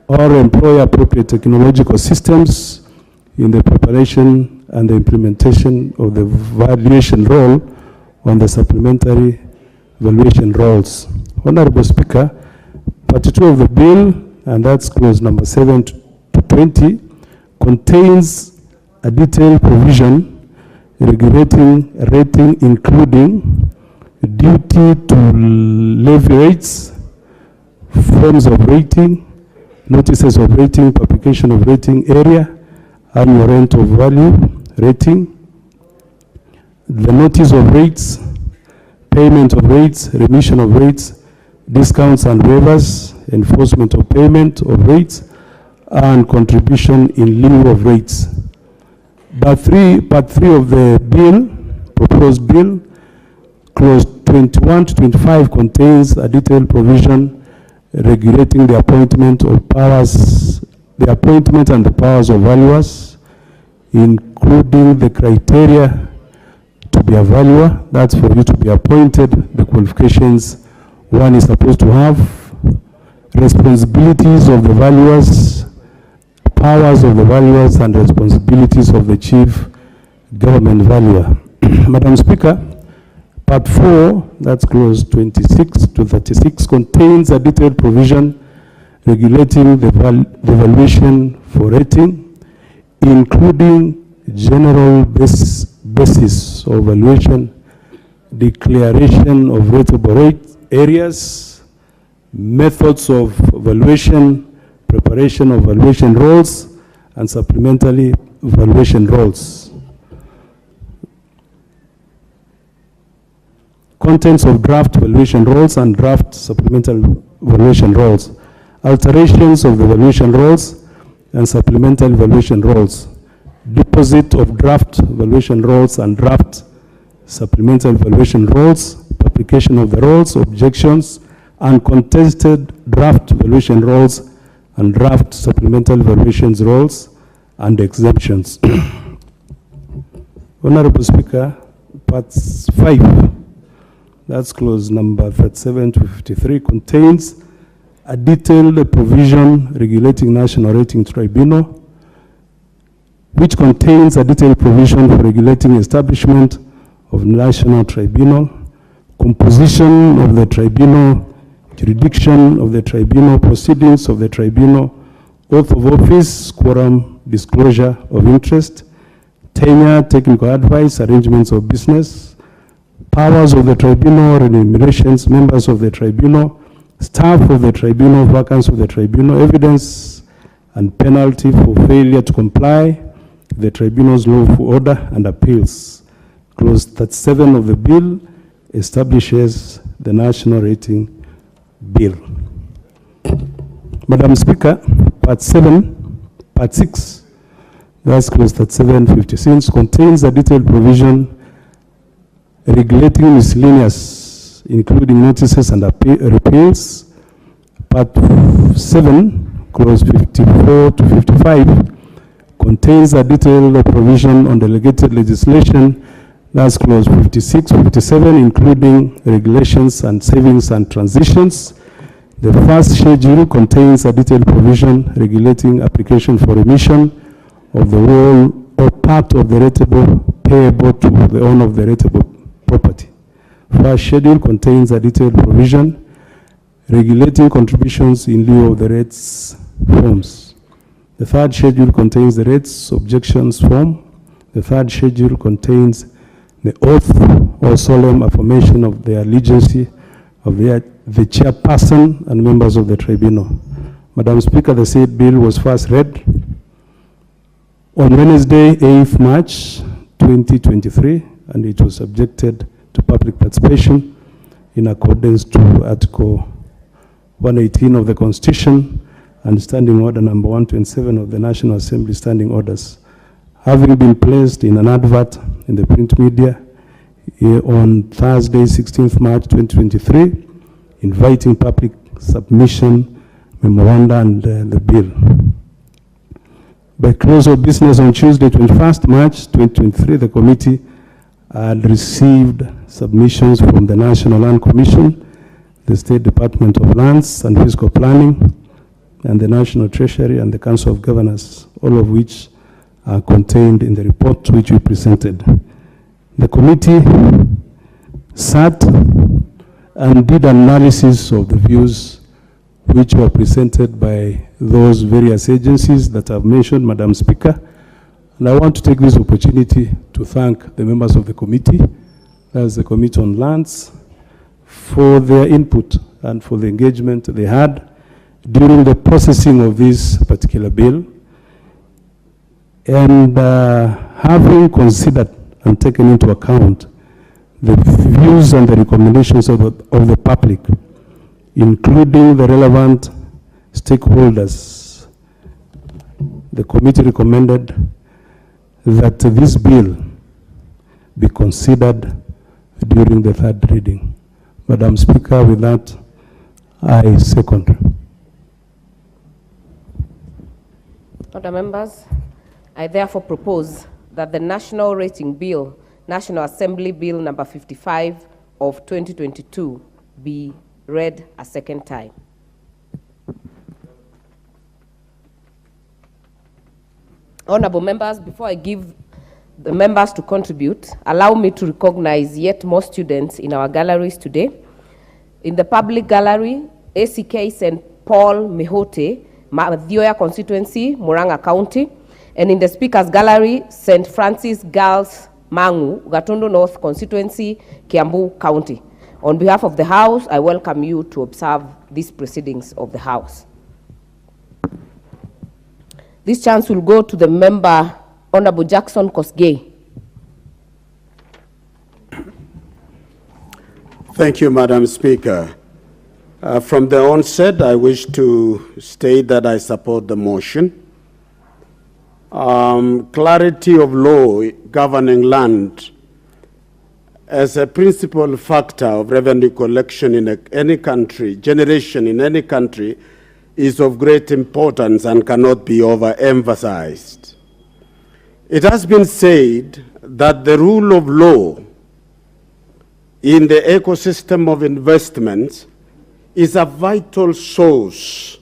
or employ appropriate technological systems in the preparation and the implementation of the valuation roll on the supplementary valuation rolls. Honorable Speaker, Part 2 of the bill, and that's clause number 7 to 20, contains a detailed provision regulating rating, including duty to levy rates, forms of rating, notices of rating, publication of rating area, annual rent of value, rating, the notice of rates, payment of rates, remission of rates, discounts and waivers, enforcement of payment of rates, and contribution in lieu of rates. Part 3 of the bill, proposed bill, Clause 21 to 25 contains a detailed provision regulating the appointment and the powers of valuers, including the criteria to be a valuer. That's for you to be appointed, the qualifications one is supposed to have, responsibilities of the valuers, powers of the valuers, and responsibilities of the chief government valuer. Madam Speaker, Part 4, that's clause 26 to 36, contains a detailed provision regulating the valuation for rating, including general basis of valuation, declaration of rateable rate areas, methods of valuation, preparation of valuation rolls, and supplementary valuation rolls. Contents of draft valuation rolls and draft supplemental valuation rolls. Alterations of the valuation rolls and supplemental valuation rolls. Deposit of draft valuation rolls and draft supplemental valuation rolls. Publication of the rolls, objections, uncontested draft valuation rolls and draft supplemental valuations rolls, and exemptions. Honorable Speaker, Part 5. That's clause number 37 to 53, contains a detailed provision regulating National Rating Tribunal, which contains a detailed provision for regulating establishment of National Tribunal, composition of the tribunal, jurisdiction of the tribunal, proceedings of the tribunal, oath of office, quorum, disclosure of interest, tenure, technical advice, arrangements of business, powers of the tribunal, remunerations, members of the tribunal, staff of the tribunal, vacancies of the tribunal, evidence and penalty for failure to comply with the tribunal's lawful order, and appeals. Clause 37 of the bill establishes the National Rating Bill. Madam Speaker, Part 6, that's clause 3756, contains a detailed provision regulating miscellaneous, including notices and appeals. Part 7, clause 54 to 55, contains a detailed provision on delegated legislation. That's clause 56, 57, including regulations and savings and transitions. The first schedule contains a detailed provision regulating application for remission of the whole or part of the rateable payable to the owner of the rateable property. First schedule contains a detailed provision regulating contributions in lieu of the rates forms. The third schedule contains the rates objections form. The third schedule contains the oath or solemn affirmation of the allegiance of the chairperson and members of the tribunal. Madam Speaker, the said bill was first read on Wednesday, 8th March 2023, and it was subjected to public participation in accordance to Article 118 of the Constitution and Standing Order number 127 of the National Assembly Standing Orders, having been placed in an advert in the print media on Thursday, 16th March 2023, inviting public submission, memoranda, and the bill. By close of business on Tuesday, 21st March 2023, the committee had received submissions from the National Land Commission, the State Department of Lands and Fiscal Planning, and the National Treasury and the Council of Governors, all of which are contained in the report which we presented. The committee sat and did analysis of the views which were presented by those various agencies that I've mentioned, Madam Speaker. And I want to take this opportunity to thank the members of the committee, as the Committee on Lands, for their input and for the engagement they had during the processing of this particular bill. And having considered and taken into account the views and the recommendations of the public, including the relevant stakeholders, the committee recommended that this bill be considered during the third reading. Madam Speaker, with that, I second. Other members, I therefore propose that the National Rating Bill, National Assembly Bill number 55 of 2022 be read a second time. Honorable members, before I give the members to contribute, allow me to recognize yet more students in our galleries today. In the public gallery, ACK St. Paul Mehote, Mathioya Constituency, Murang'a County, and in the Speaker's Gallery, St. Francis Girls Mangu, Gatundu North Constituency, Kiambu County. On behalf of the House, I welcome you to observe these proceedings of the House. This chance will go to the member, Honorable Jackson Kosgei. Thank you, Madam Speaker. From the onset, I wish to state that I support the motion. Clarity of law governing land as a principal factor of revenue collection in any country, generation in any country, is of great importance and cannot be overemphasized. It has been said that the rule of law in the ecosystem of investments is a vital source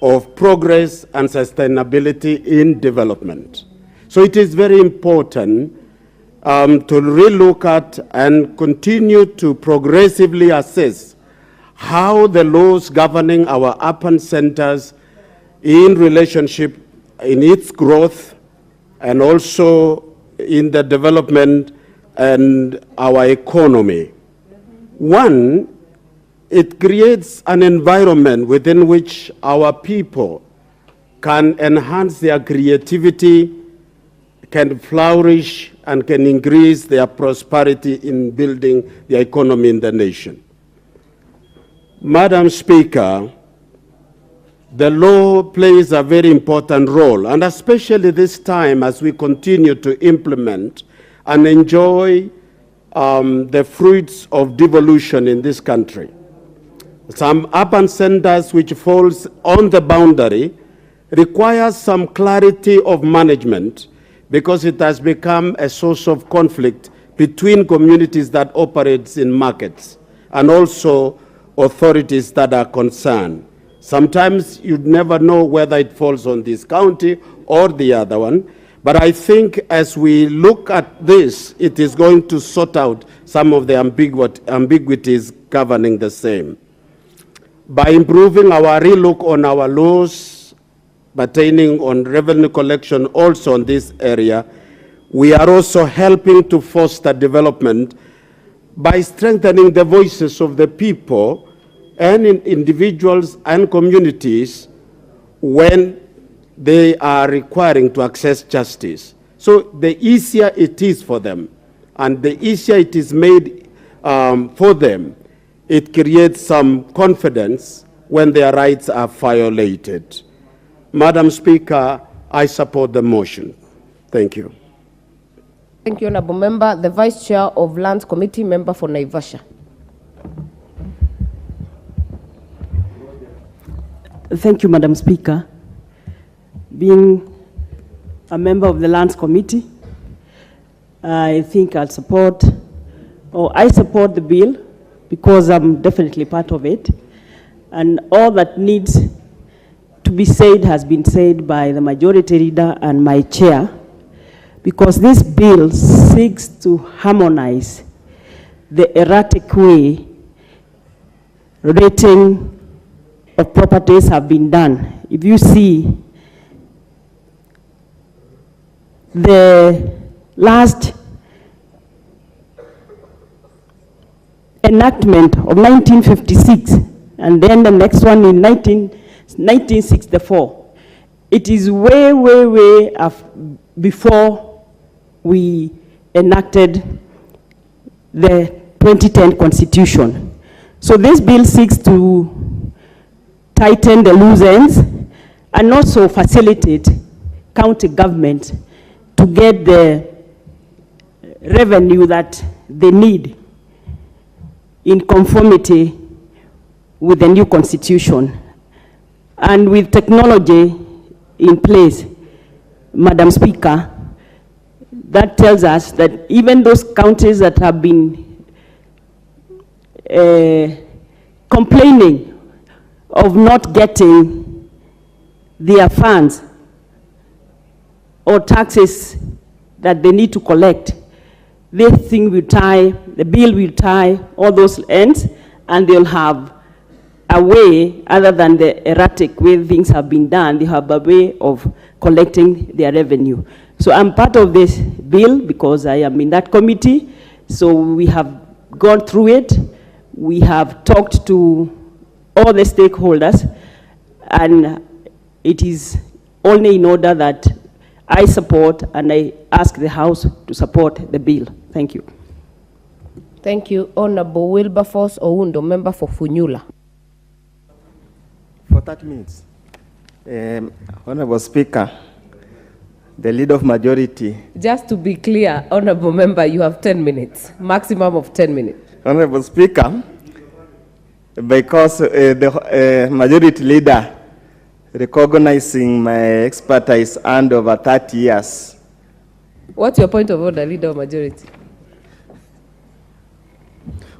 of progress and sustainability in development. So it is very important to relook at and continue to progressively assess how the laws governing our urban centers in relationship in its growth and also in the development and our economy. One, it creates an environment within which our people can enhance their creativity, can flourish, and can increase their prosperity in building the economy in the nation. Madam Speaker, the law plays a very important role, and especially this time as we continue to implement and enjoy the fruits of devolution in this country. Some urban centers which falls on the boundary requires some clarity of management because it has become a source of conflict between communities that operates in markets and also authorities that are concerned. Sometimes you'd never know whether it falls on this county or the other one, but I think as we look at this, it is going to sort out some of the ambiguities governing the same. By improving our relook on our laws pertaining on revenue collection also in this area, we are also helping to foster development by strengthening the voices of the people and individuals and communities when they are requiring to access justice. So the easier it is for them and the easier it is made for them, it creates some confidence when their rights are violated. Madam Speaker, I support the motion. Thank you. Thank you, Honorable Member. The Vice Chair of Lands Committee, Member for Naivasha. Thank you, Madam Speaker. Being a member of the Lands Committee, I think I support the bill because I'm definitely part of it. And all that needs to be said has been said by the Majority Leader and my chair, because this bill seeks to harmonize the erratic way rating of properties have been done. If you see, the last enactment of 1956, and then the next one in 1964. It is way before we enacted the 2010 Constitution. So this bill seeks to tighten the loose ends and also facilitate county government to get the revenue that they need in conformity with the new constitution. And with technology in place, Madam Speaker, that tells us that even those counties that have been complaining of not getting their funds or taxes that they need to collect, this thing will tie, the bill will tie all those ends, and they'll have a way, other than the erratic way things have been done, they have a way of collecting their revenue. So I'm part of this bill because I am in that committee. So we have gone through it. We have talked to all the stakeholders, and it is only in order that I support and I ask the House to support the bill. Thank you. Thank you. Honorable Wilberforce Oundo, member for Funyula. For 30 minutes. Honorable Speaker, the leader of majority. Just to be clear, honorable member, you have 10 minutes, maximum of 10 minutes. Honorable Speaker, because the majority leader recognizing my expertise and over 30 years. What's your point of order, leader of majority?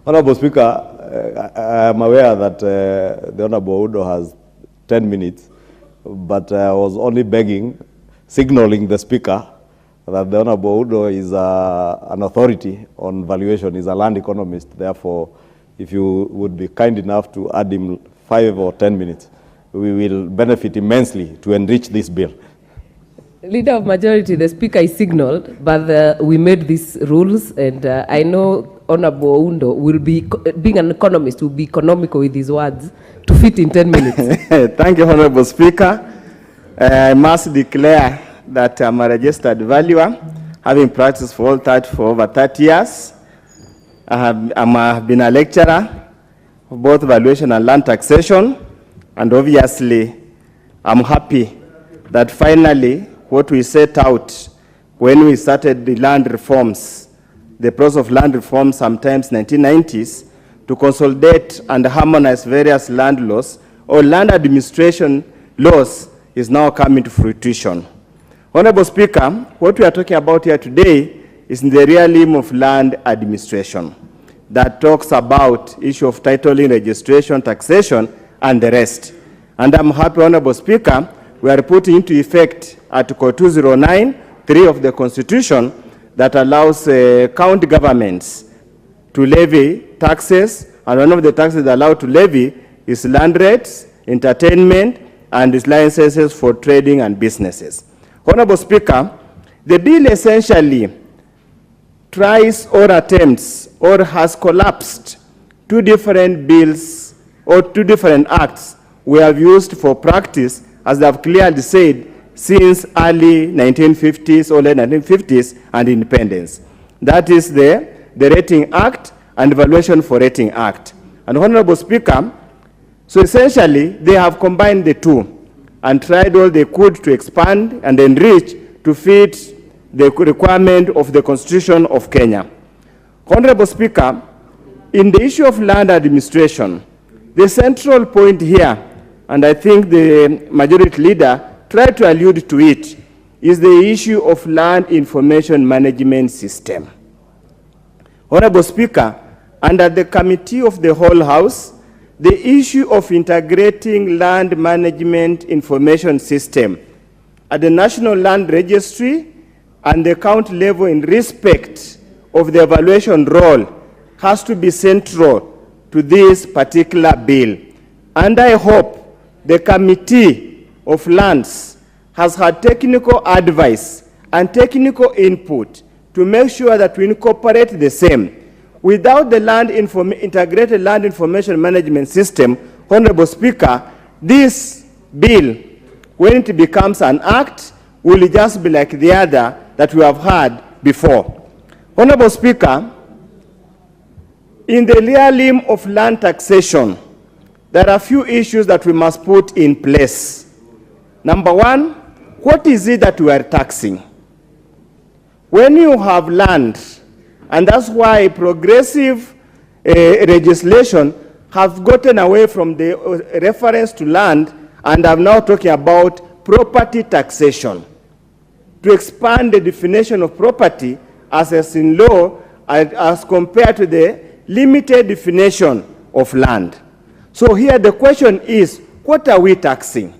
Honorable Speaker, I am aware that the Honorable Udo has 10 minutes, but I was only begging, signaling the Speaker that the Honorable Udo is an authority on valuation, is a land economist. Therefore, if you would be kind enough to add him 5 or 10 minutes, we will benefit immensely to enrich this bill. Leader of majority, the Speaker is signaled, but we made these rules, and I know Honorable Oundo will be, being an economist, will be economical with his words to fit in 10 minutes. Thank you, Honorable Speaker. I must declare that I'm a registered valuer, having practiced for over 30 years. I have been a lecturer of both valuation and land taxation, and obviously I'm happy that finally what we set out when we started the land reforms, the process of land reform sometimes 1990s, to consolidate and harmonize various land laws or land administration laws is now coming to fruition. Honorable Speaker, what we are talking about here today is in the realm of land administration that talks about issue of titling, registration, taxation, and the rest. And I'm happy, Honorable Speaker, we are putting into effect Article 209(3) of the Constitution that allows county governments to levy taxes, and one of the taxes allowed to levy is land rates, entertainment, and its licenses for trading and businesses. Honorable Speaker, the bill essentially tries or attempts or has collapsed 2 different bills or 2 different acts we have used for practice, as they have clearly said, since early 1950s or late 1950s and independence. That is the Rating Act and Valuation for Rating Act. And Honorable Speaker, so essentially they have combined the two and tried all they could to expand and enrich to fit the requirement of the Constitution of Kenya. Honorable Speaker, in the issue of land administration, the central point here, and I think the majority leader tried to allude to it, is the issue of land information management system. Honorable Speaker, under the committee of the whole House, the issue of integrating land management information system at the National Land Registry and the county level in respect of the evaluation role has to be central to this particular bill. And I hope the Committee of Lands has had technical advice and technical input to make sure that we incorporate the same. Without the integrated land information management system, Honorable Speaker, this bill, when it becomes an act, will just be like the other that we have had before. Honorable Speaker, in the realm of land taxation, there are a few issues that we must put in place. Number one, what is it that we are taxing? When you have land, and that's why progressive legislation have gotten away from the reference to land and are now talking about property taxation, to expand the definition of property as in law as compared to the limited definition of land. So here the question is, what are we taxing?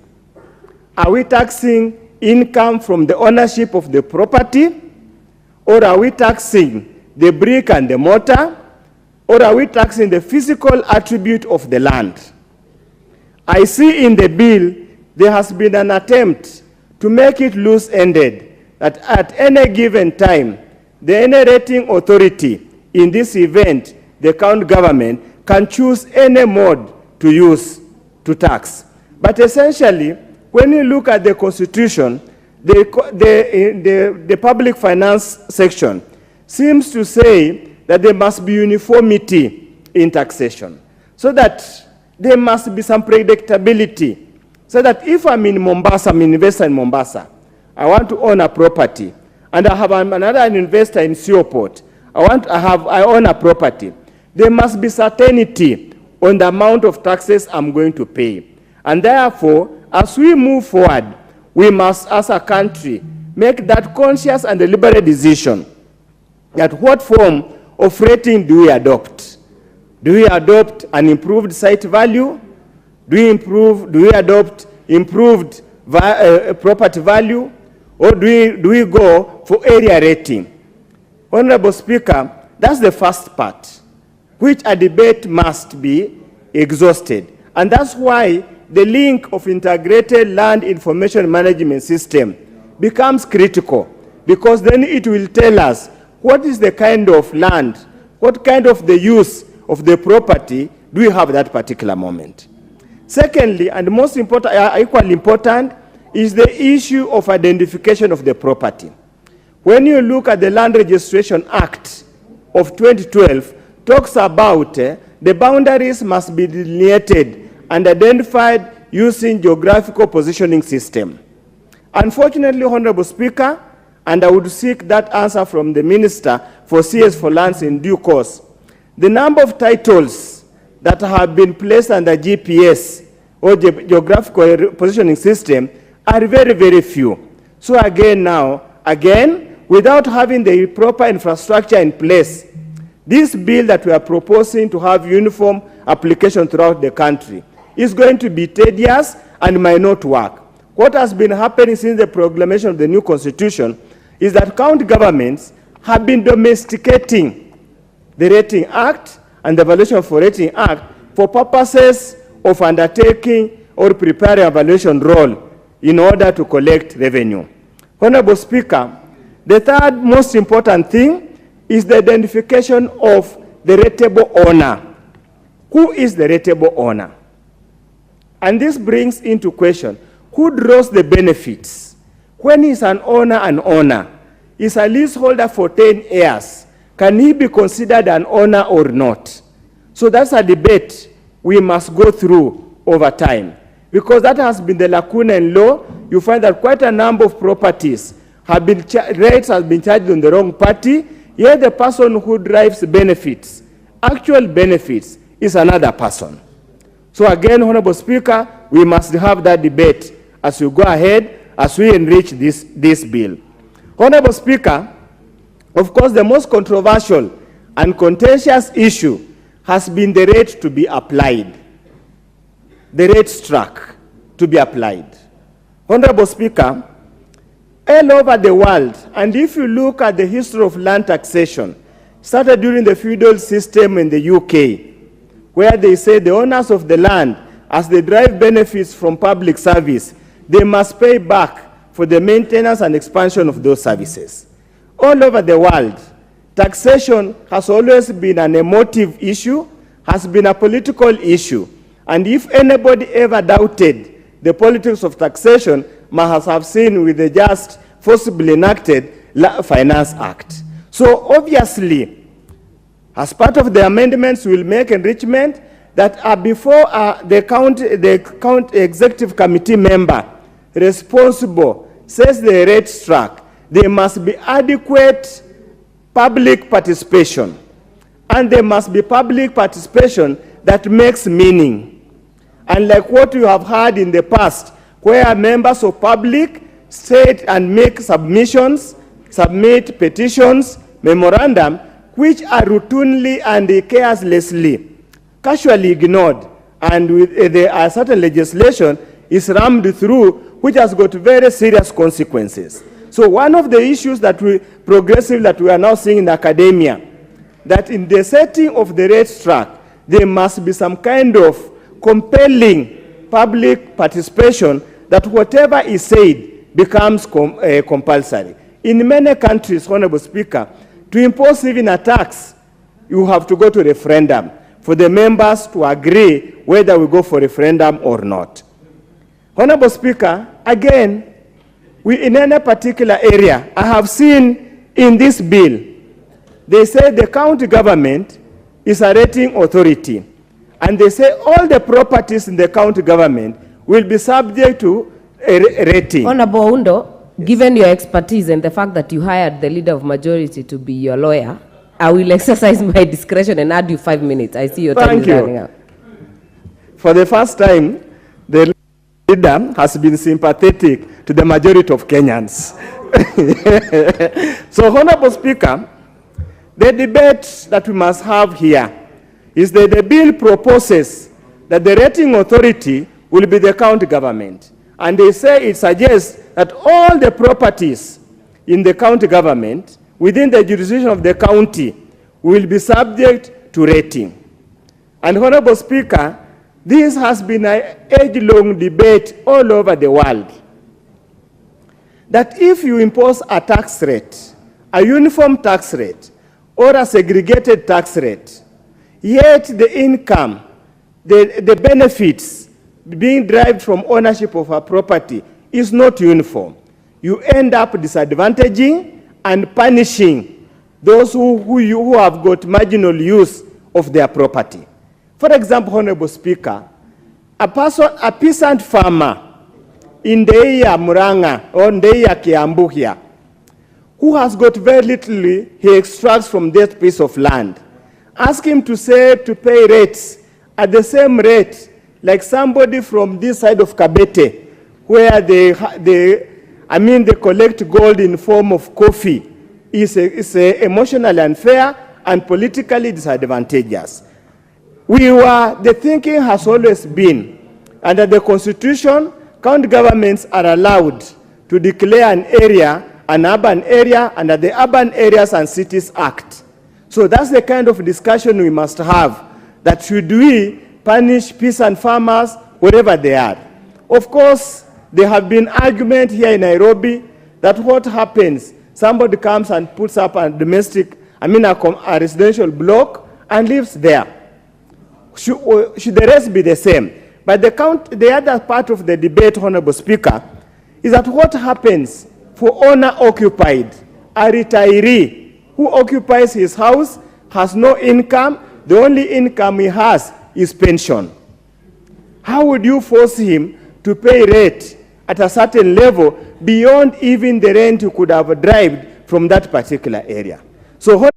Are we taxing income from the ownership of the property? Or are we taxing the brick and the mortar? Or are we taxing the physical attribute of the land? I see in the bill there has been an attempt to make it loose-ended, that at any given time, the generating authority in this event, the county government, can choose any mode to use to tax. But essentially, when you look at the Constitution, the public finance section seems to say that there must be uniformity in taxation, so that there must be some predictability, so that if I'm in Mombasa, I'm an investor in Mombasa, I want to own a property, and I have another investor in Seaport, I own a property, there must be certainty on the amount of taxes I'm going to pay. And therefore, as we move forward, we must, as a country, make that conscious and deliberate decision that what form of rating do we adopt? Do we adopt an improved site value? Do we adopt improved property value? Or do we go for area rating? Honorable Speaker, that's the first part, which a debate must be exhausted. And that's why the link of integrated land information management system becomes critical, because then it will tell us what is the kind of land, what kind of the use of the property do we have at that particular moment. Secondly, and most important, equally important, is the issue of identification of the property. When you look at the Land Registration Act of 2012, talks about the boundaries must be delineated and identified using geographical positioning system. Unfortunately, Honorable Speaker, and I would seek that answer from the Minister for CS for Lands in due course, the number of titles that have been placed under GPS or geographical positioning system are very, very few. So again, without having the proper infrastructure in place, this bill that we are proposing to have uniform application throughout the country is going to be tedious and might not work. What has been happening since the proclamation of the new constitution is that county governments have been domesticating the Rating Act and the Evaluation for Rating Act for purposes of undertaking or preparing a valuation role in order to collect revenue. Honorable Speaker, the third most important thing is the identification of the rateable owner. Who is the rateable owner? And this brings into question, who draws the benefits? When is an owner, is a leaseholder for 10 years, can he be considered an owner or not? So that's a debate we must go through over time, because that has been the lacuna in law. You find that quite a number of properties have been rates have been charged on the wrong party, yet the person who drives benefits, actual benefits, is another person. So again, Honorable Speaker, we must have that debate as we go ahead, as we enrich this bill. Honorable Speaker, of course, the most controversial and contentious issue has been the rate to be applied, the rate struck to be applied. Honorable Speaker, all over the world, and if you look at the history of land taxation, started during the feudal system in the UK, where they say the owners of the land, as they derive benefits from public service, they must pay back for the maintenance and expansion of those services. All over the world, taxation has always been an emotive issue, has been a political issue, and if anybody ever doubted the politics of taxation, must have seen with the just forcibly enacted Finance Act. So obviously, as part of the amendments, we'll make enrichment that are before the county executive committee member responsible says the rate struck, there must be adequate public participation. and there must be public participation that makes meaning. Unlike what you have heard in the past, where members of public state and make submissions, submit petitions, memorandum, which are routinely and carelessly, casually ignored, and with a certain legislation is rammed through, which has got very serious consequences. So one of the issues that we are now seeing in academia, that in the setting of the rate track, there must be some kind of compelling public participation that whatever is said becomes compulsory. In many countries, Honorable Speaker, to impose even a tax, you have to go to referendum for the members to agree whether we go for referendum or not. Honorable Speaker, again, in any particular area, I have seen in this bill, they say the county government is a rating authority, and they say all the properties in the county government will be subject to a rating. Honorable Oundo, given your expertise and the fact that you hired the leader of majority to be your lawyer, I will exercise my discretion and add you 5 minutes. I see your time is running out. For the first time, the leader has been sympathetic to the majority of Kenyans. So, Honorable Speaker, the debate that we must have here is that the bill proposes that the rating authority will be the county government. And they say it suggests that all the properties in the county government within the jurisdiction of the county will be subject to rating. And Honorable Speaker, this has been an age-long debate all over the world, that if you impose a tax rate, a uniform tax rate, or a segregated tax rate, yet the income, the benefits being derived from ownership of a property is not uniform, you end up disadvantaging and punishing those who have got marginal use of their property. For example, Honorable Speaker, a peasant farmer in the area Muranga or in the area Kiambu here, who has got very little he extracts from that piece of land, ask him to pay rates at the same rate like somebody from this side of Kabete, where they collect gold in form of coffee, is emotionally unfair and politically disadvantageous. The thinking has always been, under the Constitution, county governments are allowed to declare an area an urban area under the Urban Areas and Cities Act. So that's the kind of discussion we must have, that should we punish peasant farmers wherever they are. Of course, there have been arguments here in Nairobi that what happens, somebody comes and puts up a a residential block and lives there. Should the rest be the same? But the other part of the debate, Honorable Speaker, is that what happens for owner-occupied, a retiree who occupies his house, has no income, the only income he has is pension. How would you force him to pay rent at a certain level beyond even the rent you could have derived from that particular area? So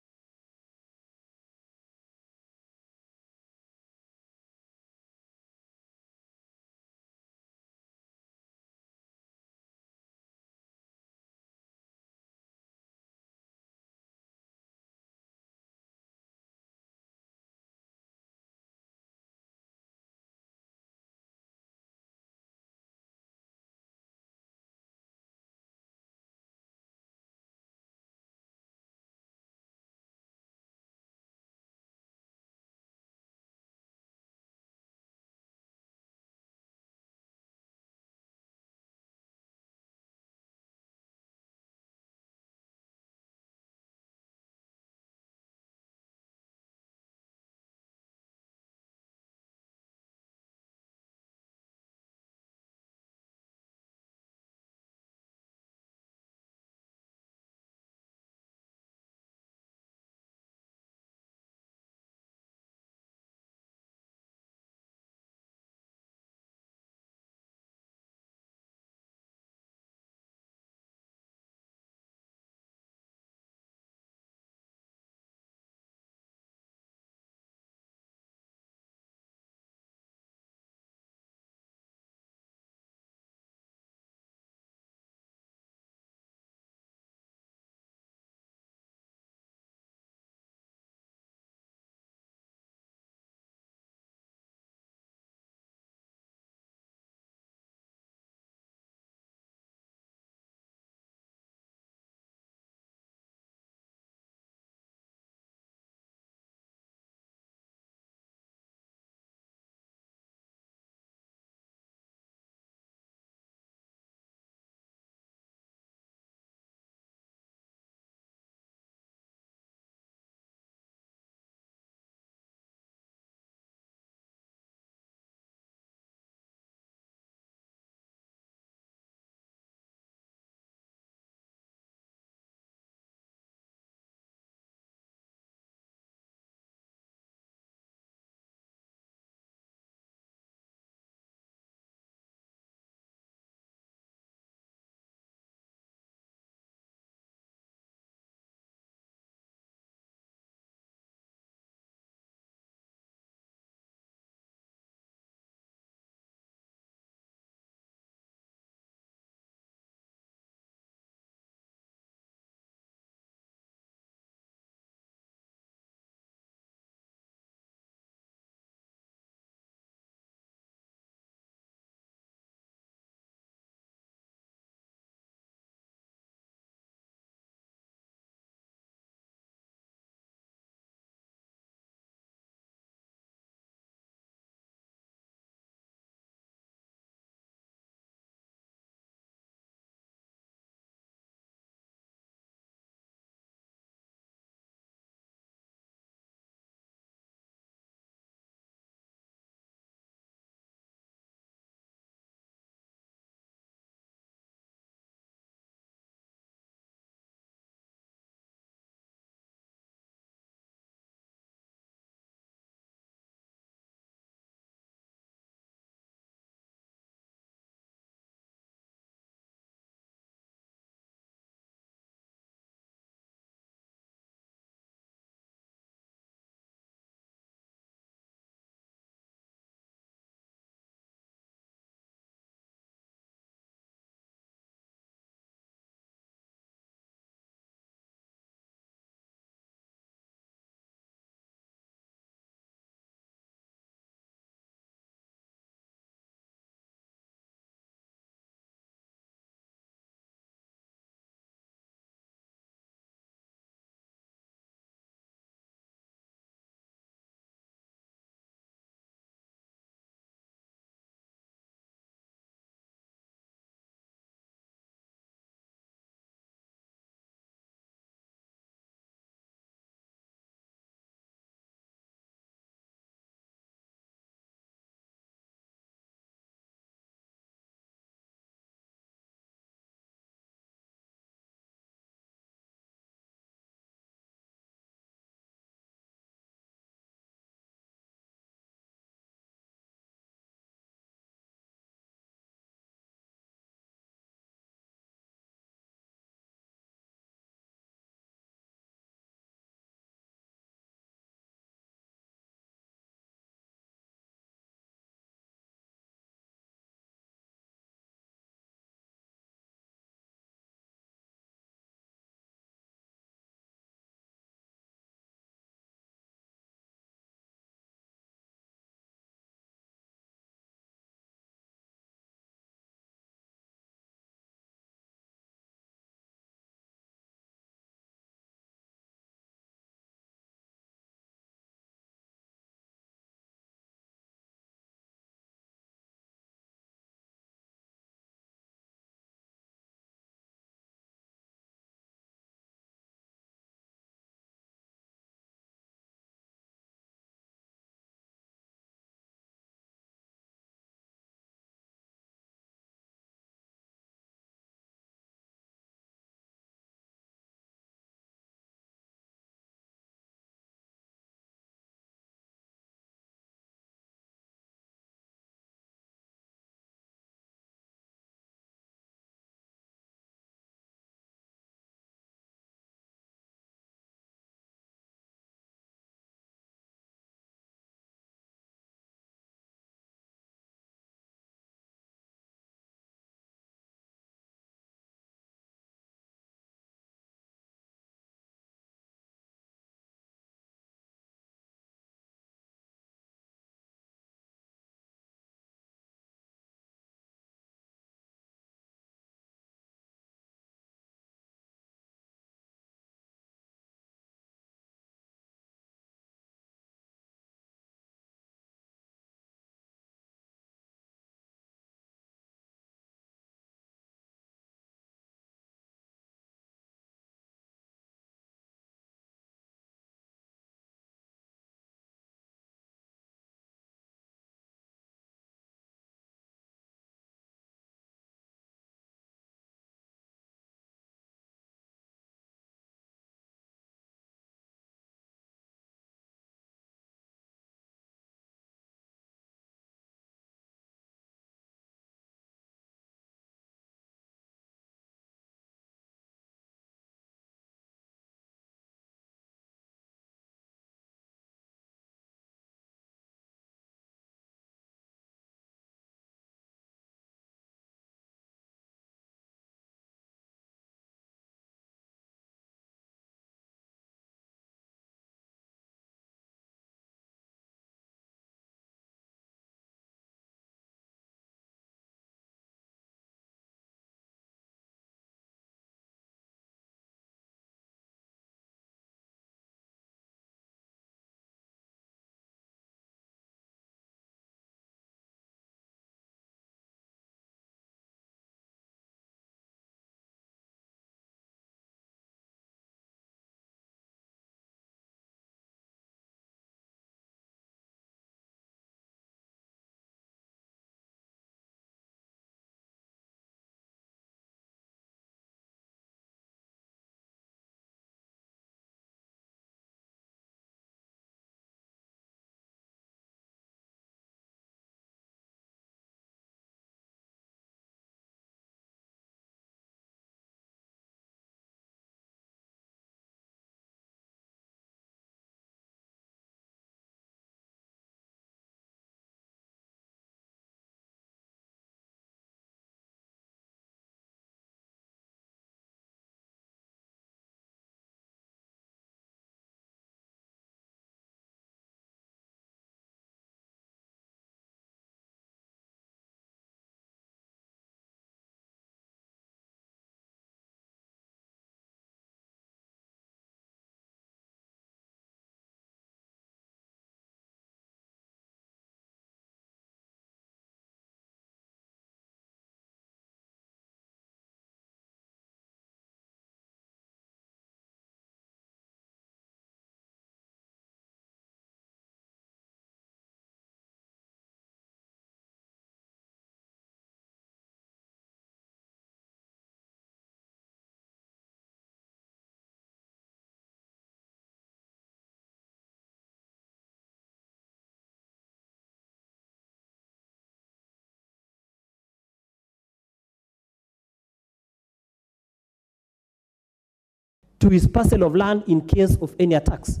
to his parcel of land in case of any attacks.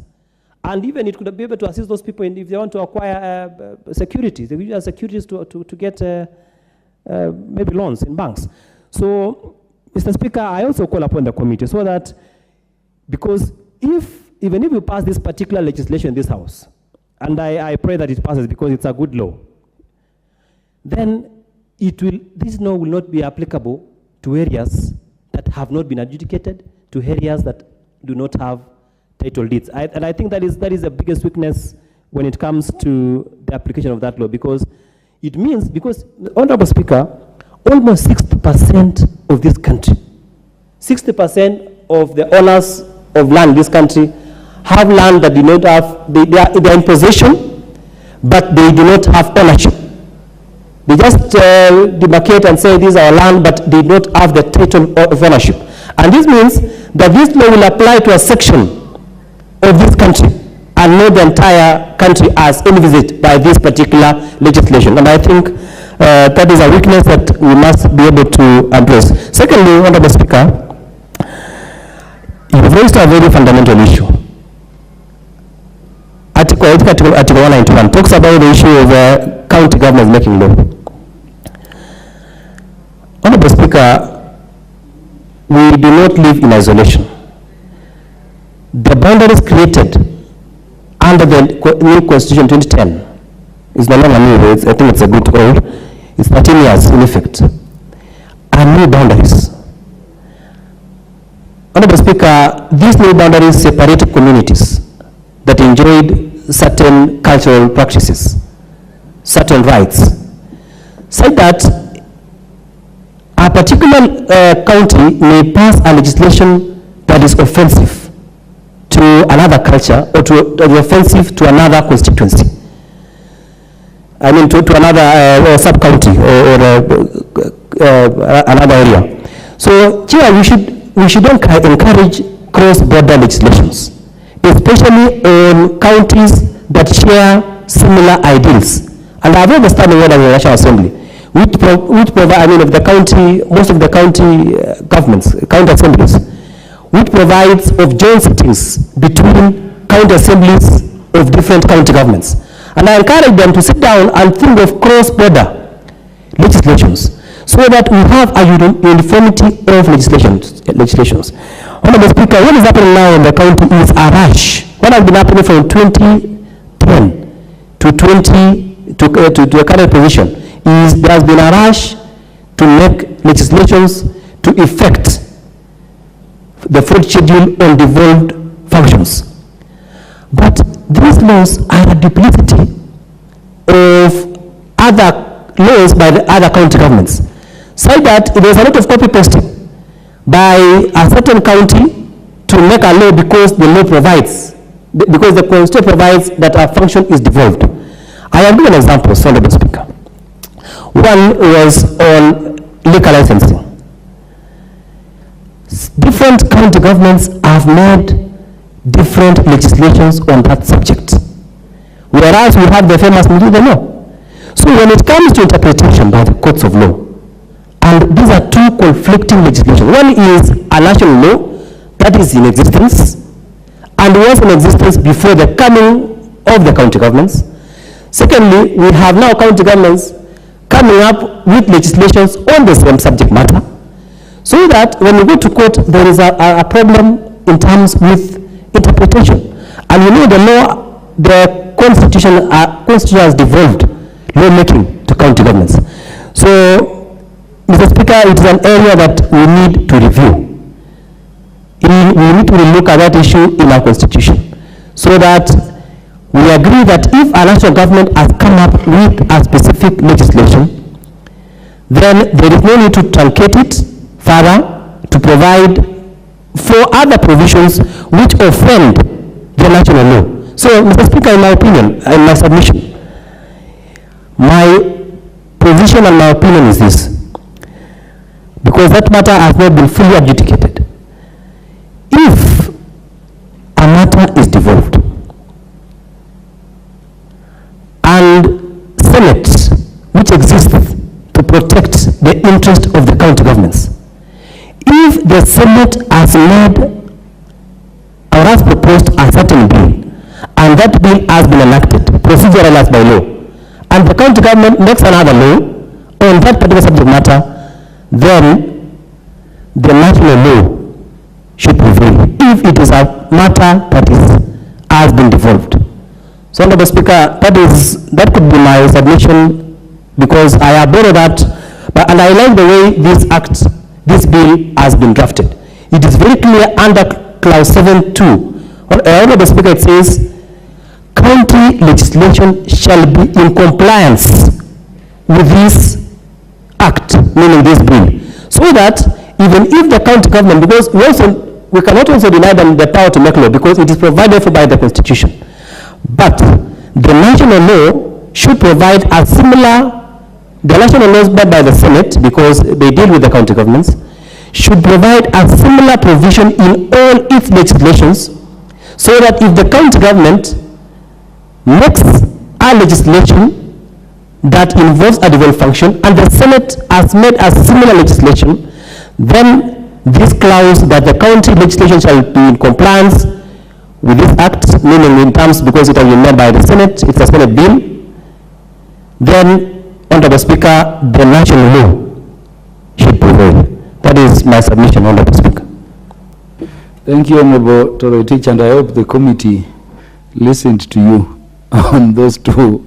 And even it could be able to assist those people if they want to acquire securities. They will use securities to get maybe loans in banks. So, Mr. Speaker, I also call upon the committee so that, because even if you pass this particular legislation in this House, and I pray that it passes because it's a good law, then this law will not be applicable to areas that have not been adjudicated, to areas that do not have title deeds. And I think that is the biggest weakness when it comes to the application of that law, because it means, because, Honorable Speaker, almost 60% of this country, 60% of the owners of land in this country have land that do not have, they are in possession, but they do not have ownership. They just demarcate and say this is our land, but they don't have the title of ownership. And this means that this law will apply to a section of this country and not the entire country as envisaged by this particular legislation. And I think that is a weakness that we must be able to address. Secondly, Honorable Speaker, you've raised a very fundamental issue. Article 191 talks about the issue of county governments making law. Honorable Speaker, we do not live in isolation. The boundaries created under the new Constitution 2010 is no longer new. I think it's a bit old. It's 13 years in effect. And new boundaries. Honorable Speaker, these new boundaries separated communities that enjoyed certain cultural practices, certain rights, said that a particular county may pass a legislation that is offensive to another culture or to offensive to another constituency. I mean to another sub-county or another area. So, Chair, we should encourage cross-border legislations, especially on counties that share similar ideals. And I have understanding what the National Assembly, which provide, I mean, of the county, most of the county governments, county assemblies, which provides of joint sittings between county assemblies of different county governments. And I encourage them to sit down and think of cross-border legislations so that we have a uniformity of legislations. Honorable Speaker, what is happening now in the county is a rush. What has been happening from 2010 to the current position is there has been a rush to make legislations to effect the fourth schedule on devolved functions. But these laws are a duplicity of other laws by the other county governments. So that there is a lot of copy pasting by a certain county to make a law because the law provides, because the Constitution provides that a function is devolved. I will give an example, Honorable Speaker. One was on liquor licensing. Different county governments have made different legislations on that subject, whereas we have the famous Mutembei law. So when it comes to interpretation by the courts of law, and these are two conflicting legislation. One is a national law that is in existence and was in existence before the coming of the county governments. Secondly, we have now county governments coming up with legislations on the same subject matter, so that when we go to court, there is a problem in terms with interpretation. And you know the law, the Constitution has devolved lawmaking to county governments. So, Mr. Speaker, it is an area that we need to review. We need to look at that issue in our Constitution, so that we agree that if a national government has come up with a specific legislation, then there is no need to truncate it further to provide for other provisions which offend the national law. So, Mr. Speaker, in my opinion, in my submission, my position and my opinion is this: because that matter has not been fully adjudicated. If a matter is devolved and Senate, which exists to protect the interest of the county governments, if the Senate has made or has proposed a certain bill, and that bill has been enacted, procedural as by law, and the county government makes another law on that particular subject matter, then the national law should prevail if it is a matter that has been devolved. So, Honorable Speaker, that could be my submission, because I have borrowed that, and I like the way this bill has been drafted. It is very clear under clause 7.2. Honorable Speaker, it says, county legislation shall be in compliance with this act, meaning this bill, so that even if the county government, because we cannot also deny them the power to make law, because it is provided for by the Constitution. But the national law should provide a similar, the national laws made by the Senate, because they deal with the county governments, should provide a similar provision in all its legislations, so that if the county government makes a legislation that involves a devolved function, and the Senate has made a similar legislation, then this clause that the county legislation shall be in compliance with this act, meaning in terms, because it has been made by the Senate, it's a Senate bill, then, Honorable Speaker, the national law should prevail. That is my submission, Honorable Speaker. Thank you, Honorable Toroitich, and I hope the committee listened to you on those two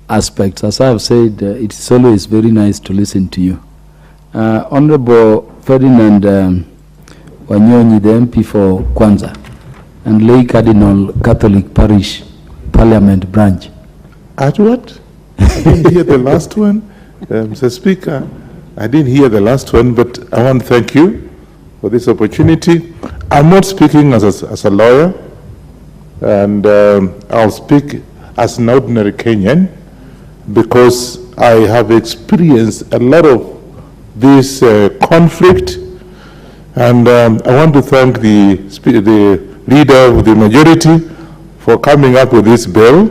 aspects. As I have said, it's always very nice to listen to you. Honorable Ferdinand Wanyonyi, the MP for Kwanza, and lay Cardinal Catholic Parish Parliament Branch. At what? I didn't hear the last one. Mr. Speaker, I didn't hear the last one, but I want to thank you for this opportunity. I'm not speaking as a lawyer, and I'll speak as an ordinary Kenyan, because I have experienced a lot of this conflict, and I want to thank the leader of the majority for coming up with this bill.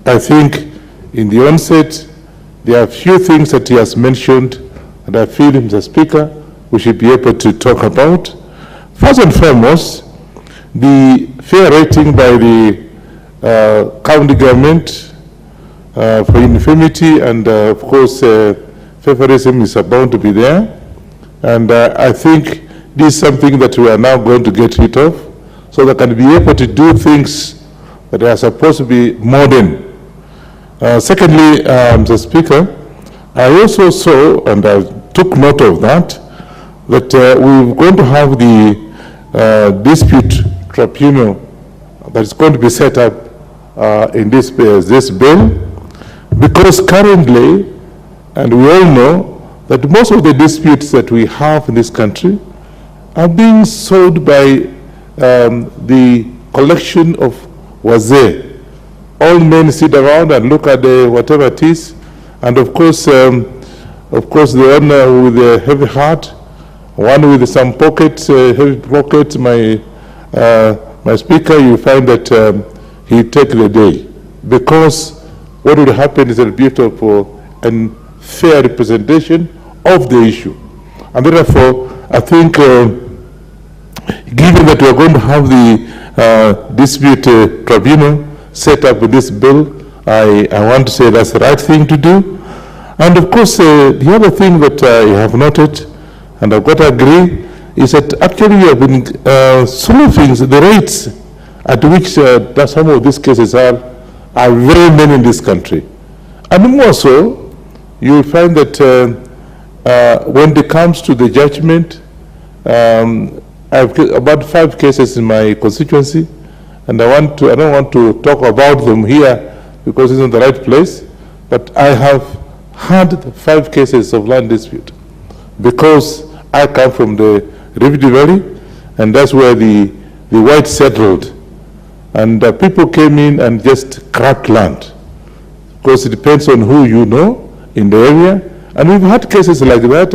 I think in the onset, there are a few things that he has mentioned, and I feel, Mr. Speaker, we should be able to talk about. First and foremost, the fair rating by the county government for infirmity, and of course, favorism is bound to be there. And I think this is something that we are now going to get rid of, so that can be able to do things that are supposed to be modern. Secondly, Mr. Speaker, I also saw, and I took note of that we're going to have the dispute tribunal that is going to be set up in this bill, because currently, and we all know, that most of the disputes that we have in this country are being solved by the collection of wazee. All men sit around and look at whatever it is, and of course the one with a heavy heart, one with some pockets, heavy pockets, my speaker, you find that he take the day, because what will happen is a beautiful and fair representation of the issue. And therefore, I think given that we are going to have the dispute tribunal set up with this bill, I want to say that's the right thing to do. And of course, the other thing that I have noted, and I've got to agree, is that actually we have been solving the rates at which some of these cases are very many in this country. And more so, you will find that when it comes to the judgment, I have about 5 cases in my constituency, and I don't want to talk about them here because it's not the right place, but I have had 5 cases of land dispute, because I come from the Rift Valley, and that's where the whites settled, and people came in and just cracked land, because it depends on who you know in the area. And we've had cases like that,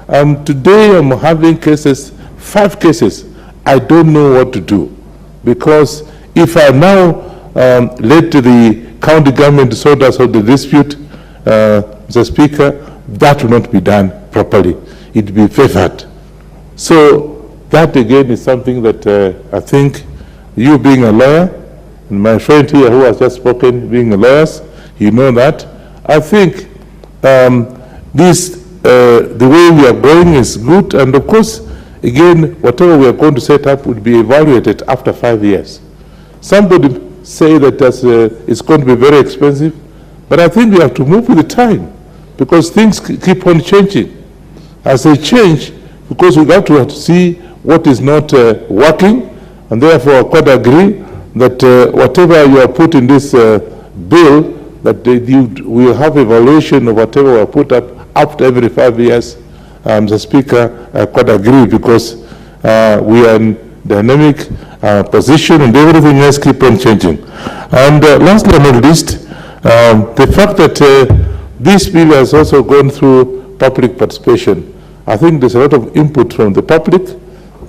and today I'm having cases, 5 cases. I don't know what to do, because if I now let the county government sort out the dispute, Mr. Speaker, that will not be done properly. It will be favored. So that again is something that I think you being a lawyer, and my friend here who has just spoken being a lawyer, you know that. I think the way we are going is good, and of course, again, whatever we are going to set up would be evaluated after 5 years. Somebody say that it's going to be very expensive, but I think we have to move with the time because things keep on changing. As they change, because we have to see what is not working, and therefore I quite agree that whatever you have put in this bill, that we will have evaluation of whatever we put up after every 5 years. The Speaker, I quite agree because we are in dynamic position and everything else keep on changing. And lastly but not least, the fact that this bill has also gone through public participation. I think there's a lot of input from the public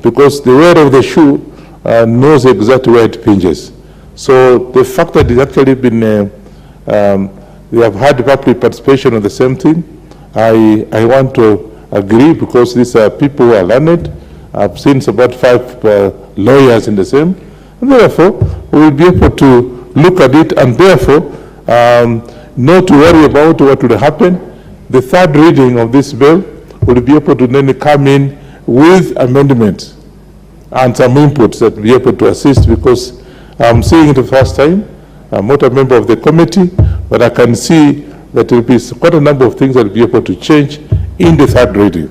because the wearer of the shoe knows exactly where it pinches. So the fact that it's actually been, we have had public participation on the same thing, I want to agree because these are people who are learned. I've seen about 5 lawyers in the same, and therefore we will be able to look at it and therefore not to worry about what will happen. The third reading of this bill will be able to then come in with amendments and some inputs that will be able to assist because I'm seeing it the first time. I'm not a member of the committee, but I can see that there will be quite a number of things that will be able to change in the third reading.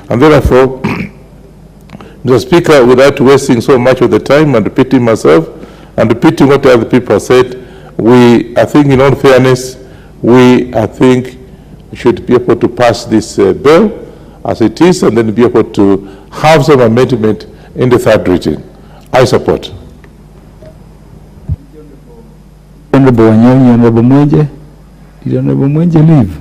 And therefore, Mr. Speaker, without wasting so much of the time and repeating myself and repeating what other people have said, I think in all fairness, I think we should be able to pass this bill as it is and then be able to have some amendment in the third reading. I support. Honorable Wanyonyi, Honorable Mwenje. Did Honorable Mwenje leave?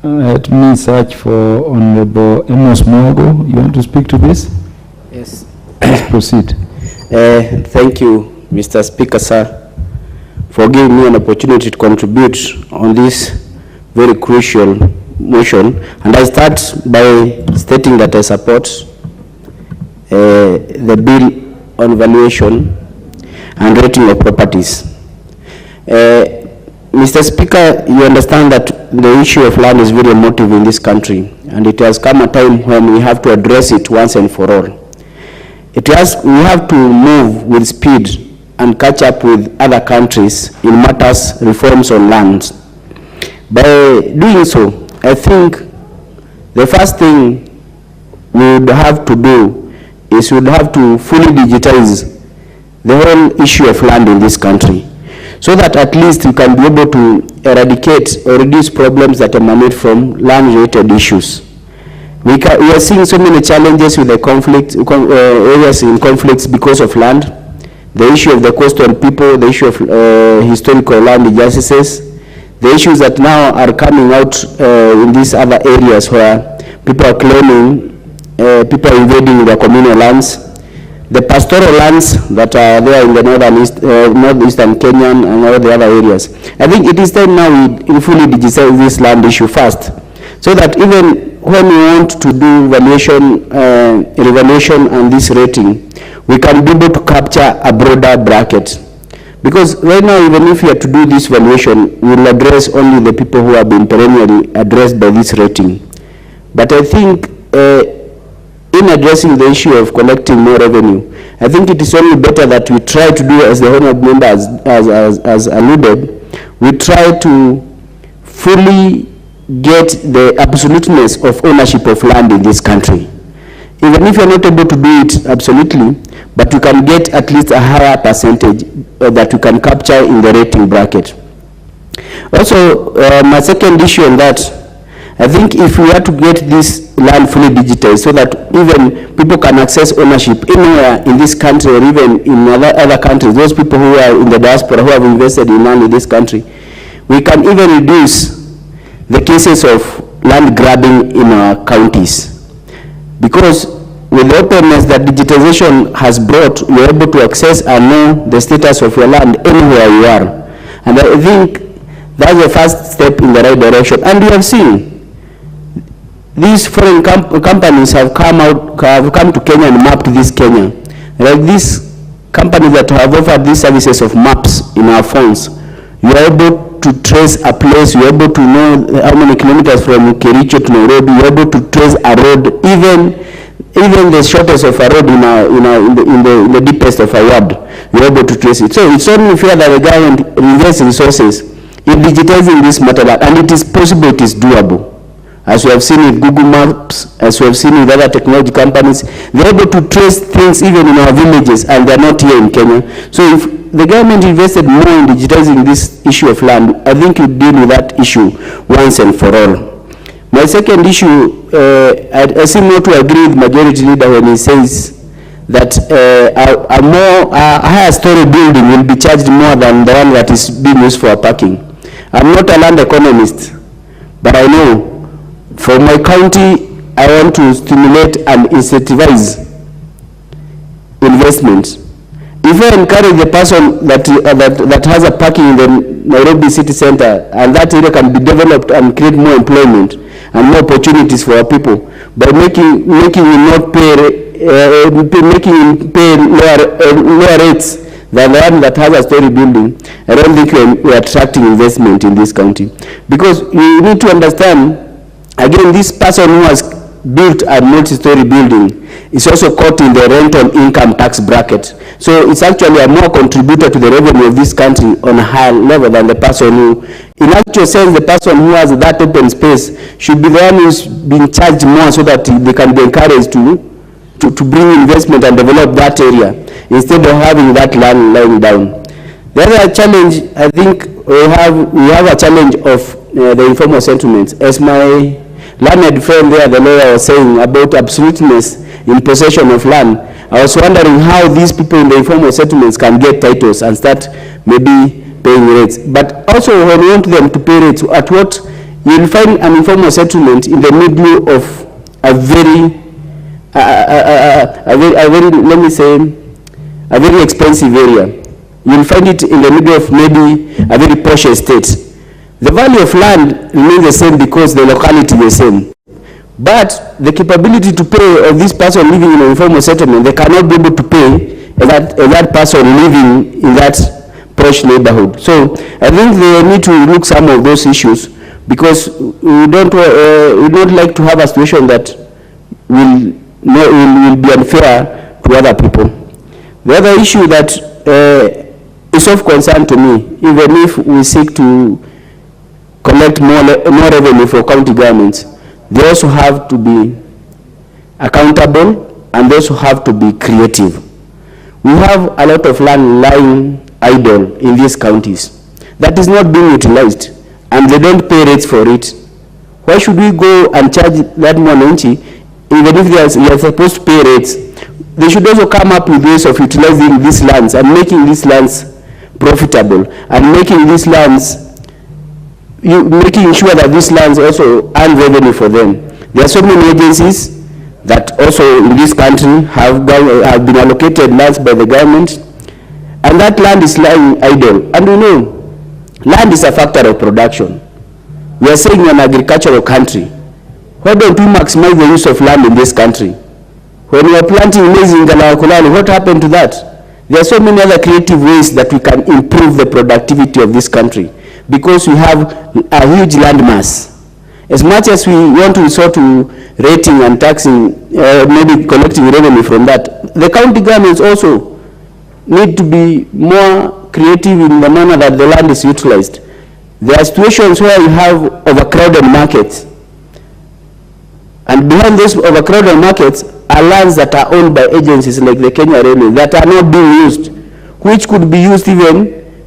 Let me search for Honorable Amos Mwago. You want to speak to this? Yes. Please proceed. Thank you, Mr. Speaker, sir, for giving me an opportunity to contribute on this very crucial motion. And I start by stating that I support the bill on valuation and rating of properties. Mr. Speaker, you understand that the issue of land is very emotive in this country, and it has come a time when we have to address it once and for all. We have to move with speed and catch up with other countries in matters reforms on land. By doing so, I think the first thing we would have to do is we would have to fully digitize the whole issue of land in this country, so that at least we can be able to eradicate or reduce problems that emanate from land-related issues. We are seeing so many challenges with the areas in conflicts because of land, the issue of the coastal people, the issue of historical land injustices, the issues that now are coming out in these other areas where people are claiming, people are invading their communal lands, the pastoral lands that are there in the northeastern Kenya and all the other areas. I think it is time now we fully digitize this land issue first, so that even when we want to do evaluation and this rating, we can be able to capture a broader bracket. Because right now, even if we are to do this valuation, we will address only the people who have been perennially addressed by this rating. But I think in addressing the issue of collecting more revenue, I think it is only better that we try to do, as the honorable member has alluded, we try to fully get the absoluteness of ownership of land in this country. Even if you're not able to do it absolutely, but you can get at least a higher percentage that you can capture in the rating bracket. Also, my second issue on that, I think if we are to get this land fully digitized so that even people can access ownership anywhere in this country or even in other countries, those people who are in the diaspora who have invested in land in this country, we can even reduce the cases of land grabbing in our counties. Because with the openness that digitization has brought, you're able to access and know the status of your land anywhere you are. And I think that's the first step in the right direction. And we have seen these foreign companies have come to Kenya and mapped this Kenya. Like these companies that have offered these services of maps in our phones, you are able to trace a place, you are able to know how many kilometers from Kericho to Nairobi, you are able to trace a road, even the shortest of a road in the deepest of a ward, you are able to trace it. So it's only fair that the government invests resources in digitizing this matter, and it is possible, it is doable. As we have seen with Google Maps, as we have seen with other technology companies, they're able to trace things even in our villages, and they're not here in Kenya. So if the government invested more in digitizing this issue of land, I think you deal with that issue once and for all. My second issue, I seem not to agree with Majority Leader when he says that a higher story building will be charged more than the one that is being used for parking. I'm not a land economist, but I know for my county, I want to stimulate and incentivize investment. If I encourage the person that has a parking in the Nairobi city center, and that area can be developed and create more employment and more opportunities for our people, by making him not pay lower rates than the one that has a story building, I don't think we're attracting investment in this county. Because you need to understand, again, this person who has built a multi-story building is also caught in the rental income tax bracket. So it's actually a more contributor to the revenue of this country on a higher level than the person who, in actual sense, the person who has that open space should be the one who's being charged more so that they can be encouraged to bring investment and develop that area instead of having that land lying down. The other challenge, I think, we have a challenge of the informal settlements. As my learned friend there, the lawyer, was saying about absoluteness in possession of land, I was wondering how these people in the informal settlements can get titles and start maybe paying rates. But also when we want them to pay rates, at what you'll find an informal settlement in the middle of a very let me say, a very expensive area. You'll find it in the middle of maybe a very posh estate. The value of land remains the same because the locality is the same. But the capability to pay of this person living in an informal settlement, they cannot be able to pay that person living in that posh neighborhood. So I think they need to look some of those issues, because we don't like to have a situation that will be unfair to other people. The other issue that is of concern to me, even if we seek to collect more revenue for county governments, they also have to be accountable and they also have to be creative. We have a lot of land lying idle in these counties that is not being utilized, and they don't pay rates for it. Why should we go and charge that money, even if they are supposed to pay rates? They should also come up with ways of utilizing these lands and making these lands profitable, and making these lands, making sure that these lands also earn revenue for them. There are so many agencies that also in this country have been allocated lands by the government, and that land is lying idle. And we know land is a factor of production. We are saying we're an agricultural country. Why don't we maximize the use of land in this country? When we are planting maize in Galawakulani, what happened to that? There are so many other creative ways that we can improve the productivity of this country, because we have a huge land mass. As much as we want to resort to rating and taxing, maybe collecting revenue from that, the county governments also need to be more creative in the manner that the land is utilized. There are situations where you have overcrowded markets, and behind those overcrowded markets are lands that are owned by agencies like the Kenya Railway that are not being used, which could be used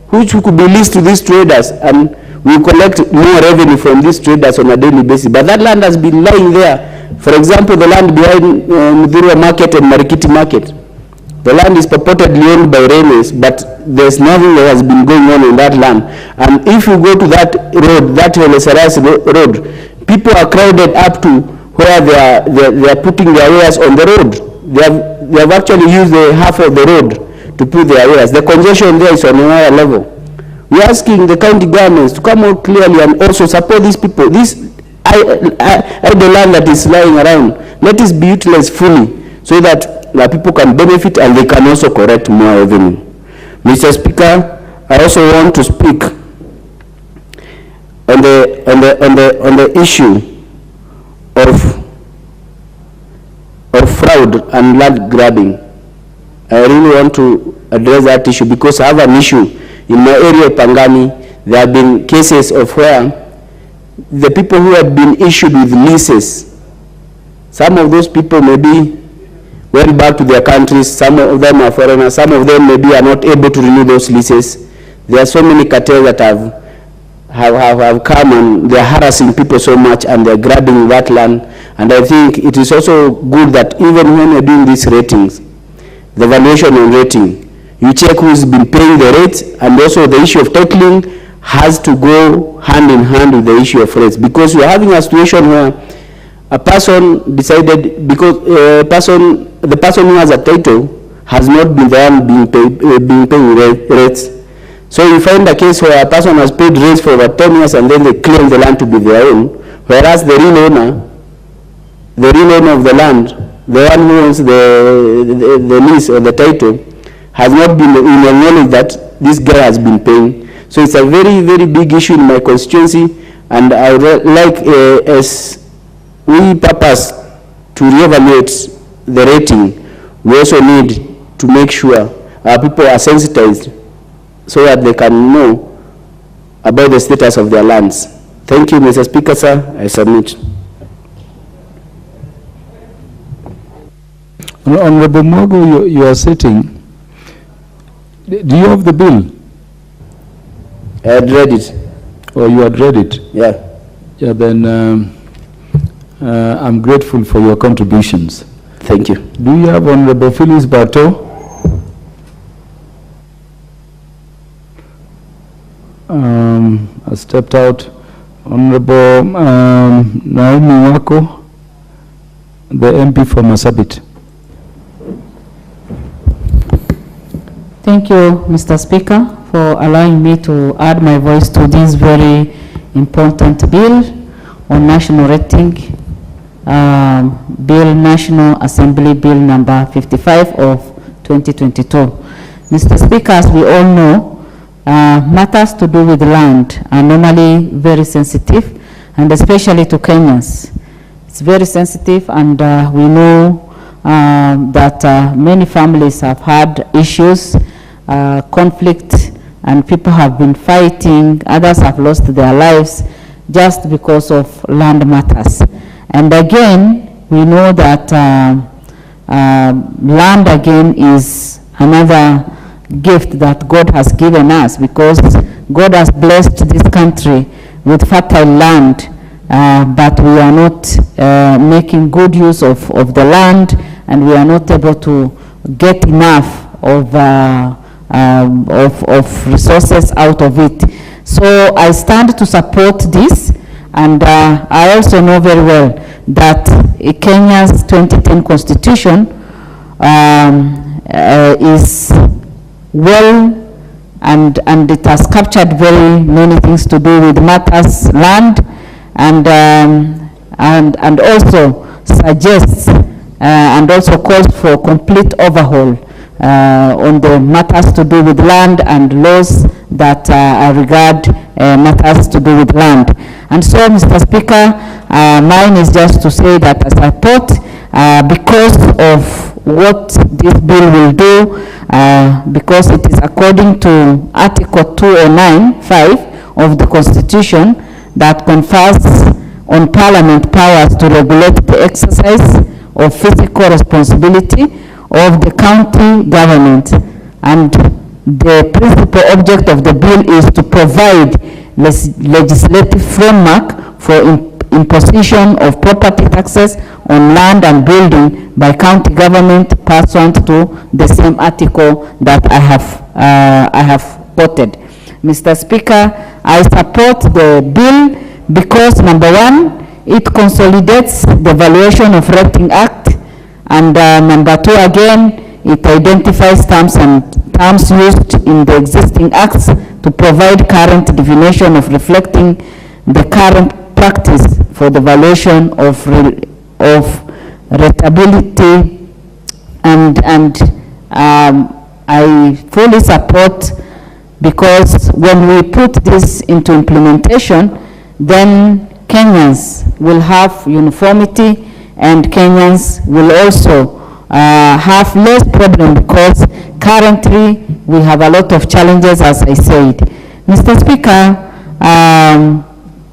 which could be leased to these traders, and we collect more revenue from these traders on a daily basis. But that land has been lying there. For example, the land behind Mudhurwa Market and Marikiti Market. The land is purportedly owned by railways, but there's nothing that has been going on in that land. And if you go to that road, that road, people are crowded up to where they are putting their wares on the road. They have actually used the half of the road to put their wares. The congestion there is on a higher level. We're asking the county governments to come out clearly and also support these people. These idle land that is lying around. Let it be utilized fully so that people can benefit and they can also collect more revenue. Mr. Speaker, I also want to speak on the issue of fraud and land grabbing. I really want to address that issue because I have an issue in my area of Pangani. There have been cases of where the people who had been issued with leases, some of those people maybe went back to their countries, some of them are foreigners, some of them maybe are not able to renew those leases. There are so many cartels that have come and they are harassing people so much and they are grabbing that land. And I think it is also good that even when you're doing these ratings, the valuation and rating, you check who's been paying the rates, and also the issue of titling has to go hand in hand with the issue of rates, because you're having a situation where a person decided, because the person who has a title has not been the one being paying rates. So you find a case where a person has paid rates for over 10 years and then they claim the land to be their own, whereas the real owner of the land, the one who owns the lease or the title, has not been in the knowledge that this guy has been paying. So it's a very, very big issue in my constituency, and I would like, as we purpose to reevaluate the rating, we also need to make sure our people are sensitized so that they can know about the status of their lands. Thank you, Mr. Speaker, sir. I submit. Honorable Mwago, you are sitting. Do you have the bill? I had read it. Oh, you had read it? Yeah. Yeah, then I'm grateful for your contributions. Thank you. Do you have Honorable Phyllis Bartow? I stepped out. Honorable Naomi Wako, the MP for Marsabit. Thank you, Mr. Speaker, for allowing me to add my voice to this very important bill on national rating, Bill National Assembly Bill number 55 of 2022. Mr. Speaker, as we all know, matters to do with land are normally very sensitive, and especially to Kenyans. It's very sensitive, and we know that many families have had issues, conflict, and people have been fighting. Others have lost their lives just because of land matters. And again, we know that land again is another gift that God has given us, because God has blessed this country with fertile land, but we are not making good use of the land, and we are not able to get enough of resources out of it. So I stand to support this, and I also know very well that Kenya's 2010 Constitution is well, and it has captured very many things to do with matters land, and also suggests and also calls for complete overhaul on the matters to do with land and laws that regard matters to do with land. And so, Mr. Speaker, mine is just to say that I support, because of what this bill will do, because it is according to Article 209(5) of the Constitution that confers on Parliament powers to regulate the exercise of physical responsibility of the county government. And the principal object of the bill is to provide legislative framework for imposition of property taxes on land and building by county government pursuant to the same article that I have quoted. Mr. Speaker, I support the bill because, number one, it consolidates the Valuation of Rating Act, and number two, again, it identifies terms used in the existing acts to provide current definition of reflecting the current practice for the valuation of rateability, and I fully support, because when we put this into implementation, then Kenyans will have uniformity, and Kenyans will also have less problem, because currently we have a lot of challenges, as I said. Mr. Speaker,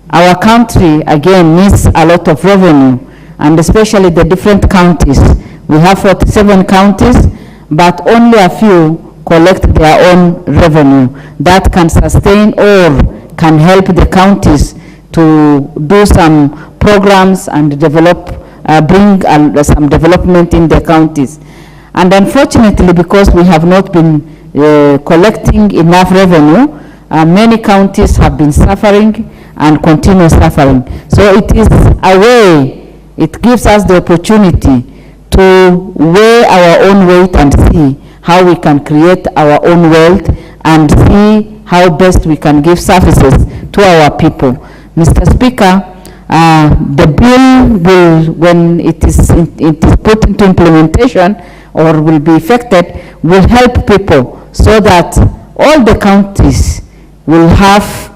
our country again needs a lot of revenue, and especially the different counties. We have 47 counties, but only a few collect their own revenue that can sustain or can help the counties to do some programs and develop, bring some development in the counties. And unfortunately, because we have not been collecting enough revenue, many counties have been suffering and continue suffering. So it is a way, it gives us the opportunity to weigh our own weight and see how we can create our own wealth and see how best we can give services to our people. Mr. Speaker, the bill will, when it is put into implementation or will be effected, will help people so that all the counties will have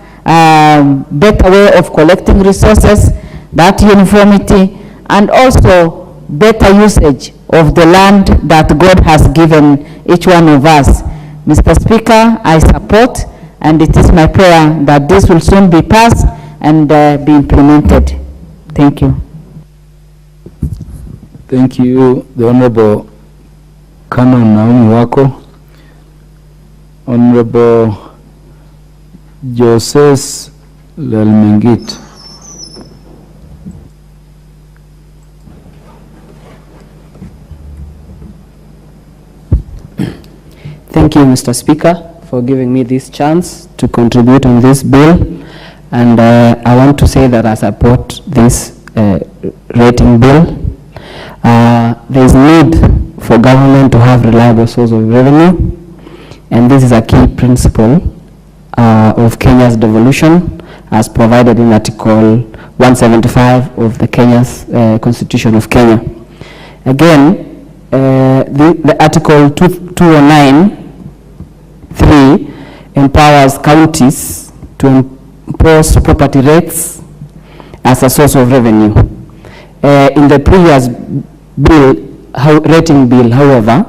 better way of collecting resources, that uniformity, and also better usage of the land that God has given each one of us. Mr. Speaker, I support, and it is my prayer that this will soon be passed and be implemented. Thank you. Thank you, the Honorable Canon Naomi Wako. Honorable Joses Lelmengit. Thank you, Mr. Speaker, for giving me this chance to contribute on this bill. And I want to say that I support this rating bill. There is need for government to have reliable source of revenue, and this is a key principle of Kenya's devolution as provided in Article 175 of the Kenya's Constitution of Kenya. Again, the Article 209(3) empowers counties to impose property rates as a source of revenue. In the previous bill, rating bill, however,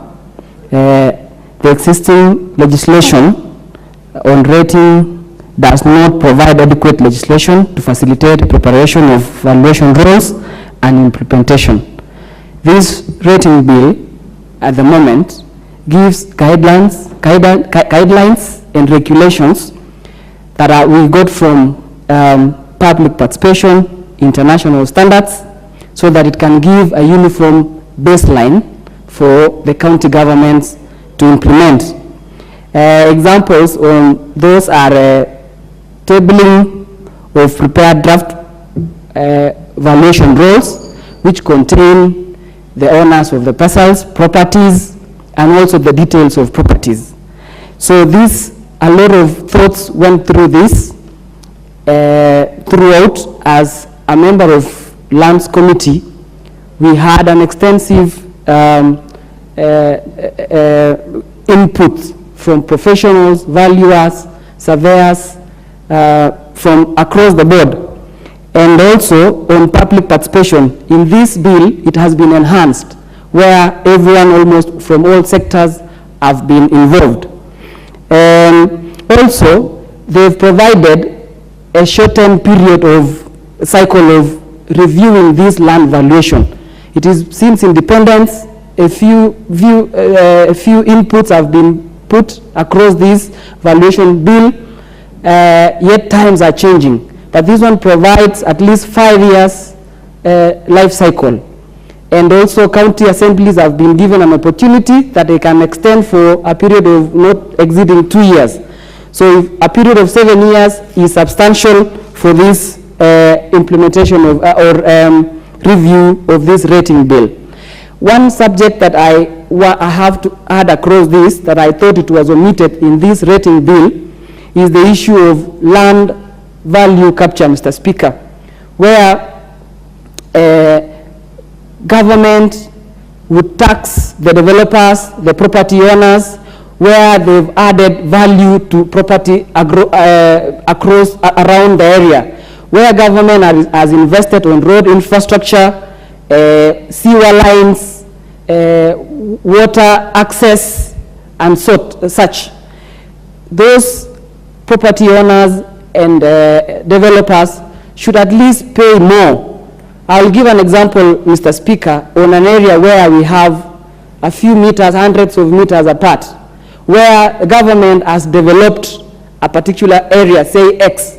the existing legislation on rating does not provide adequate legislation to facilitate preparation of valuation rules and implementation. This rating bill, at the moment, gives guidelines and regulations that we got from public participation, international standards, so that it can give a uniform baseline for the county governments to implement. Examples on those are tabling of prepared draft valuation rules, which contain the owners of the parcels, properties, and also the details of properties. So this, a lot of thoughts went through this throughout. As a member of Lands Committee, we had an extensive input from professionals, valuers, surveyors from across the board. And also on public participation. In this bill, it has been enhanced, where everyone almost from all sectors have been involved. Also, they've provided a short-term period of cycle of reviewing this land valuation. It is since independence, a few inputs have been put across this valuation bill, yet times are changing. But this one provides at least 5 years life cycle. And also county assemblies have been given an opportunity that they can extend for a period of not exceeding 2 years. So if a period of 7 years is substantial for this implementation of review of this rating bill. One subject that I have to add across this, that I thought it was omitted in this rating bill, is the issue of land value capture, Mr. Speaker, where government would tax the developers, the property owners, where they've added value to property across around the area, where government has invested on road infrastructure, sewer lines, water access, and such. Those property owners and developers should at least pay more. I'll give an example, Mr. Speaker, on an area where we have a few meters, hundreds of meters apart, where the government has developed a particular area, say X.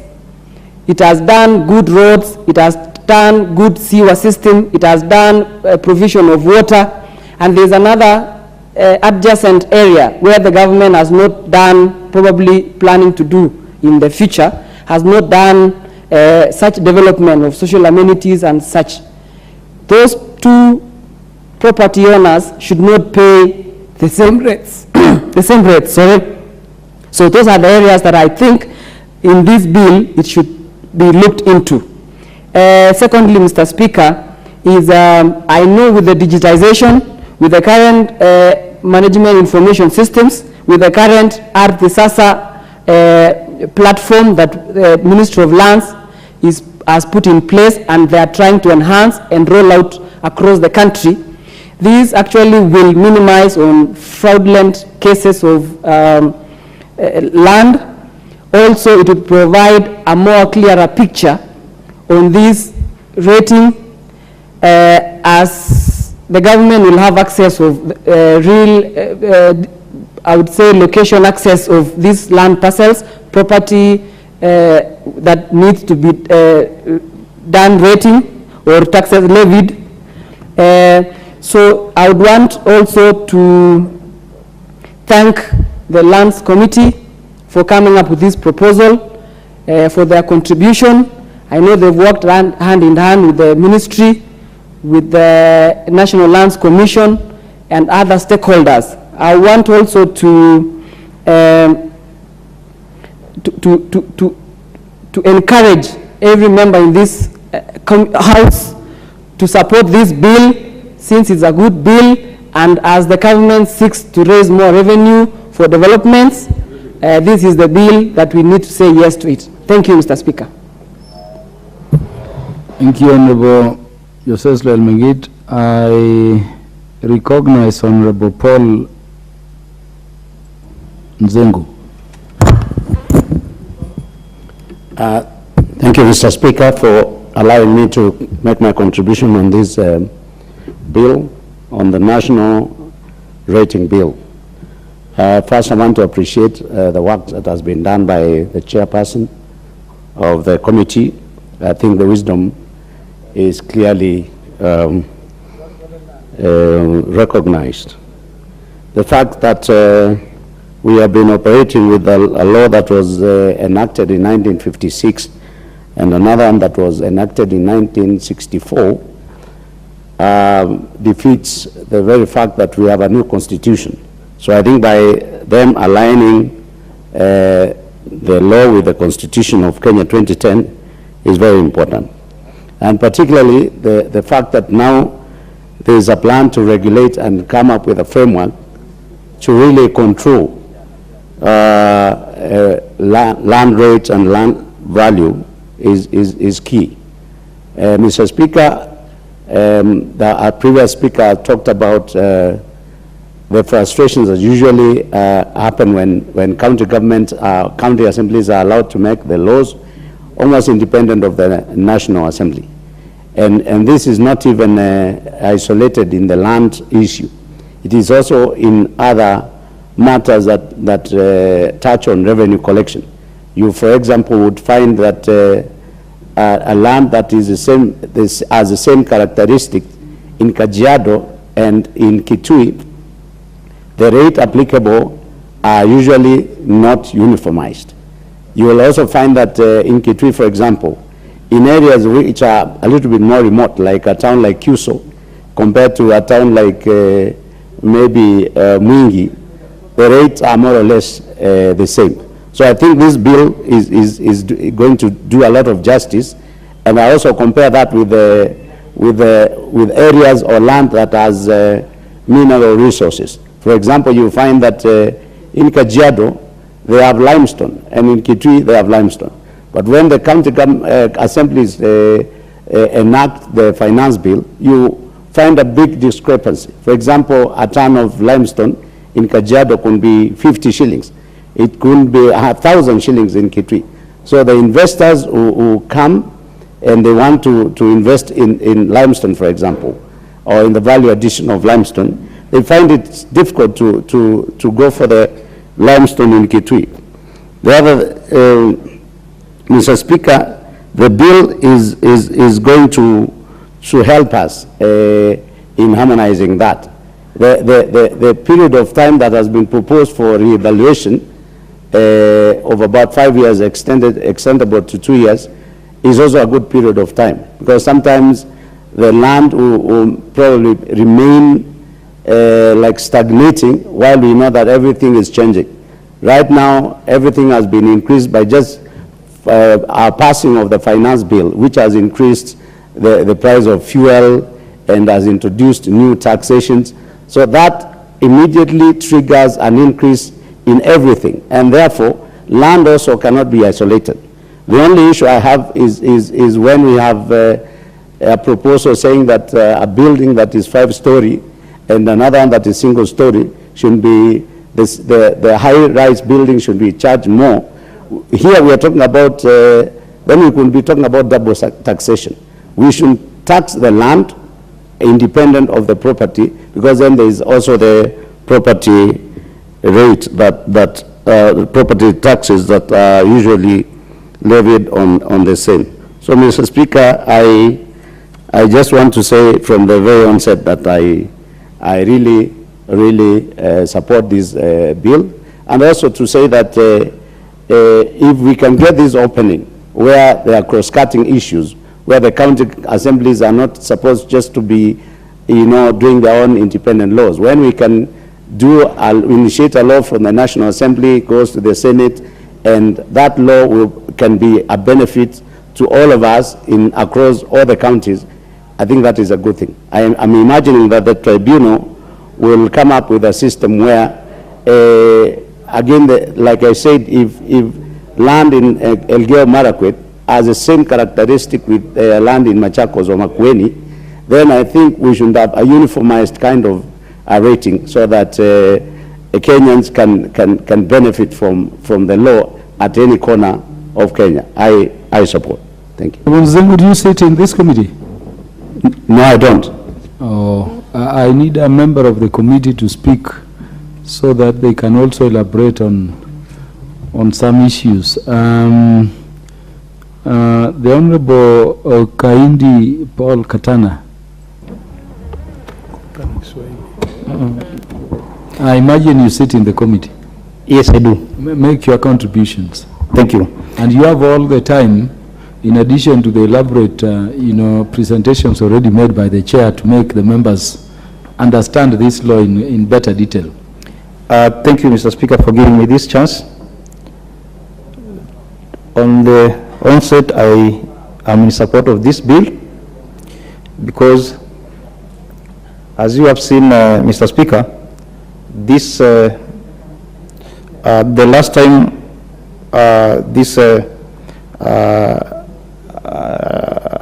It has done good roads, it has done good sewer system, it has done provision of water, and there's another adjacent area where the government has not done, probably planning to do in the future, has not done such development of social amenities and such. Those two property owners should not pay the same rates. The same rates, sorry. So those are the areas that I think in this bill it should be looked into. Secondly, Mr. Speaker, is I know with the digitization, with the current management information systems, with the current Artisasa platform that the Ministry of Lands has put in place, and they are trying to enhance and roll out across the country. These actually will minimize on fraudulent cases of land. Also, it will provide a more clearer picture on this rating, as the government will have access of real, I would say, location access of these land parcels, property that needs to be done rating or taxes levied. So I would want also to thank the Lands Committee for coming up with this proposal, for their contribution. I know they've worked hand in hand with the ministry, with the National Lands Commission, and other stakeholders. I want also to encourage every member in this House to support this bill, since it's a good bill, and as the government seeks to raise more revenue for developments, this is the bill that we need to say yes to it. Thank you, Mr. Speaker. Thank you, Honorable Joseph Lelmengit. I recognize Honorable Paul Nzengu. Thank you, Mr. Speaker, for allowing me to make my contribution on this bill, on the national rating bill. First, I want to appreciate the work that has been done by the chairperson of the committee. I think the wisdom is clearly recognized. The fact that we have been operating with a law that was enacted in 1956 and another one that was enacted in 1964 defeats the very fact that we have a new constitution. So I think by them aligning the law with the Constitution of Kenya 2010 is very important. And particularly the fact that now there is a plan to regulate and come up with a framework to really control land rates and land value is key. Mr. Speaker, our previous speaker talked about the frustrations that usually happen when county governments, county assemblies are allowed to make the laws almost independent of the National Assembly. And this is not even isolated in the land issue. It is also in other matters that touch on revenue collection. You, for example, would find that a land that is has the same characteristic in Kajiado and in Kitui, the rate applicable are usually not uniformized. You will also find that in Kitui, for example, in areas which are a little bit more remote, like a town like Kuso, compared to a town like maybe Mwingi, the rates are more or less the same. So I think this bill is going to do a lot of justice, and I also compare that with the areas or land that has mineral resources. For example, you find that in Kajiado, they have limestone, and in Kitui, they have limestone. But when the county assemblies enact the finance bill, you find a big discrepancy. For example, a ton of limestone in Kajiado could be 50 shillings. It could be 1,000 shillings in Kitui. So the investors who come and they want to invest in limestone, for example, or in the value addition of limestone, they find it difficult to go for the limestone in Kitui. The other, Mr. Speaker, the bill is going to help us in harmonizing that. The period of time that has been proposed for reevaluation of about 5 years, extendable to 2 years, is also a good period of time, because sometimes the land will probably remain like stagnating while we know that everything is changing. Right now, everything has been increased by just our passing of the finance bill, which has increased the price of fuel and has introduced new taxations. So that immediately triggers an increase in everything, and therefore land also cannot be isolated. The only issue I have is when we have a proposal saying that a building that is 5-story and another one that is single-story should be, the high-rise building should be charged more. Here we are talking about, then we could be talking about double taxation. We should tax the land independent of the property, because then there is also the property rate that property taxes that are usually levied on the same. So, Mr. Speaker, I just want to say from the very onset that I really support this bill, and also to say that if we can get this opening where there are cross-cutting issues, where the county assemblies are not supposed just to be, doing their own independent laws. When we can initiate a law from the National Assembly, goes to the Senate, and that law can be a benefit to all of us across all the counties, I think that is a good thing. I'm imagining that the tribunal will come up with a system where, again, like I said, if land in Elgeyo Marakwet has the same characteristic with land in Machakos or Makwiny, then I think we should have a uniformized kind of rating so that Kenyans can benefit from the law at any corner of Kenya. I support. Thank you. Would you sit in this committee? No, I don't. Oh, I need a member of the committee to speak so that they can also elaborate on some issues. The Honorable Kaindi Paul Katana. I imagine you sit in the committee. Yes, I do. Make your contributions. Thank you. And you have all the time, in addition to the elaborate, presentations already made by the chair, to make the members understand this law in better detail. Thank you, Mr. Speaker, for giving me this chance. On the onset, I am in support of this bill because, as you have seen, Mr. Speaker, this the last time this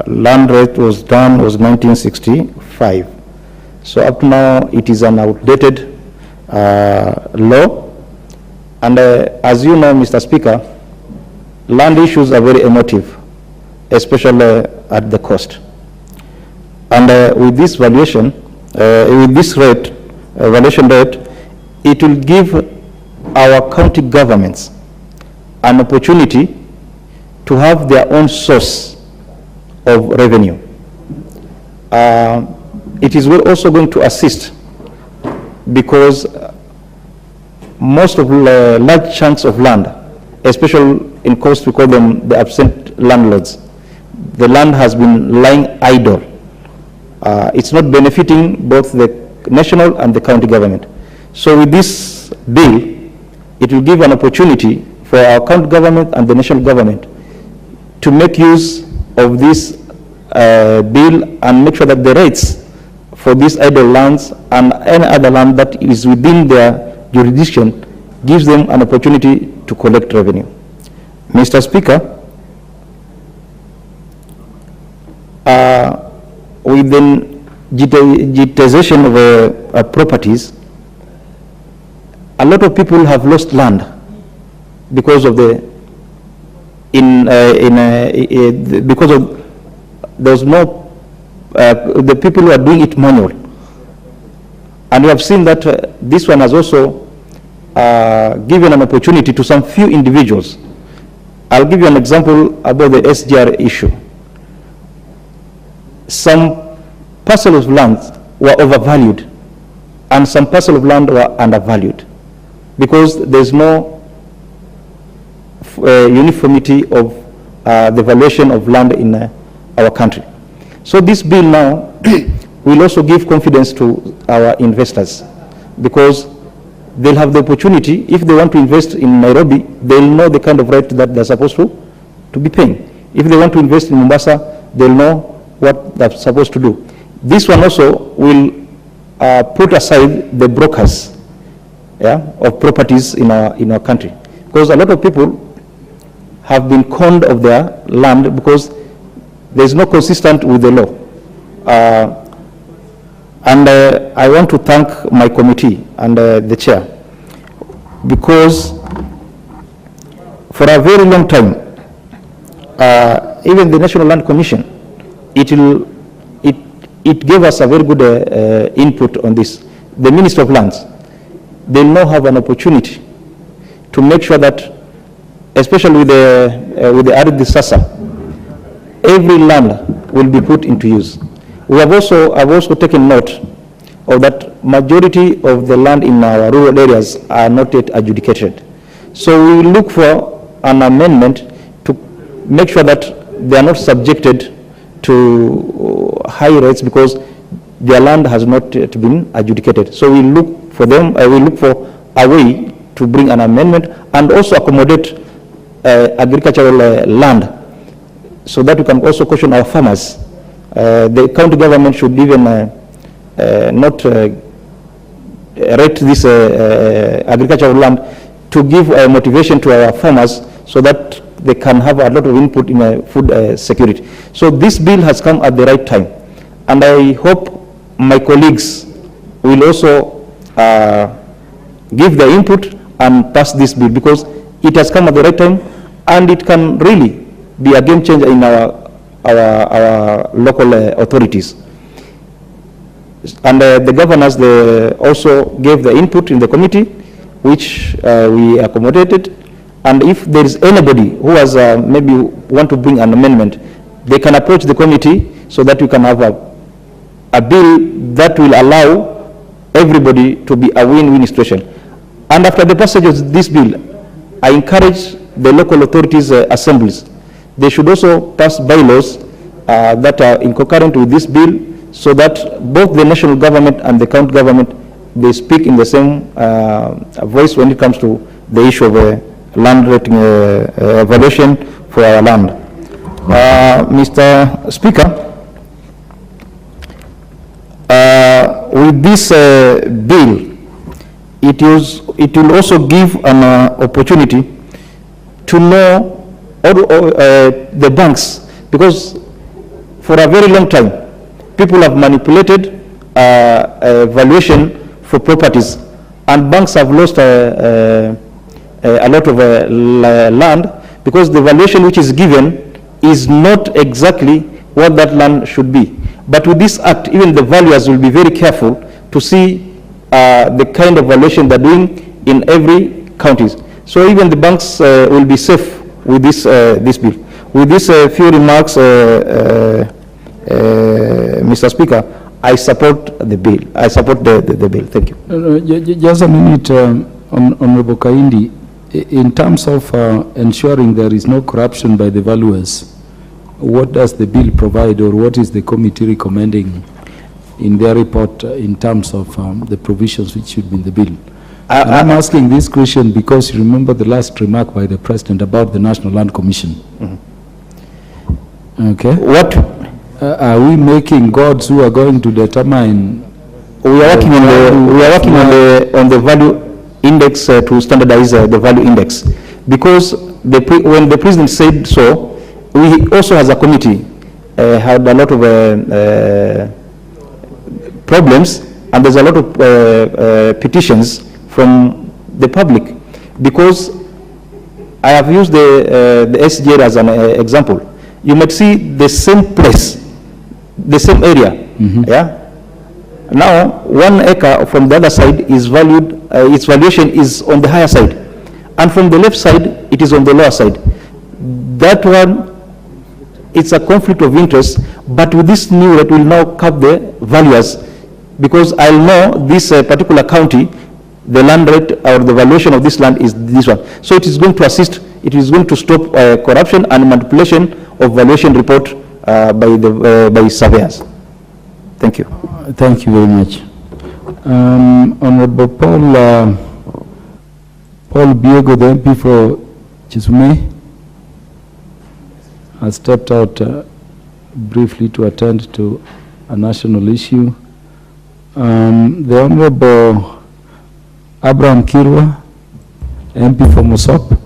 land rate was done was 1965. So up to now, it is an outdated law. And as you know, Mr. Speaker, land issues are very emotive, especially at the coast. And with this valuation, with this rate, valuation rate, it will give our county governments an opportunity to have their own source of revenue. It is also going to assist because most of the large chunks of land, especially in coast, we call them the absent landlords, the land has been lying idle. It's not benefiting both the national and the county government. So with this bill, it will give an opportunity for our county government and the national government to make use of this bill and make sure that the rates for these idle lands and any other land that is within their jurisdiction gives them an opportunity to collect revenue. Mr. Speaker, with the digitization of properties, a lot of people have lost land because of because of there's no the people who are doing it manual, and we have seen that this one has also given an opportunity to some few individuals. I'll give you an example about the SGR issue. Some parcels of land were overvalued and some parcels of land were undervalued because there's no uniformity of the valuation of land in our country. So this bill now will also give confidence to our investors because they'll have the opportunity, if they want to invest in Nairobi, they'll know the kind of rate that they're supposed to be paying. If they want to invest in Mombasa, they'll know what they're supposed to do. This one also will put aside the brokers of properties in our country, because a lot of people have been conned of their land because there's no consistent with the law. And I want to thank my committee and the chair, because for a very long time, even the National Land Commission, it gave us a very good input on this. The Minister of Lands, they'll now have an opportunity to make sure that, especially with the arid disasa, every land will be put into use. I've also taken note of that majority of the land in our rural areas are not yet adjudicated. So we will look for an amendment to make sure that they are not subjected to high rates because their land has not yet been adjudicated. So we look for them, we look for a way to bring an amendment and also accommodate agricultural land so that we can also caution our farmers. The county government should even not rate this agricultural land to give motivation to our farmers so that they can have a lot of input in food security. So this bill has come at the right time, and I hope my colleagues will also give their input and pass this bill, because it has come at the right time and it can really be a game changer in our local authorities. And the governors, they also gave the input in the committee, which we accommodated. And if there is anybody who has maybe want to bring an amendment, they can approach the committee so that we can have a bill that will allow everybody to be a win-win situation. And after the passage of this bill, I encourage the local authorities assemblies. They should also pass bylaws that are in concurrent with this bill, so that both the national government and the county government, they speak in the same voice when it comes to the issue of land rating evaluation for our land. Mr. Speaker, with this bill, it will also give an opportunity to know the banks, because for a very long time, people have manipulated valuation for properties, and banks have lost a lot of land because the valuation which is given is not exactly what that land should be. But with this act, even the valuers will be very careful to see the kind of valuation they're doing in every county. So even the banks will be safe with this bill. With these few remarks, Mr. Speaker, I support the bill. I support the bill. Thank you. Just a minute, Honorable Kaindi. In terms of ensuring there is no corruption by the valuers, what does the bill provide, or what is the committee recommending in their report in terms of the provisions which should be in the bill? I'm asking this question because you remember the last remark by the President about the National Land Commission. Mm-hmm. Okay. What? Are we making gods who are going to determine? We are working on the value index to standardize the value index, because when the president said so, we also as a committee had a lot of problems, and there's a lot of petitions from the public, because I have used the SJ as an example. You might see the same place, the same area, yeah. Now, 1 acre from the other side is valued, its valuation is on the higher side, and from the left side, it is on the lower side. That one, it's a conflict of interest, but with this new rate, will now cap the valuers, because I'll know this particular county, the land rate or the valuation of this land is this one. So it is going to assist, it is going to stop corruption and manipulation of valuation report by surveyors. Thank you. Thank you very much. Honorable Paul Biego, the MP for Chisume, has stepped out briefly to attend to a national issue. The Honorable Abraham Kirwa, MP for Mosop.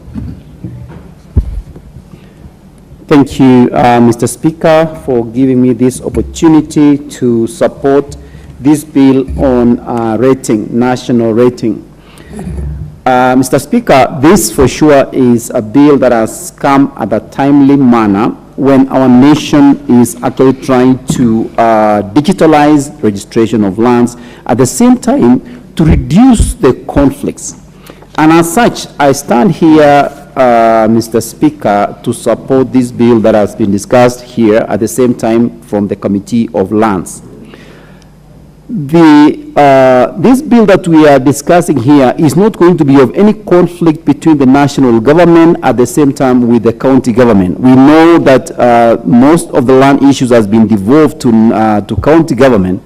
Thank you, Mr. Speaker, for giving me this opportunity to support this bill on rating, national rating. Mr. Speaker, this for sure is a bill that has come at a timely manner when our nation is actually trying to digitalize registration of lands, at the same time to reduce the conflicts. And as such, I stand here, Mr. Speaker, to support this bill that has been discussed here at the same time from the Committee of Lands. This bill that we are discussing here is not going to be of any conflict between the national government at the same time with the county government. We know that most of the land issues has been devolved to county government.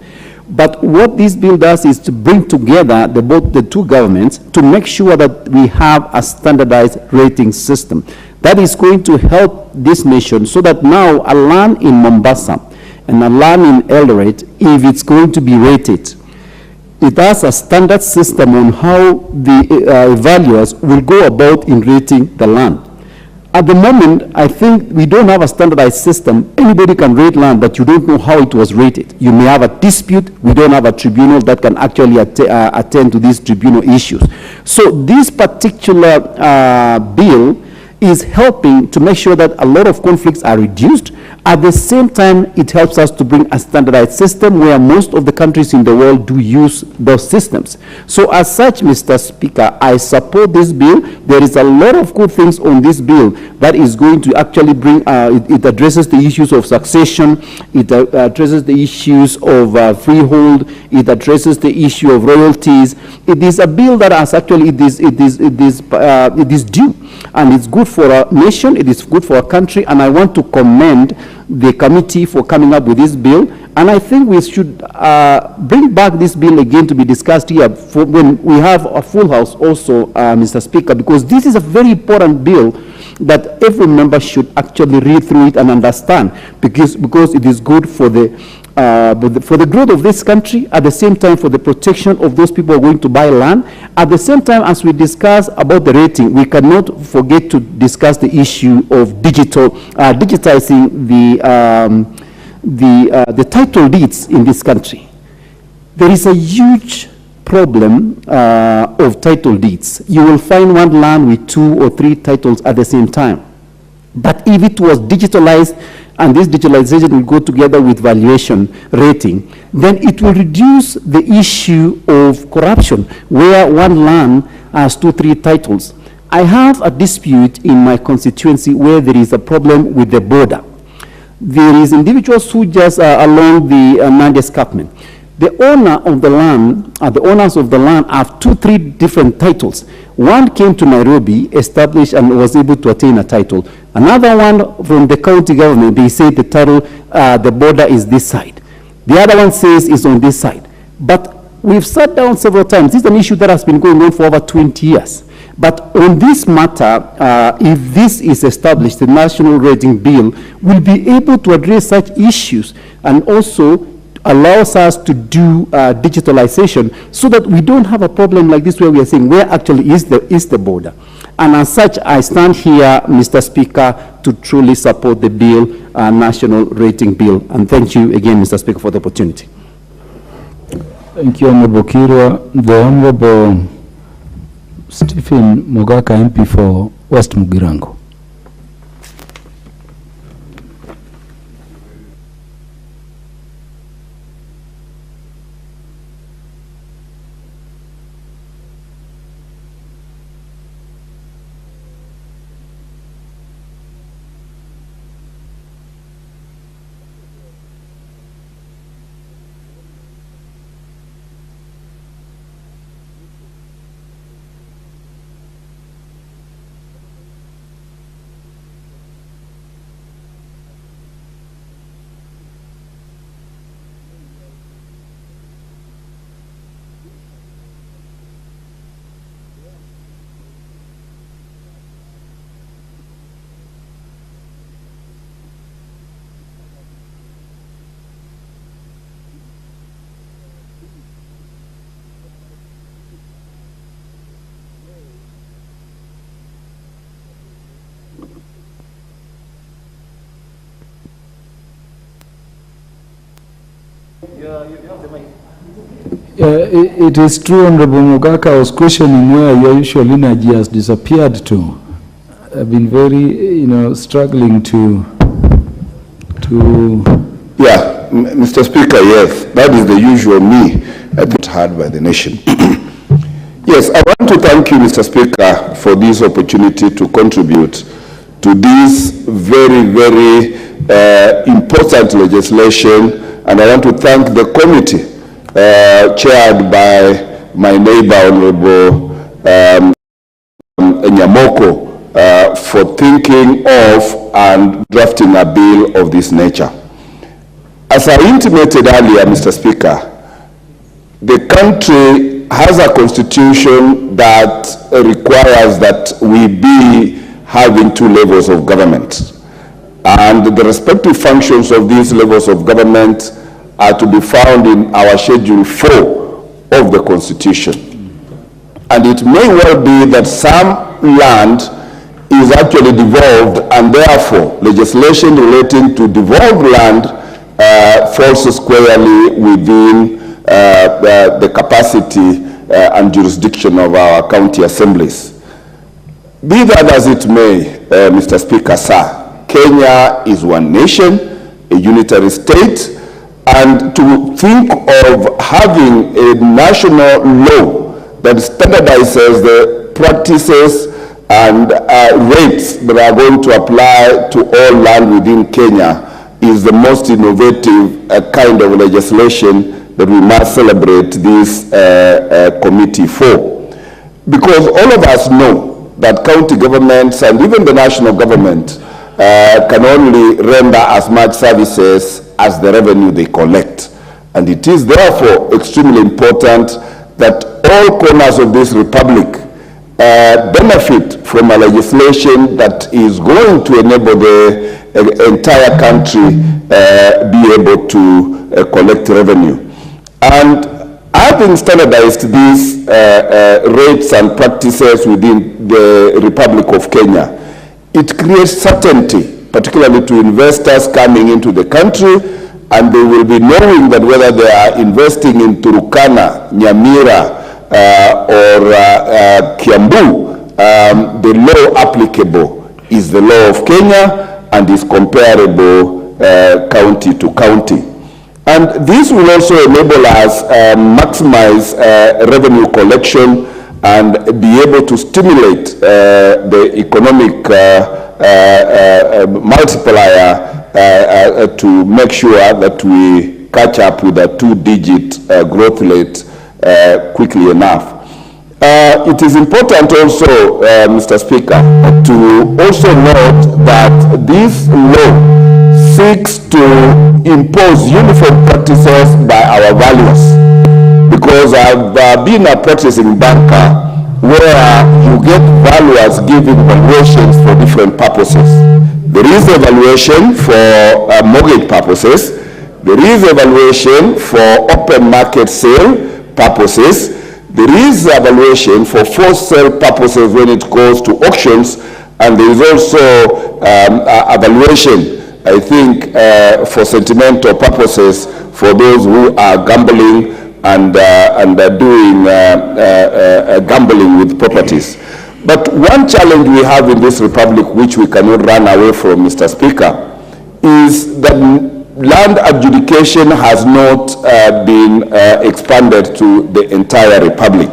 But what this bill does is to bring together both the two governments to make sure that we have a standardized rating system that is going to help this nation, so that now a land in Mombasa and a land in Eldoret, if it's going to be rated, it has a standard system on how the evaluators will go about in rating the land. At the moment, I think we don't have a standardized system. Anybody can rate land, but you don't know how it was rated. You may have a dispute. We don't have a tribunal that can actually attend to these tribunal issues. So this particular bill is helping to make sure that a lot of conflicts are reduced. At the same time, it helps us to bring a standardized system where most of the countries in the world do use those systems. So as such, Mr. Speaker, I support this bill. There is a lot of good things on this bill that is going to actually bring, it addresses the issues of succession, it addresses the issues of freehold, it addresses the issue of royalties. It is a bill that has actually, it is due, and it's good for our nation, it is good for our country, and I want to commend the committee for coming up with this bill. And I think we should bring back this bill again to be discussed here when we have a full house also, Mr. Speaker, because this is a very important bill that every member should actually read through it and understand, because it is good for the growth of this country, at the same time for the protection of those people who are going to buy land. At the same time, as we discuss about the rating, we cannot forget to discuss the issue of digitizing the title deeds in this country. There is a huge problem of title deeds. You will find one land with 2 or 3 titles at the same time. But if it was digitalized, and this digitalization will go together with valuation rating, then it will reduce the issue of corruption, where one land has 2 or 3 titles. I have a dispute in my constituency where there is a problem with the border. There is individuals who just along the Nandi escarpment. The owner of the land, the owners of the land have 2 or 3 different titles. One came to Nairobi, established and was able to attain a title. Another one from the county government, they say the title, the border is this side. The other one says it's on this side. But we've sat down several times. This is an issue that has been going on for over 20 years. But on this matter, if this is established, the national rating bill will be able to address such issues and also allows us to do digitalization so that we don't have a problem like this where we are saying where actually is the border. And as such, I stand here, Mr. Speaker, to truly support the bill, national rating bill. And thank you again, Mr. Speaker, for the opportunity. Thank you, Honorable Kirwa. The Honorable Stephen Mogaka, MP for West Mugirango. It is true, Honorable Mogaka. I was questioning where your usual energy has disappeared to. I've been very, struggling to. Yeah, Mr. Speaker, yes, that is the usual me, heard by the nation. Yes, I want to thank you, Mr. Speaker, for this opportunity to contribute to this very, very important legislation, and I want to thank the committee chaired by my neighbor, Honorable Nyamoko, for thinking of and drafting a bill of this nature. As I intimated earlier, Mr. Speaker, the country has a constitution that requires that we be having two levels of government. And the respective functions of these levels of government are to be found in our Schedule 4 of the Constitution. And it may well be that some land is actually devolved, and therefore legislation relating to devolved land falls squarely within the capacity and jurisdiction of our county assemblies. Be that as it may, Mr. Speaker, sir, Kenya is one nation, a unitary state, and to think of having a national law that standardizes the practices and rates that are going to apply to all land within Kenya is the most innovative kind of legislation that we must celebrate this committee for. Because all of us know that county governments and even the national government can only render as much services as the revenue they collect. And it is therefore extremely important that all corners of this republic benefit from a legislation that is going to enable the entire country be able to collect revenue. And having standardized these rates and practices within the Republic of Kenya, it creates certainty, particularly to investors coming into the country, and they will be knowing that whether they are investing in Turkana, Nyamira, or Kiambu, the law applicable is the law of Kenya and is comparable county to county. And this will also enable us maximize revenue collection and be able to stimulate the economic multiplier to make sure that we catch up with a 2-digit growth rate quickly enough. It is important also, Mr. Speaker, to also note that this law seeks to impose uniform practices by our values. Because I've been a practicing banker where you get valuers giving valuations for different purposes. There is a valuation for mortgage purposes. There is a valuation for open market sale purposes. There is a valuation for forced sale purposes when it goes to auctions. And there is also a valuation, I think, for sentimental purposes for those who are gambling and doing gambling with properties. But one challenge we have in this republic, which we cannot run away from, Mr. Speaker, is that land adjudication has not been expanded to the entire republic.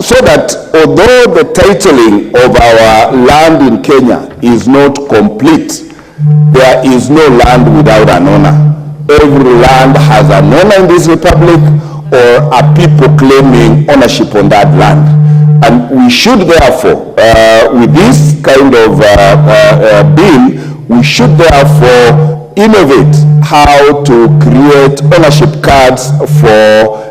So that although the titling of our land in Kenya is not complete, there is no land without an owner. Every land has an owner in this republic, or are people claiming ownership on that land. And we should therefore, with this kind of bill, we should therefore innovate how to create ownership cards for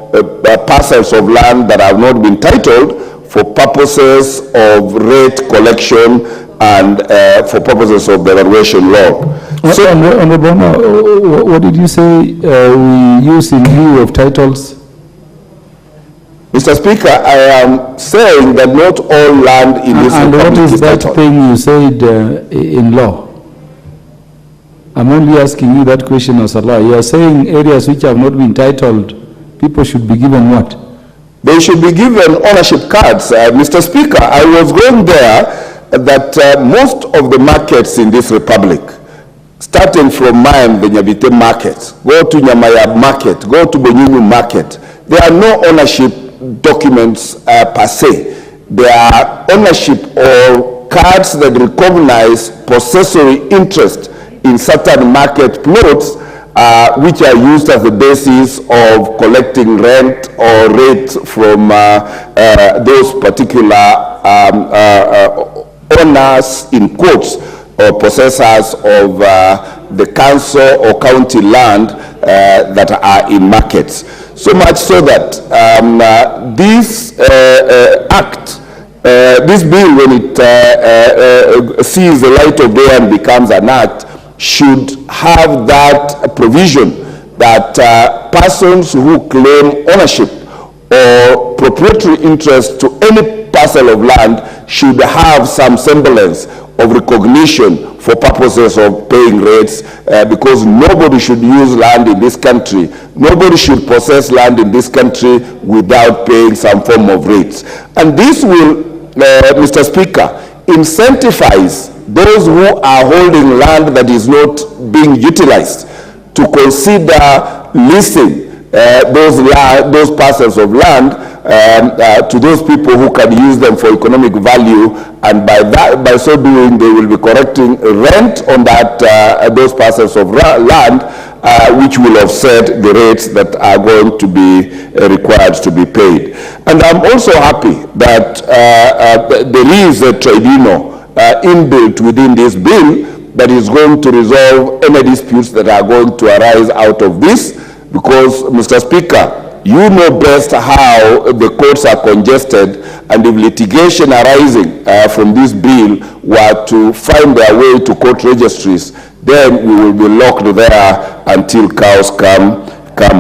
parcels of land that have not been titled for purposes of rate collection and for purposes of the valuation law. So, Honorable, what did you say we use in lieu of titles? Mr. Speaker, I am saying that not all land in this and republic what is that titled. thing you said in law? I'm only asking you that question as a law. You are saying areas which have not been titled, people should be given what? They should be given ownership cards. Mr. Speaker, I was going there that most of the markets in this republic, starting from Mayam, the Nyabite market, go to Nyamayab market, go to Bonyumu market, there are no ownership documents per se. There are ownership or cards that recognize possessory interest in certain market plots, which are used as the basis of collecting rent or rate from those particular owners, in quotes, or possessors of the council or county land that are in markets. So much so that this act, this bill, when it sees the light of day and becomes an act, should have that provision that persons who claim ownership or proprietary interest to any parcel of land should have some semblance of recognition for purposes of paying rates, because nobody should use land in this country, nobody should possess land in this country without paying some form of rates. And this will, Mr. Speaker, incentivize those who are holding land that is not being utilized to consider leasing those parcels of land to those people who can use them for economic value, and by so doing they will be collecting rent on those parcels of land, which will offset the rates that are going to be required to be paid. And I'm also happy that there is a tribunal inbuilt within this bill that is going to resolve any disputes that are going to arise out of this, because, Mr. Speaker, you know best how the courts are congested, and if litigation arising from this bill were to find their way to court registries, then we will be locked there until cows come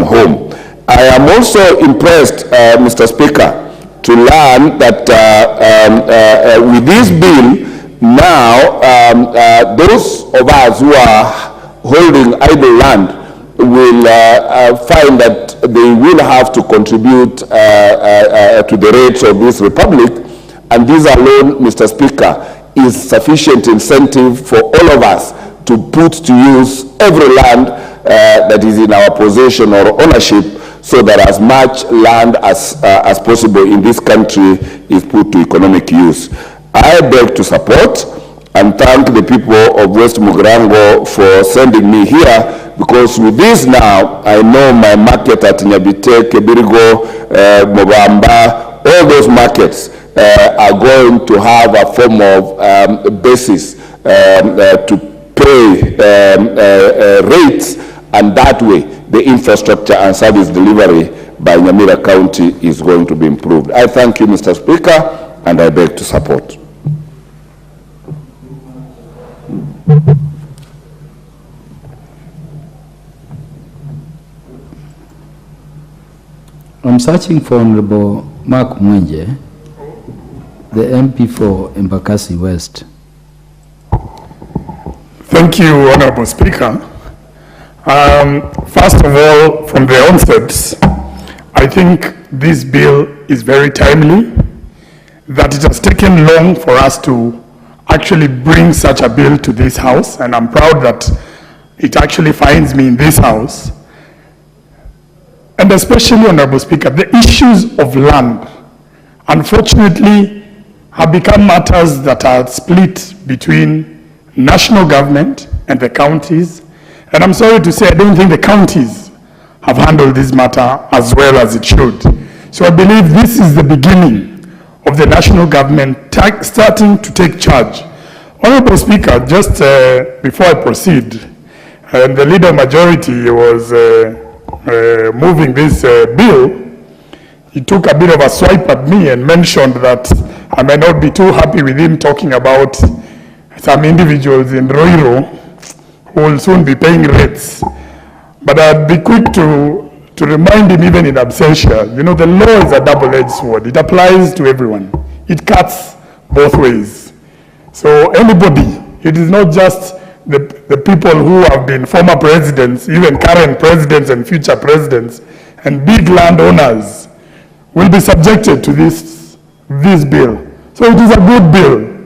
home. I am also impressed, Mr. Speaker, to learn that with this bill, now those of us who are holding idle land will find that they will have to contribute to the rates of this republic, and this alone, Mr. Speaker, is sufficient incentive for all of us to put to use every land that is in our possession or ownership, so that as much land as possible in this country is put to economic use. I beg to support and thank the people of West Mugirango for sending me here, because with this now, I know my market at Nyabite, Kebirigo, Mobamba, all those markets are going to have a form of basis to pay rates, and that way the infrastructure and service delivery by Nyamira County is going to be improved. I thank you, Mr. Speaker, and I beg to support. I'm searching for Honorable Mark Mwenje, the MP for Embakasi West. Thank you, Honorable Speaker. First of all, from the onset, I think this bill is very timely, that it has taken long for us to actually bring such a bill to this House, and I'm proud that it actually finds me in this House. And especially, Honorable Speaker, the issues of land, unfortunately, have become matters that are split between national government and the counties. And I'm sorry to say, I don't think the counties have handled this matter as well as it should. So I believe this is the beginning of the national government starting to take charge. Honorable Speaker, just before I proceed, the leader majority was moving this bill. He took a bit of a swipe at me and mentioned that I may not be too happy with him talking about some individuals in Roiro who will soon be paying rates. But I'd be quick to remind him, even in absentia, you know, the law is a double-edged sword. It applies to everyone. It cuts both ways. So anybody, it is not just the people who have been former presidents, even current presidents and future presidents, and big landowners will be subjected to this bill. So it is a good bill.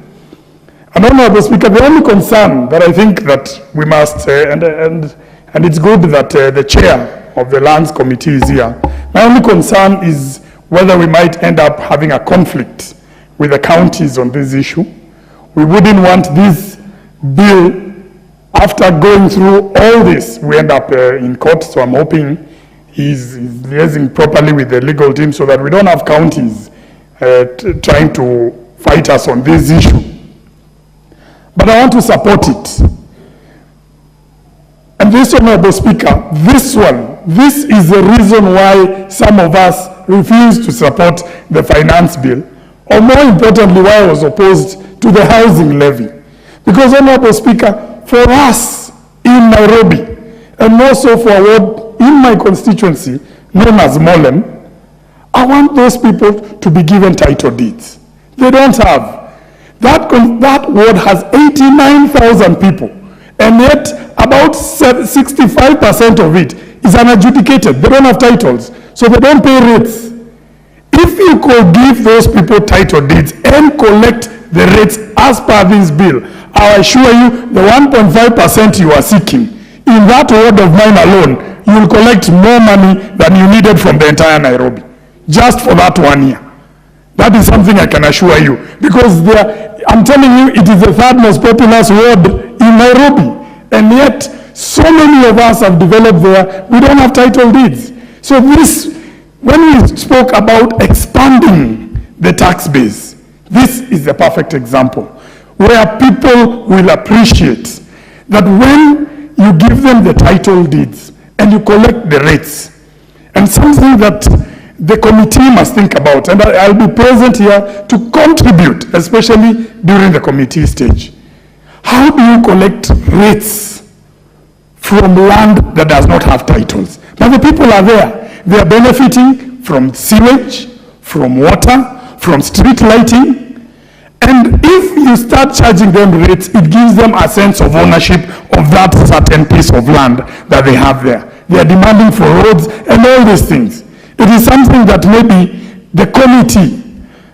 And Honorable Speaker, the only concern that I think that we must, and it's good that the chair of the Lands Committee is here. My only concern is whether we might end up having a conflict with the counties on this issue. We wouldn't want this bill, after going through all this, we end up in court. So I'm hoping he's liaising properly with the legal team so that we don't have counties trying to fight us on this issue. But I want to support it. And this, Honorable Speaker, this is the reason why some of us refuse to support the finance bill, or more importantly, why I was opposed to the housing levy. Because, Honorable Speaker, for us in Nairobi, and more so for a ward in my constituency, known as Molem, I want those people to be given title deeds. They don't have. That ward has 89,000 people, and yet about 65% of it is unadjudicated. They don't have titles, so they don't pay rates. If you could give those people title deeds and collect the rates as per this bill, I assure you the 1.5% you are seeking, in that ward of mine alone, you will collect more money than you needed from the entire Nairobi, just for that 1 year. That is something I can assure you, because I'm telling you, it is the third most populous ward in Nairobi, and yet so many of us have developed there, we don't have title deeds. So this, when we spoke about expanding the tax base, this is a perfect example where people will appreciate that when you give them the title deeds and you collect the rates, and something that the committee must think about, and I'll be present here to contribute, especially during the committee stage. How do you collect rates from land that does not have titles? Now the people are there. They are benefiting from sewage, from water, from street lighting. And if you start charging them rates, it gives them a sense of ownership of that certain piece of land that they have there. They are demanding for roads and all these things. It is something that maybe the committee,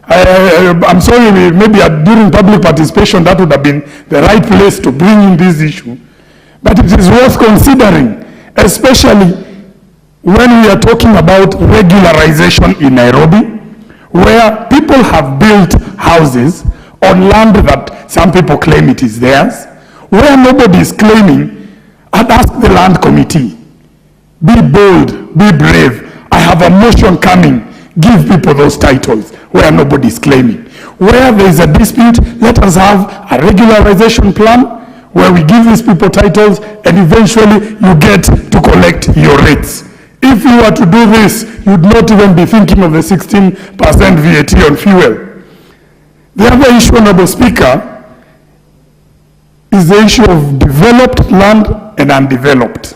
I'm sorry, maybe during public participation, that would have been the right place to bring in this issue. But it is worth considering, especially when we are talking about regularization in Nairobi, where people have built houses on land that some people claim it is theirs, where nobody is claiming. I'd ask the land committee, be bold, be brave. I have a motion coming, give people those titles where nobody is claiming. Where there is a dispute, let us have a regularization plan where we give these people titles and eventually you get to collect your rates. If you were to do this, you'd not even be thinking of the 16% VAT on fuel. The other issue, Honorable Speaker, is the issue of developed land and undeveloped.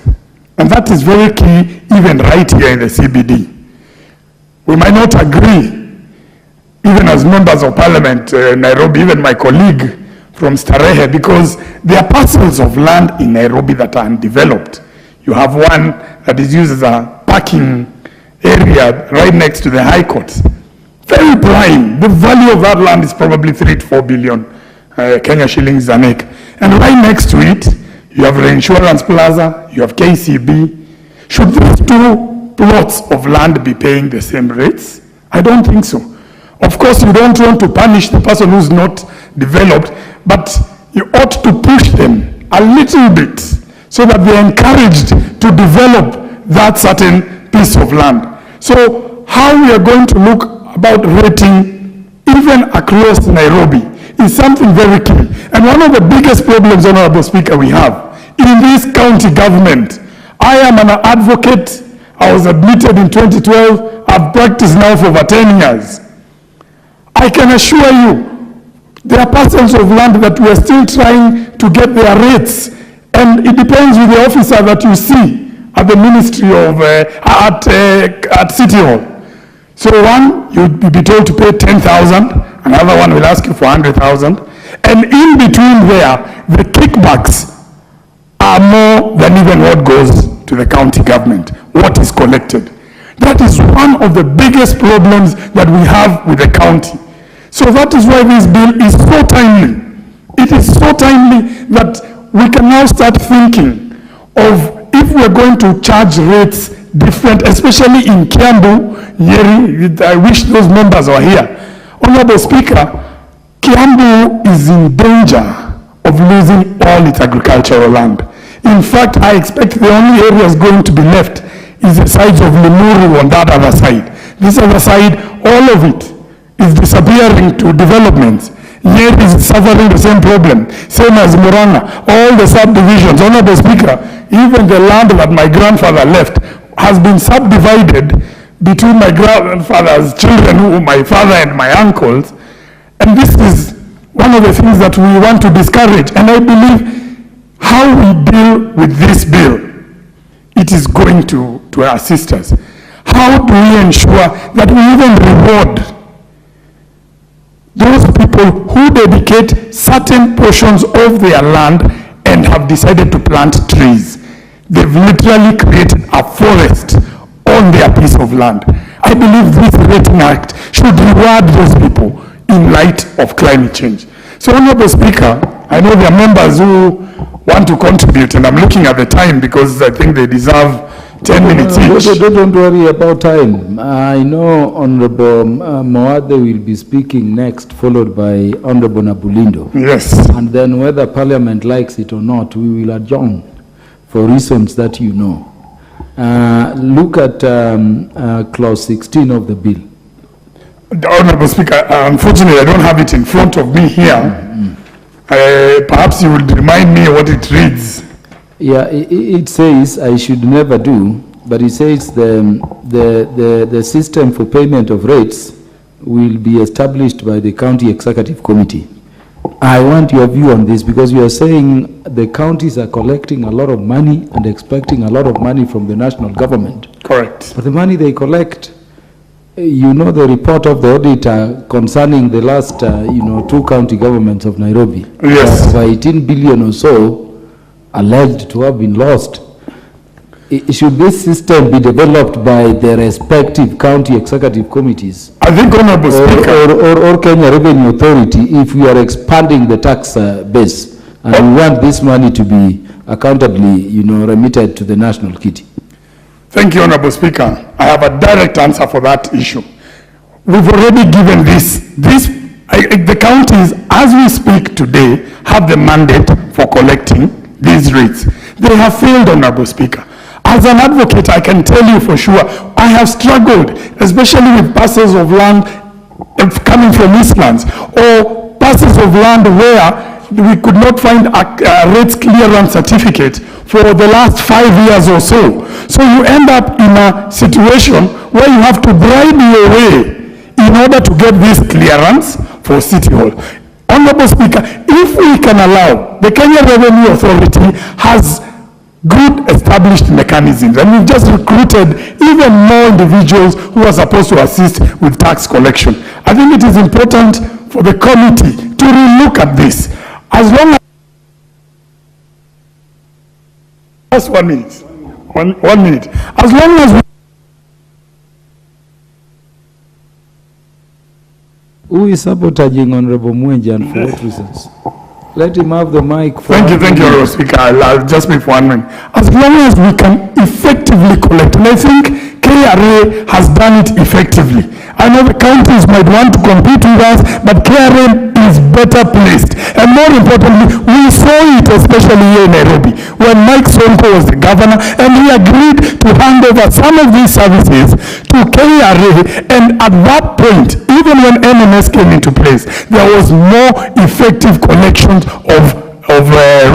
And that is very key, even right here in the CBD. We might not agree, even as members of parliament, Nairobi, even my colleague from Starehe, because there are parcels of land in Nairobi that are undeveloped. You have one that is used as a parking area right next to the High Court. Very prime. The value of that land is probably 3 to 4 billion Kenya shillings an acre. And right next to it, you have the Insurance Plaza, you have KCB. Should these two plots of land be paying the same rates? I don't think so. Of course, you don't want to punish the person who's not developed, but you ought to push them a little bit so that they're encouraged to develop that certain piece of land. So how we are going to look about rating even across Nairobi is something very key. And one of the biggest problems, Honorable Speaker, we have in this county government, I am an advocate. I was admitted in 2012. I've practiced now for over 10 years. I can assure you, there are parcels of land that we are still trying to get their rates. And it depends with the officer that you see at the Ministry of, at City Hall. So one, you'll be told to pay 10,000. Another one will ask you for 100,000. And in between there, the kickbacks are more than even what goes to the county government, what is collected. That is one of the biggest problems that we have with the county. So that is why this bill is so timely. It is so timely that we can now start thinking of if we're going to charge rates different, especially in Kiambu, Nyeri. I wish those members were here. Honorable Speaker, Kiambu is in danger of losing all its agricultural land. In fact, I expect the only areas going to be left is the sides of Limuru on that other side. This other side, all of it is disappearing to developments. Nyeri is suffering the same problem, same as Muranga, all the subdivisions. Honorable Speaker, even the land that my grandfather left has been subdivided between my grandfather's children, my father and my uncles. And this is one of the things that we want to discourage. And I believe how we deal with this bill, it is going to assist us. How do we ensure that we even reward those people who dedicate certain portions of their land and have decided to plant trees? They've literally created a forest on their piece of land. I believe this rating act should reward those people in light of climate change. So, Honorable Speaker, I know there are members who want to contribute, and I'm looking at the time because I think they deserve 10 minutes each. Don't worry about time. I know Honorable Moade will be speaking next, followed by Honorable Nabulindo. Yes. And then whether Parliament likes it or not, we will adjourn for reasons that you know. Look at clause 16 of the bill. Honorable Speaker, unfortunately, I don't have it in front of me here. Perhaps you would remind me what it reads. Yeah, it says, I should never do, but it says the system for payment of rates will be established by the County Executive Committee. I want your view on this because you are saying the counties are collecting a lot of money and expecting a lot of money from the national government. Correct. But the money they collect, you know the report of the auditor concerning the last, two county governments of Nairobi. Yes. Over 18 billion or so alleged to have been lost. Should this system be developed by the respective county executive committees? I think, Honorable Speaker, or Kenya Revenue Authority, if we are expanding the tax base and we want this money to be accountably, remitted to the national kitty? Thank you, Honorable Speaker. I have a direct answer for that issue. We've already given the counties, as we speak today, have the mandate for collecting these rates. They have failed, Honorable Speaker. As an advocate, I can tell you for sure, I have struggled, especially with parcels of land coming from Eastlands, or parcels of land where we could not find a rates clearance certificate for the last 5 years or so. So you end up in a situation where you have to bribe your way in order to get this clearance for City Hall. Honorable Speaker, if we can allow, the Kenya Revenue Authority has good established mechanisms, and we've just recruited even more individuals who are supposed to assist with tax collection. I think it is important for the committee to relook at this. As long as just 1 minute, one minute. As long as Who is sabotaging Honorable Mwenje and for what reasons? Let him have the mic. Thank you, Honorable Speaker. I'll just make 1 minute. As long as we can effectively collect, and I think KRA has done it effectively. I know the counties might want to compete with us, but KRA is better placed. And more importantly, we saw it especially here in Nairobi, when Mike Sonko was the governor, and he agreed to hand over some of these services to KRA. And at that point, even when NMS came into place, there was more effective collections of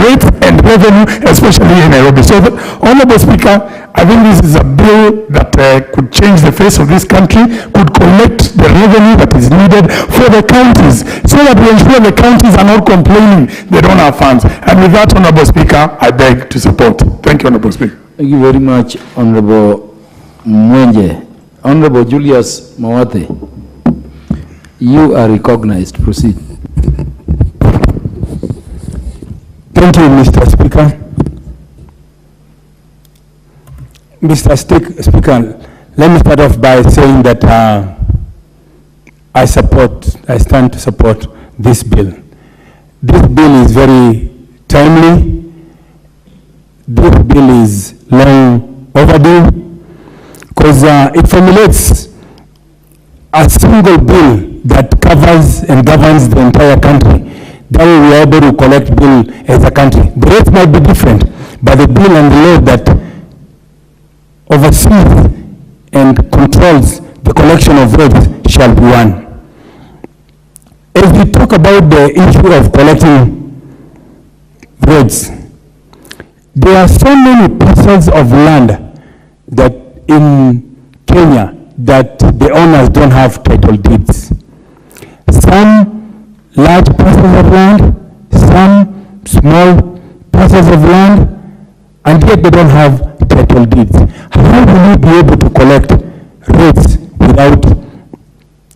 rates and revenue, especially in Nairobi. So, Honorable Speaker, I think this is a bill that could change the face of this country, could collect the revenue that is needed for the counties, so that we ensure the counties are not complaining they don't have funds. And with that, Honorable Speaker, I beg to support. Thank you, Honorable Speaker. Thank you very much, Honorable Mwenje. Honorable Julius Mawathe, you are recognized. Proceed. Thank you, Mr. Speaker. Mr. Speaker, let me start off by saying that I stand to support this bill. This bill is very timely. This bill is long overdue because it formulates a single bill that covers and governs the entire country. That way we are able to collect bill as a country. The rates might be different, but the bill and the law that oversees and controls the collection of rates shall be one. As we talk about the issue of collecting rates, there are so many parcels of land that in Kenya that the owners don't have title deeds. Some large parcels of land, some small parcels of land, and yet they don't have title deeds. How will you be able to collect rates without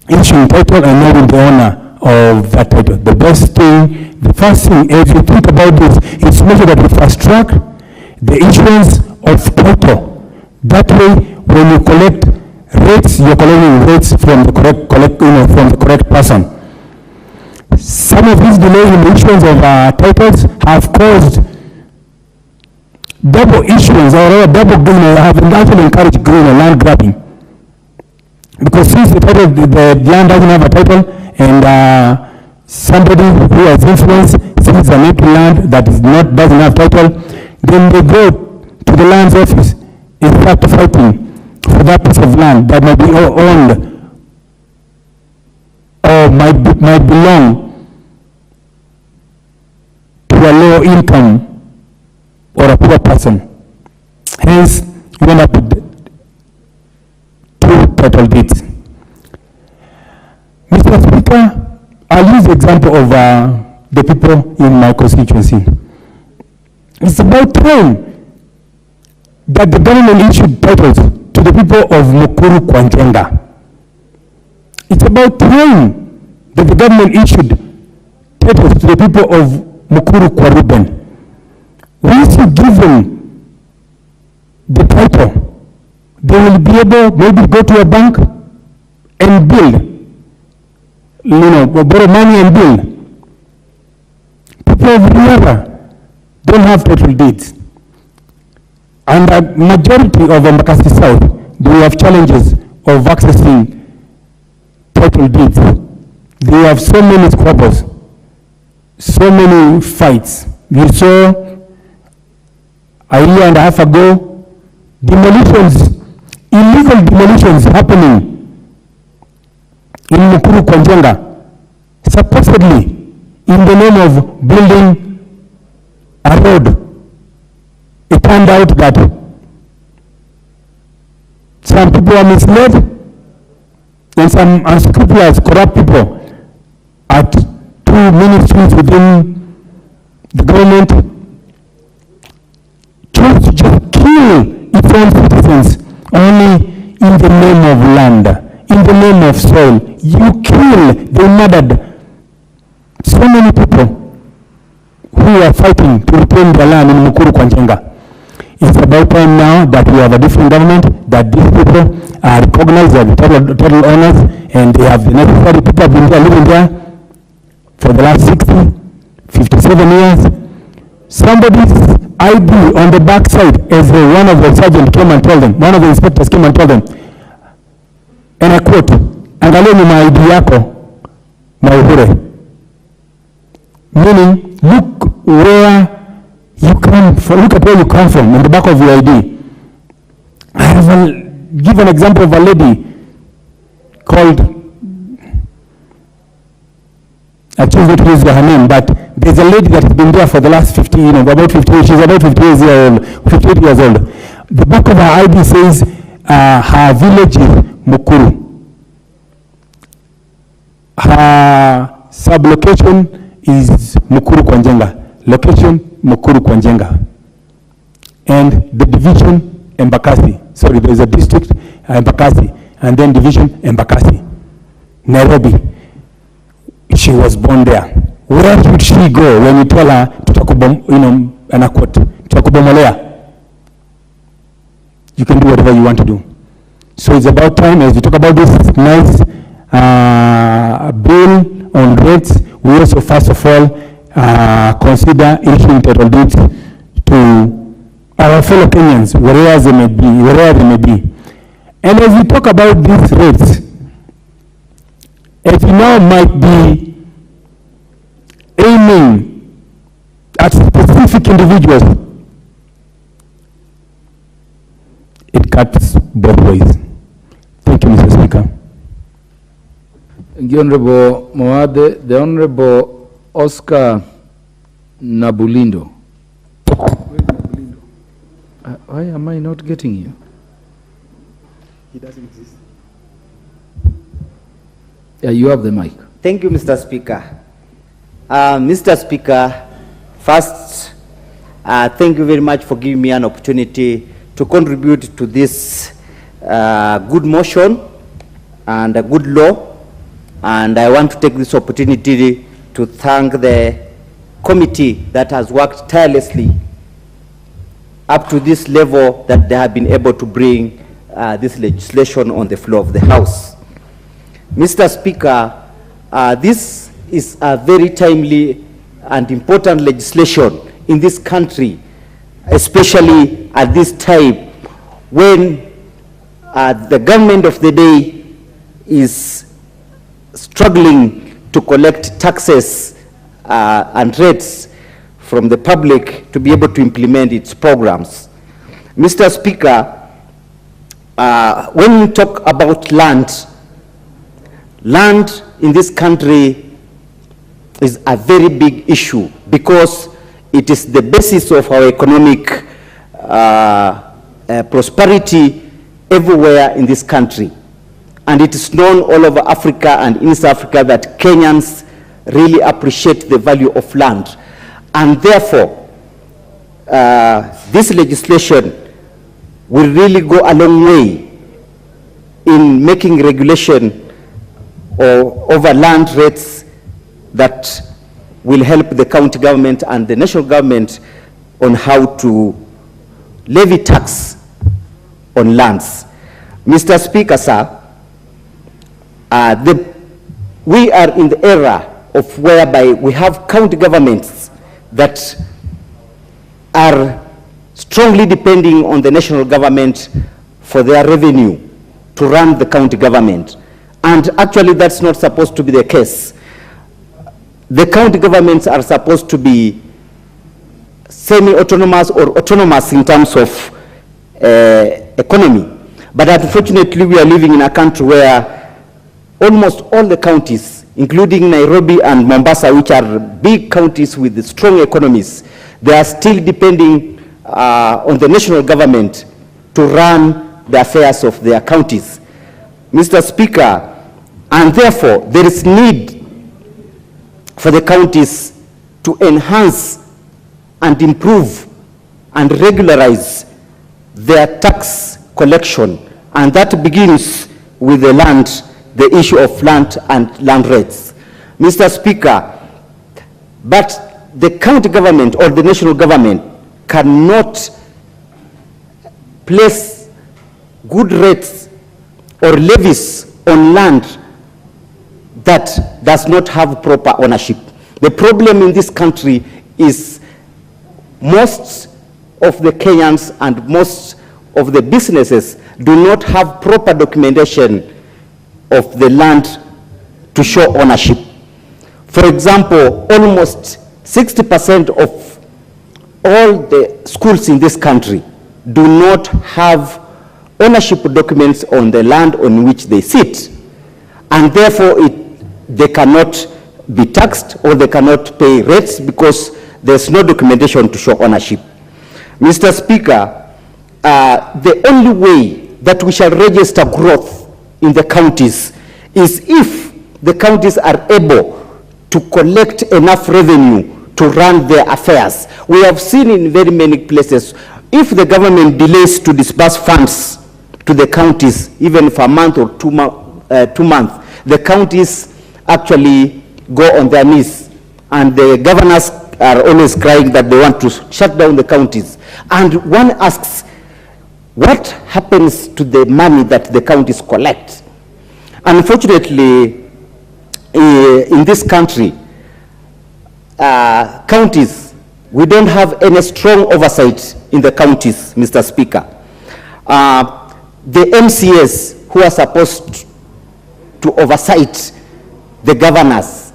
issuing title and knowing the owner of that title? The best thing, the first thing, if you think about this, is to make sure that we fast track the issuance of title. That way, when you collect rates, you're collecting rates from the correct person. Some of these delays in the issuance of titles have caused double issuance or double green, have actually encouraged green or land grabbing. Because since the land doesn't have a title and somebody who has influence sees an empty land that doesn't have title, then they go to the land's office and start fighting for that piece of land that might be owned or might belong to a low income or a poor person. Hence, you end up with two title deeds. Mr. Speaker, I'll use the example of the people in my constituency. It's about time that the government issued titles to the people of Mukuru Kwanjenga. It's about time that the government issued titles to the people of Mukuru Kwaruben. Once you give them the title, they will be able maybe go to a bank and build, borrow money and build. People of Riara don't have title deeds. And the majority of Embakasi South, they have challenges of accessing title deeds. They have so many squabbles, so many fights. We saw a year and a half ago, demolitions, illegal demolitions happening in Mukuru Kwanjenga, supposedly in the name of building a road. It turned out that some people are misled, and some unscrupulous, corrupt people at two ministries within the government chose to just kill its own citizens only in the name of land, in the name of soil. You kill, they murdered so many people who are fighting to retain their land in Mukuru Kwanjenga. It's about time now that we have a different government, that these people are recognized as total owners, and they have the necessary people have been there, living there for the last 60, 57 years. Somebody's ID on the backside, as one of the sergeants came and told them, one of the inspectors came and told them, and I quote, angalia nyuma ID yako na uhure. Meaning, look where you come from, look at where you come from in the back of your ID. I have give an example of a lady called, I choose not to use her name, but there's a lady that has been there for the last 50, about 50 years, she's about 58 years old. The back of her ID says her village is Mukuru. Her sub-location is Mukuru Kwanjenga. Location, Mukuru Kwanjenga. And the division, Embakasi. Sorry, there's a district, Embakasi. And then division, Embakasi. Nairobi. She was born there. Where should she go when you tell her, and I quote, tutakubomolea? You can do whatever you want to do. So it's about time, as we talk about this nice bill on rates, we also first of all consider issuing title deeds to our fellow Kenyans, wherever they may be. And as we talk about these rates, it now might be aiming at specific individuals. It cuts both ways. Thank you, Mr. Speaker. The Honorable Moade, the Honorable Oscar Nabulindo. Why am I not getting you? He doesn't exist. Yeah, you have the mic. Thank you, Mr. Speaker. Mr. Speaker, first, thank you very much for giving me an opportunity to contribute to this good motion and a good law. And I want to take this opportunity to thank the committee that has worked tirelessly up to this level that they have been able to bring this legislation on the floor of the House. Mr. Speaker, this is a very timely and important legislation in this country, especially at this time when the government of the day is struggling to collect taxes and rates from the public to be able to implement its programs. Mr. Speaker, when we talk about land in this country is a very big issue because it is the basis of our economic prosperity everywhere in this country. And it is known all over Africa and in East Africa that Kenyans really appreciate the value of land. And therefore, this legislation will really go a long way in making regulation over land rates that will help the county government and the national government on how to levy tax on lands. Mr. Speaker, sir, we are in the era of whereby we have county governments that are strongly depending on the national government for their revenue to run the county government. And actually that's not supposed to be the case. The county governments are supposed to be semi-autonomous or autonomous in terms of economy. But unfortunately we are living in a country where almost all the counties, including Nairobi and Mombasa, which are big counties with strong economies, they are still depending on the national government to run the affairs of their counties. Mr. Speaker, and therefore there is need for the counties to enhance and improve and regularize their tax collection, and that begins with the land, the issue of land and land rates. Mr. Speaker, but the county government or the national government cannot place good rates or levies on land that does not have proper ownership. The problem in this country is most of the Kenyans and most of the businesses do not have proper documentation of the land to show ownership. For example, almost 60% of all the schools in this country do not have ownership documents on the land on which they sit, and therefore they cannot be taxed or they cannot pay rates because there's no documentation to show ownership. Mr. Speaker, the only way that we shall register growth in the counties is if the counties are able to collect enough revenue to run their affairs. We have seen in very many places, if the government delays to disburse funds to the counties, even for a month or 2 months, the counties actually go on their knees, and the governors are always crying that they want to shut down the counties. And one asks, what happens to the money that the counties collect? Unfortunately, in this country, counties, we don't have any strong oversight in the counties, Mr. Speaker. The MCAs who are supposed to oversight the governors,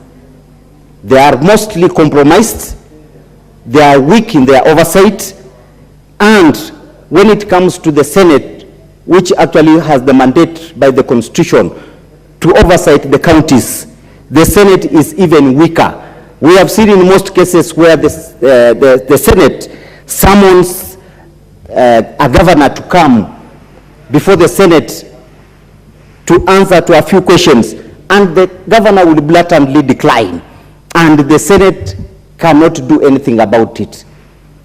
they are mostly compromised, they are weak in their oversight, and when it comes to the Senate, which actually has the mandate by the Constitution to oversight the counties, the Senate is even weaker. We have seen in most cases where the Senate summons a governor to come before the Senate to answer to a few questions, and the governor will blatantly decline, and the Senate cannot do anything about it.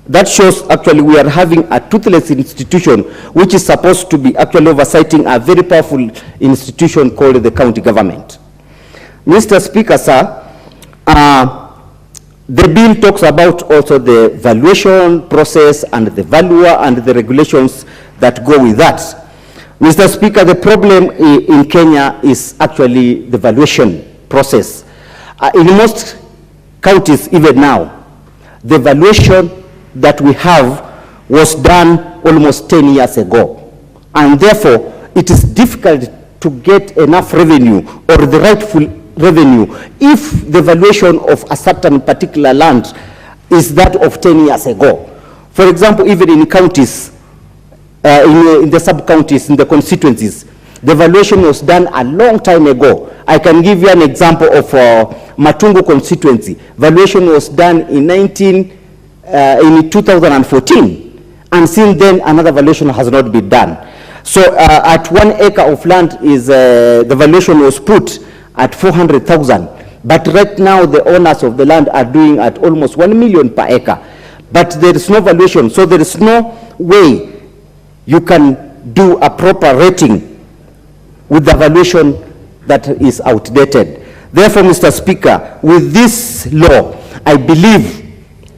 That shows actually we are having a toothless institution which is supposed to be actually oversighting a very powerful institution called the county government. Mr. Speaker, sir, the bill talks about also the valuation process and the valuer and the regulations that go with that. Mr. Speaker, the problem in Kenya is actually the valuation process. In most counties, even now, the valuation that we have was done almost 10 years ago. And therefore, it is difficult to get enough revenue or the rightful revenue if the valuation of a certain particular land is that of 10 years ago. For example, even in counties, in the sub-counties, in the constituencies, the valuation was done a long time ago. I can give you an example of Matungu constituency. Valuation was done in 2014, and since then another valuation has not been done. So at 1 acre of land is the valuation was put at 400,000, but right now the owners of the land are doing at almost 1 million per acre, but there is no valuation, so there is no way you can do a proper rating with the valuation that is outdated. Therefore, Mr. Speaker, with this law, I believe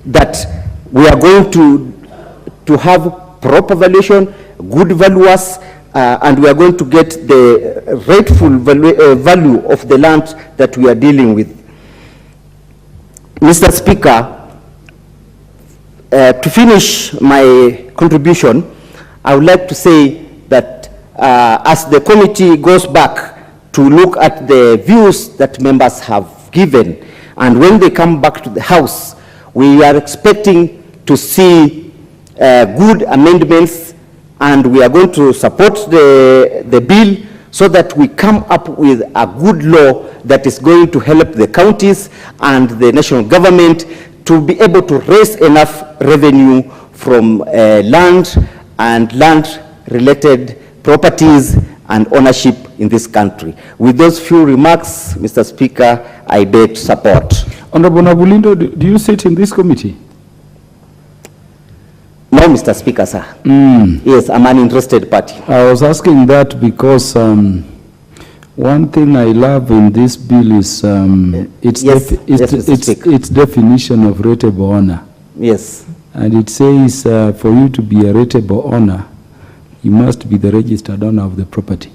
that we are going to have proper valuation, good valuers, and we are going to get the rightful value of the land that we are dealing with. Mr. Speaker, to finish my contribution, I would like to say that as the committee goes back to look at the views that members have given, and when they come back to the House, we are expecting to see good amendments, and we are going to support the bill so that we come up with a good law that is going to help the counties and the national government to be able to raise enough revenue from land and land-related properties and ownership in this country. With those few remarks, Mr. Speaker, I beg support. Honorable Nabulindo, do you sit in this committee? No, Mr. Speaker, sir. Yes, I'm an interested party. I was asking that because one thing I love in this bill is its definition of rateable honor. Yes. And it says for you to be a rateable honor, you must be the registered owner of the property.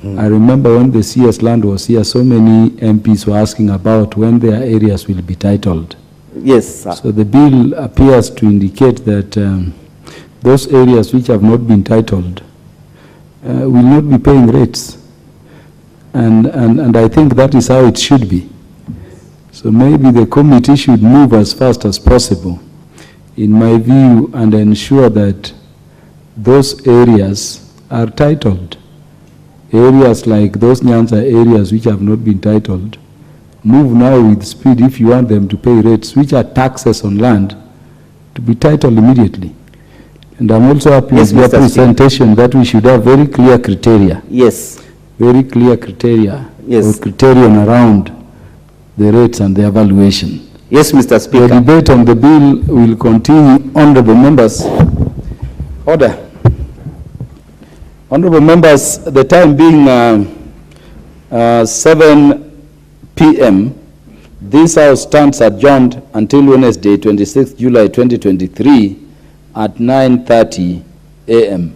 I remember when the CS land was here, so many MPs were asking about when their areas will be titled. Yes, sir. So the bill appears to indicate that those areas which have not been titled will not be paying rates. And I think that is how it should be. So maybe the committee should move as fast as possible, in my view, and ensure that those areas are titled. Areas like those NYANZA areas which have not been titled, move now with speed if you want them to pay rates, which are taxes on land, to be titled immediately. And I'm also happy with your presentation that we should have very clear criteria. Yes. Very clear criteria. Yes. Or criterion around the rates and the evaluation. Yes, Mr. Speaker. The debate on the bill will continue. Honorable members. Order. Honorable members, the time being 7 p.m., this House stands adjourned until Wednesday, 26th July 2023 at 9:30 a.m.